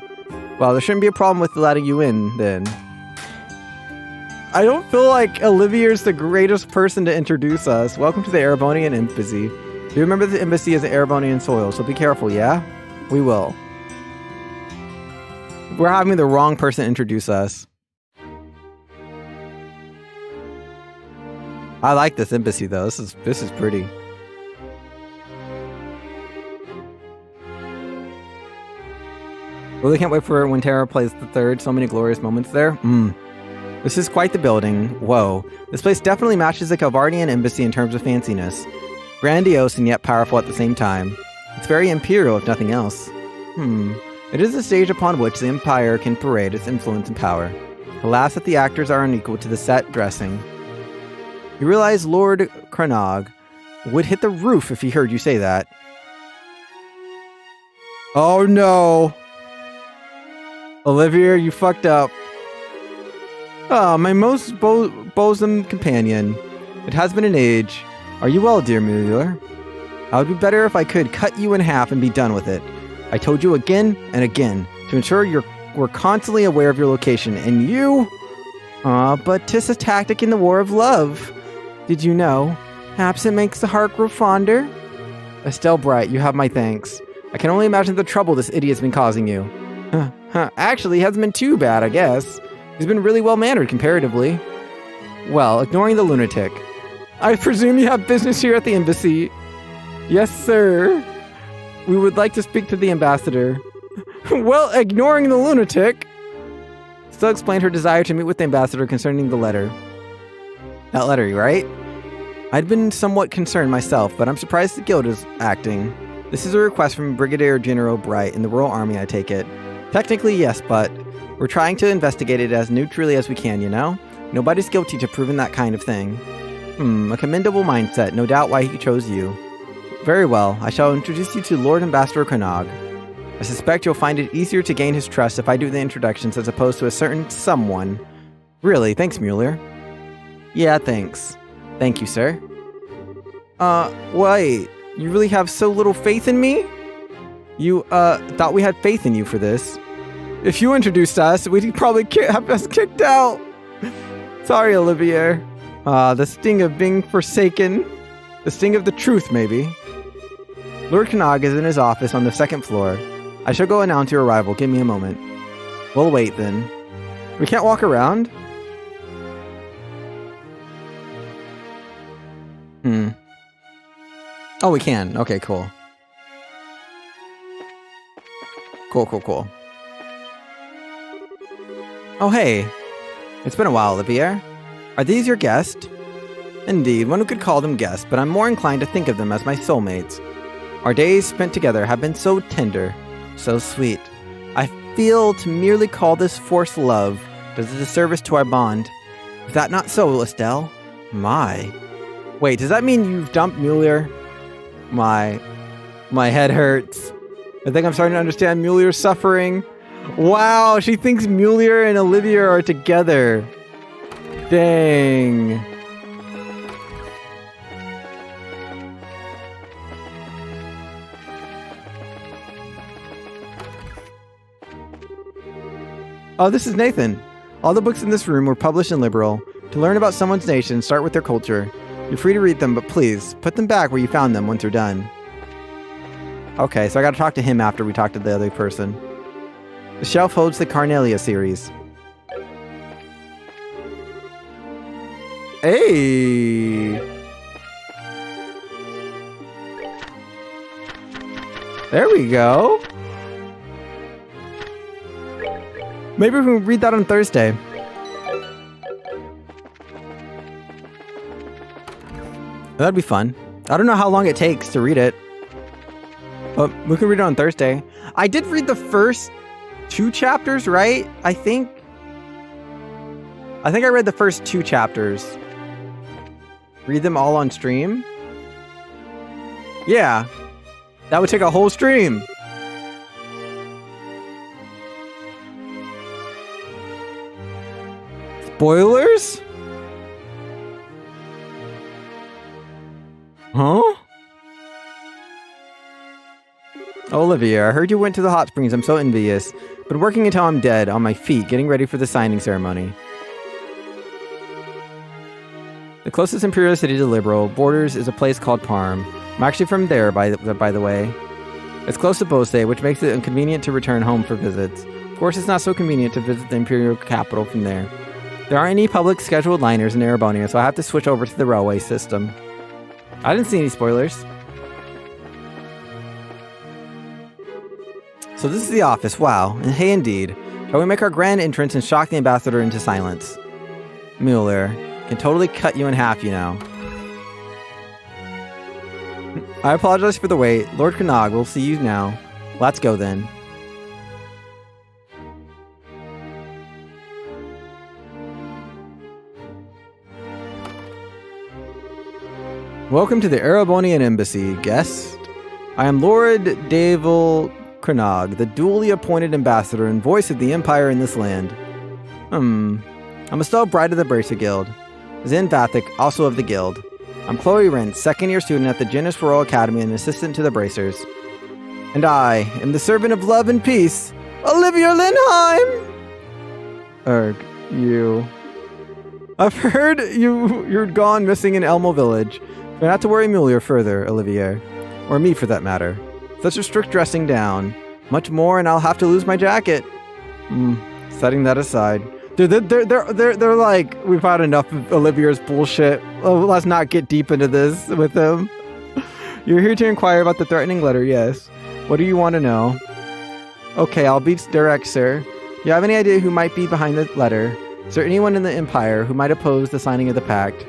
Well, there shouldn't be a problem with letting you in, then. I don't feel like Olivier's the greatest person to introduce us. Welcome to the Erebonian Embassy. Do remember the embassy is an Erebonian soil, so be careful, yeah? We will. We're having the wrong person introduce us. I like this embassy, though. This is pretty. Really can't wait for when Terra plays the 3rd. So many glorious moments there. This is quite the building. Whoa. This place definitely matches the Calvardian embassy in terms of fanciness. Grandiose and yet powerful at the same time. It's very imperial, if nothing else. It is the stage upon which the Empire can parade its influence and power. Alas, that the actors are unequal to the set dressing. You realize Lord Cranog would hit the roof if he heard you say that. Oh no. Olivia, you fucked up. Ah, my most bosom companion. It has been an age. Are you well, dear Mueller? I would be better if I could cut you in half and be done with it. I told you again and again to ensure we're constantly aware of your location, and you... but 'tis a tactic in the war of love. Did you know? Absent makes the heart grow fonder. Estelle Bright, you have my thanks. I can only imagine the trouble this idiot's been causing you. Actually, he hasn't been too bad, I guess. He's been really well-mannered comparatively. Well, ignoring the lunatic. I presume you have business here at the embassy. Yes, sir. We would like to speak to the ambassador. Well, ignoring the lunatic. Still explained her desire to meet with the ambassador concerning the letter. That letter, right? I'd been somewhat concerned myself, but I'm surprised the guild is acting. This is a request from Brigadier General Bright in the Royal Army, I take it. Technically, yes, but we're trying to investigate it as neutrally as we can, you know? Nobody's guilty to proving that kind of thing. A commendable mindset, no doubt why he chose you. Very well, I shall introduce you to Lord Ambassador Konog. I suspect you'll find it easier to gain his trust if I do the introductions as opposed to a certain someone. Really, thanks, Mueller. Yeah, thanks. Thank you, sir. Wait, you really have so little faith in me? You, thought we had faith in you for this. If you introduced us, we'd probably have us kicked out. Sorry, Olivier. The sting of being forsaken. The sting of the truth, maybe. Lord Konog is in his office on the second floor. I shall go announce your arrival. Give me a moment. We'll wait, then. We can't walk around? Oh, we can. Okay, cool. Cool. Oh, hey. It's been a while, Olivier. Are these your guests? Indeed, one could call them guests, but I'm more inclined to think of them as my soulmates. Our days spent together have been so tender, so sweet. I feel to merely call this force love does a disservice to our bond. Is that not so, Estelle? My. Wait, does that mean you've dumped Mueller? My head hurts. I think I'm starting to understand Mueller's suffering. Wow, she thinks Mueller and Olivia are together. Dang. Oh, this is Nathan. All the books in this room were published in Liberal. To learn about someone's nation, start with their culture. You're free to read them, but please, put them back where you found them once you're done. Okay, so I gotta talk to him after we talk to the other person. The shelf holds the Carnelia series. Hey! There we go. Maybe we can read that on Thursday. That'd be fun. I don't know how long it takes to read it, but we can read it on Thursday. I did read the first 2 chapters, right? I think I read the first 2 chapters. Read them all on stream? Yeah. That would take a whole stream. Spoilers? Huh? Olivia, I heard you went to the hot springs. I'm so envious. Been working until I'm dead, on my feet, getting ready for the signing ceremony. The closest imperial city to Liberal borders is a place called Parm. I'm actually from there, by the way. It's close to Bose, which makes it inconvenient to return home for visits. Of course, it's not so convenient to visit the imperial capital from there. There aren't any public scheduled liners in Erebonia, so I have to switch over to the railway system. I didn't see any spoilers. So this is the office, wow. And hey indeed. Shall we make our grand entrance and shock the ambassador into silence? Mueller can totally cut you in half, you know. I apologize for the wait. Lord Konog, we'll see you now. Let's go then. Welcome to the Erebonian Embassy, guest. I am Lord Davil Krenog, the duly appointed ambassador and voice of the Empire in this land. I'm a stale bride of the Bracer Guild. Zin Vathik, also of the Guild. I'm Chloe Ren, second-year student at the Genus Royal Academy and assistant to the Bracers. And I am the servant of love and peace, Olivia Lindheim! You... I've heard you're gone missing in Elmo Village. But not to worry Mulier further, Olivier. Or me, for that matter. Such a strict dressing down. Much more and I'll have to lose my jacket. Setting that aside. Dude, they're like, we've had enough of Olivier's bullshit. Oh, let's not get deep into this with them. You're here to inquire about the threatening letter, yes. What do you want to know? Okay, I'll be direct, sir. Do you have any idea who might be behind the letter? Is there anyone in the Empire who might oppose the signing of the pact?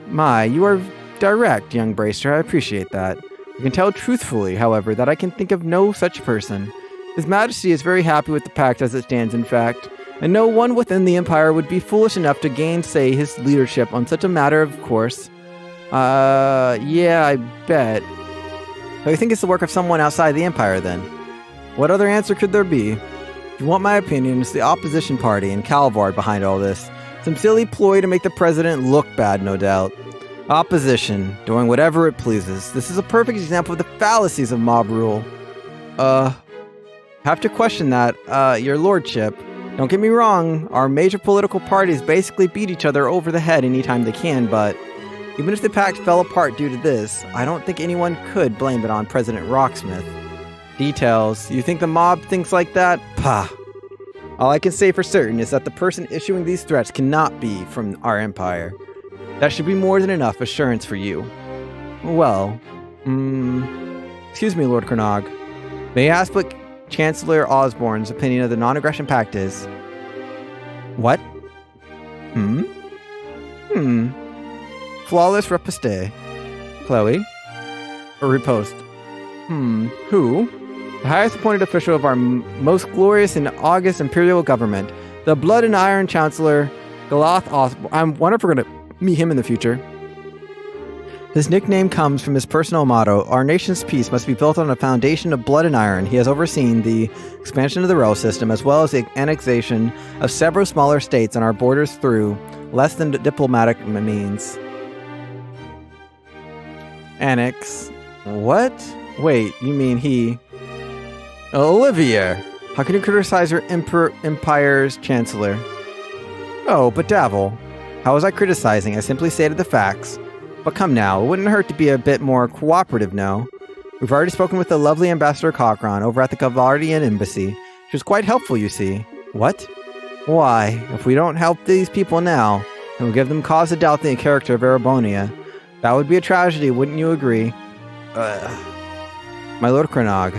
My, you are direct, young Bracer. I appreciate that. I can tell truthfully, however, that I can think of no such person. His Majesty is very happy with the pact as it stands, in fact, and no one within the Empire would be foolish enough to gainsay his leadership on such a matter, of course. Yeah, I bet. So you think it's the work of someone outside the Empire, then? What other answer could there be? If you want my opinion, it's the opposition party and Calvard behind all this. Some silly ploy to make the president look bad, no doubt. Opposition, doing whatever it pleases. This is a perfect example of the fallacies of mob rule. Have to question that, your lordship. Don't get me wrong, our major political parties basically beat each other over the head anytime they can, but even if the pact fell apart due to this, I don't think anyone could blame it on President Rocksmith. Details. You think the mob thinks like that? Pah. All I can say for certain is that the person issuing these threats cannot be from our empire. That should be more than enough assurance for you. Well, excuse me, Lord Krenog. May I ask what Chancellor Osborne's opinion of the non-aggression pact is? What? Flawless riposte. Chloe? Or riposte? Who? The highest appointed official of our most glorious and august imperial government, the Blood and Iron Chancellor Galath Osborne. I wonder if we're going to meet him in the future. His nickname comes from his personal motto, our nation's peace must be built on a foundation of blood and iron. He has overseen the expansion of the rail system as well as the annexation of several smaller states on our borders through less than diplomatic means. Annex. What? Wait, you mean he... Olivia! How can you criticize your empire's chancellor? Oh, but Davil. How was I criticizing? I simply stated the facts. But come now, it wouldn't hurt to be a bit more cooperative, no? We've already spoken with the lovely Ambassador Cochran over at the Cavardian Embassy. She was quite helpful, you see. What? Why, if we don't help these people now, and we'll give them cause to doubt the character of Erebonia, that would be a tragedy, wouldn't you agree? My Lord Krenog,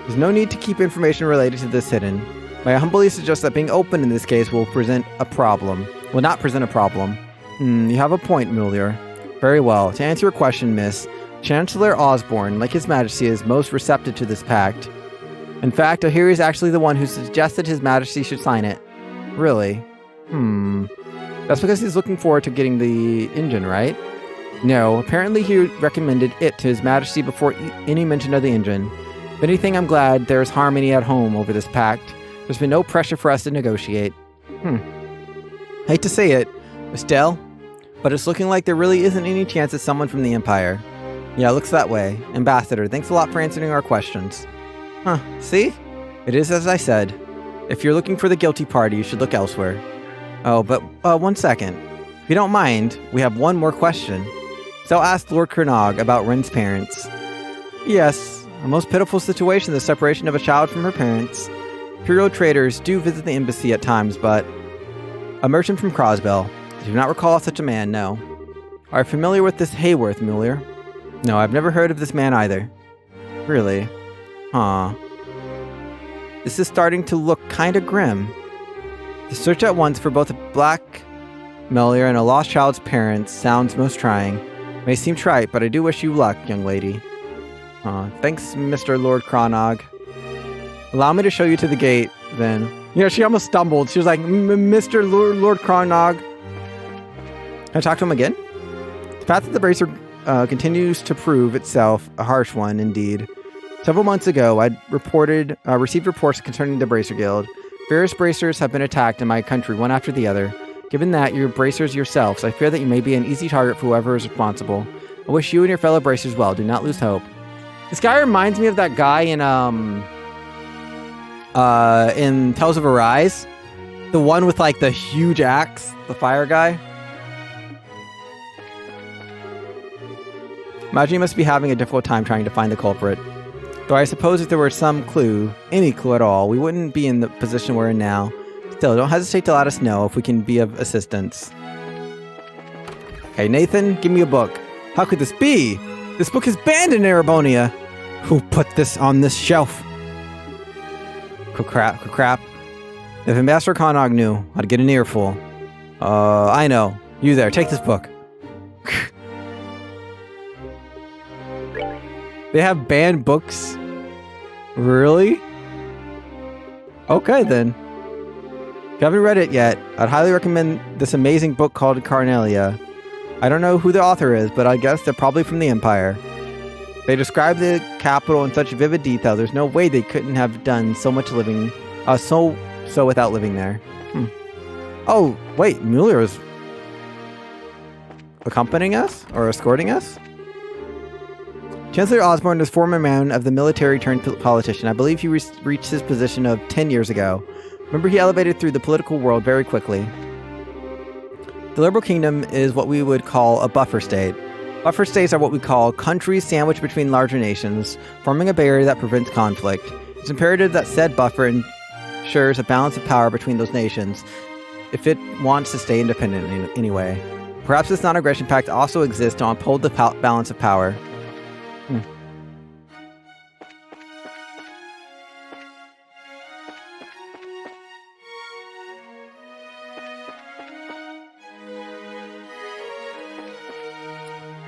there's no need to keep information related to this hidden. May I humbly suggest that being open in this case will present a problem. Will not present a problem. You have a point, Mulier. Very well. To answer your question, Miss, Chancellor Osborne, like His Majesty, is most receptive to this pact. In fact, I hear he's actually the one who suggested His Majesty should sign it. Really? That's because he's looking forward to getting the engine, right? No, apparently he recommended it to His Majesty before any mention of the engine. If anything, I'm glad there's harmony at home over this pact. There's been no pressure for us to negotiate. Hate to say it, Estelle, but it's looking like there really isn't any chance it's someone from the Empire. Yeah, it looks that way. Ambassador, thanks a lot for answering our questions. See? It is as I said. If you're looking for the guilty party, you should look elsewhere. Oh, but 1 second. If you don't mind, we have one more question. So asked Lord Krenog about Ren's parents. Yes, a most pitiful situation, the separation of a child from her parents. Imperial traders do visit the embassy at times, but... A merchant from Crosbell. I do not recall such a man, no. Are you familiar with this Hayworth, Mulier? No, I've never heard of this man either. Really? This is starting to look kinda grim. The search at once for both a black Mulier and a lost child's parents sounds most trying. May seem trite, but I do wish you luck, young lady. Thanks, Mr. Lord Krenog. Allow me to show you to the gate, then. You know, she almost stumbled. She was like, Mr. Lord Krenog. Can I talk to him again? The path of the Bracer continues to prove itself a harsh one indeed. Several months ago, I received reports concerning the Bracer Guild. Various bracers have been attacked in my country, one after the other. Given that you're bracers yourselves, I fear that you may be an easy target for whoever is responsible. I wish you and your fellow bracers well. Do not lose hope. This guy reminds me of that guy in Tales of Arise. The one with like the huge axe, the fire guy. Imagine you must be having a difficult time trying to find the culprit. Though I suppose if there were some clue, any clue at all, we wouldn't be in the position we're in now. Still, don't hesitate to let us know if we can be of assistance. Hey Nathan, give me a book. How could this be? This book is banned in Erebonia. Who put this on this shelf? Crap. If Ambassador Konog knew, I'd get an earful. I know. You there, take this book. They have banned books? Really? Okay then. If you haven't read it yet, I'd highly recommend this amazing book called Carnelia. I don't know who the author is, but I guess they're probably from the Empire. They describe the capital in such vivid detail, there's no way they couldn't have done so much living, so without living there. Oh, wait, Mueller is accompanying us? Or escorting us? Chancellor Osborne is former man of the military turned politician. I believe he reached his position of 10 years ago. Remember, he elevated through the political world very quickly. The Liberal Kingdom is what we would call a buffer state. Buffer states are what we call countries sandwiched between larger nations, forming a barrier that prevents conflict. It's imperative that said buffer ensures a balance of power between those nations, if it wants to stay independent anyway. Perhaps this non-aggression pact also exists to uphold the balance of power.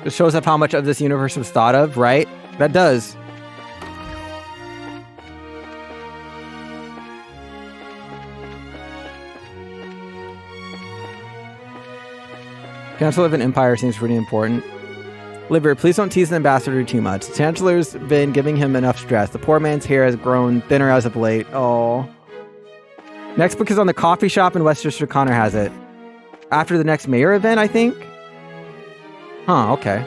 It shows up how much of this universe was thought of, right? That does. Council of an Empire seems pretty important. Liver, please don't tease the ambassador too much. The Chancellor's been giving him enough stress. The poor man's hair has grown thinner as of late. Oh. Next book is on the coffee shop in Westchester. Connor has it. After the next mayor event, I think? Huh, okay.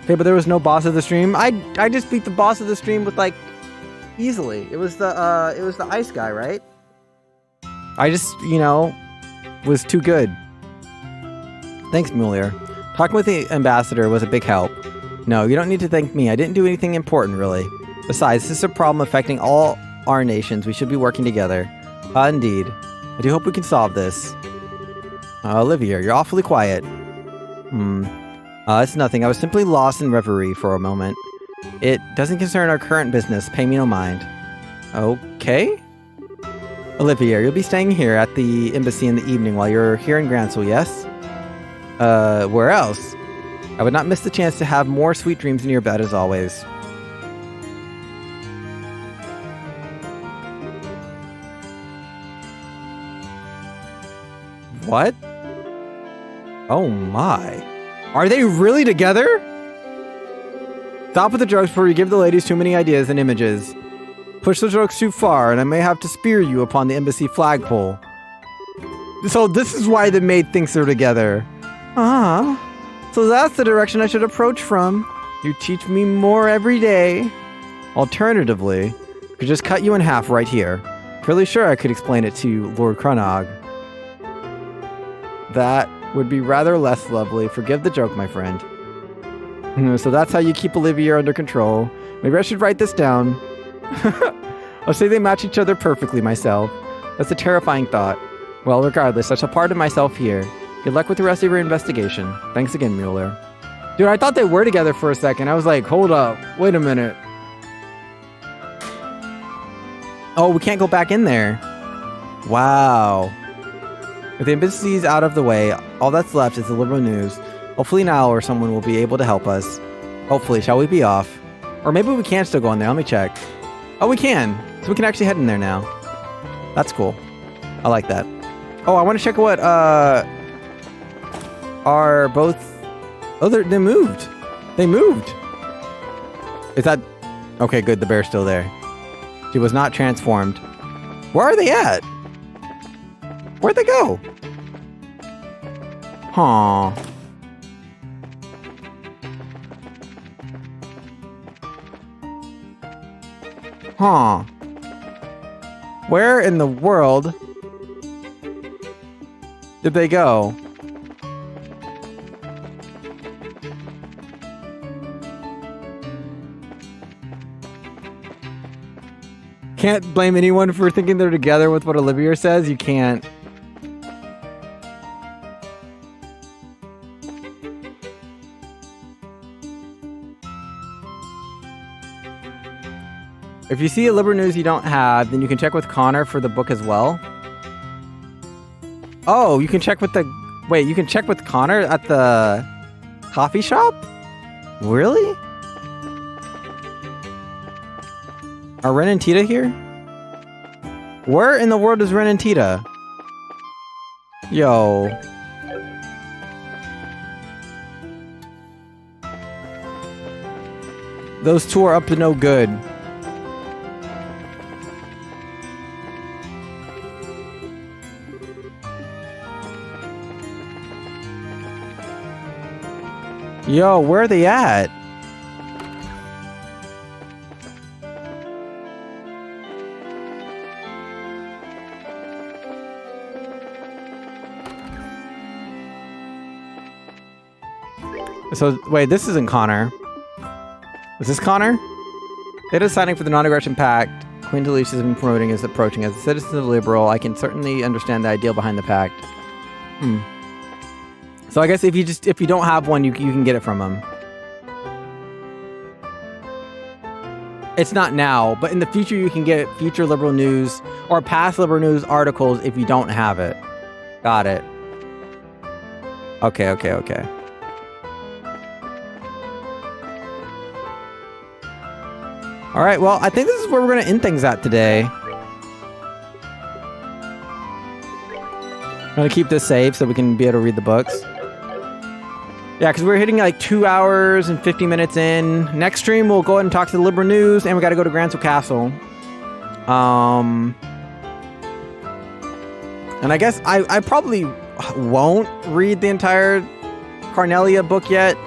Okay, but there was no boss of the stream. I just beat the boss of the stream with like easily. It was the ice guy, right? I just, was too good. Thanks, Mueller. Talking with the ambassador was a big help. No, you don't need to thank me. I didn't do anything important, really. Besides, this is a problem affecting all our nations. We should be working together. Indeed. I do hope we can solve this. Olivia, you're awfully quiet. It's nothing. I was simply lost in reverie for a moment. It doesn't concern our current business. Pay me no mind. Okay? Olivia, you'll be staying here at the embassy in the evening while you're here in Grancel, yes? Where else? I would not miss the chance to have more sweet dreams in your bed as always. What? Oh my. Are they really together? Stop with the jokes before you give the ladies too many ideas and images. Push the jokes too far and I may have to spear you upon the embassy flagpole. So this is why the maid thinks they're together. So that's the direction I should approach from. You teach me more every day. Alternatively, I could just cut you in half right here. Fairly sure I could explain it to Lord Kronog. That would be rather less lovely. Forgive the joke, my friend. So that's how you keep Olivia under control. Maybe I should write this down. I'll say they match each other perfectly myself. That's a terrifying thought. Well, regardless, that's a part of myself here. Good luck with the rest of your investigation. Thanks again, Mueller. Dude, I thought they were together for a second. I was like, hold up. Wait a minute. Oh, we can't go back in there. Wow. With the embassy's out of the way, all that's left is the liberal news. Hopefully now or someone will be able to help us. Hopefully, shall we be off? Or maybe we can still go in there. Let me check. Oh, we can. So we can actually head in there now. That's cool. I like that. Oh, I want to check what are both. Oh, they moved. They moved. Is that okay? Good. The bear's still there. She was not transformed. Where are they at? Where'd they go? Huh. Huh. Where in the world did they go? Can't blame anyone for thinking they're together with what Olivia says. You can't. If you see a Libra news you don't have, then you can check with Connor for the book as well. Oh, you can check with the... Wait, you can check with Connor at the coffee shop? Really? Are Ren and Tita here? Where in the world is Ren and Tita? Yo. Those two are up to no good. Yo, where are they at? So, wait, this isn't Connor. Is this Connor? It is signing for the Non-Aggression Pact. Queen Delisha has been promoting is approaching as a citizen of Liberal. I can certainly understand the ideal behind the pact. So I guess if you don't have one, you can get it from him. It's not now, but in the future you can get future Liberal news or past Liberal news articles if you don't have it. Got it. Okay. All right, well, I think this is where we're going to end things at today. I'm going to keep this safe so we can be able to read the books. Yeah, because we're hitting like 2 hours and 50 minutes in. Next stream, we'll go ahead and talk to the Liberal News, and we got to go to Grancel Castle. And I guess I probably won't read the entire Carnelia book yet.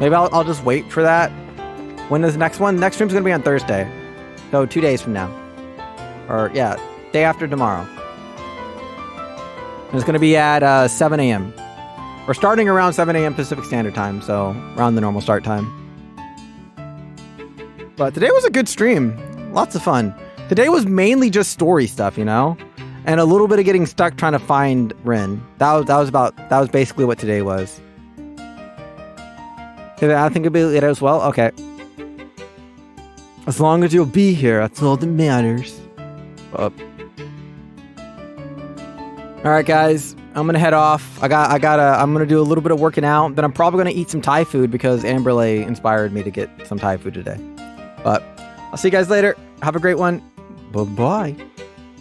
Maybe I'll just wait for that. When is the next one? Next stream's going to be on Thursday. So 2 days from now. Or, yeah, day after tomorrow. And it's going to be at 7 a.m. We're starting around 7 a.m. Pacific Standard Time, so around the normal start time. But today was a good stream. Lots of fun. Today was mainly just story stuff, you know? And a little bit of getting stuck trying to find Ren. That was basically what today was. I think it'll be it as well? Okay. As long as you'll be here, that's all that matters. All right, guys, I'm gonna head off. I'm gonna do a little bit of working out. Then I'm probably gonna eat some Thai food because Amberley inspired me to get some Thai food today. But I'll see you guys later. Have a great one. Bye-bye.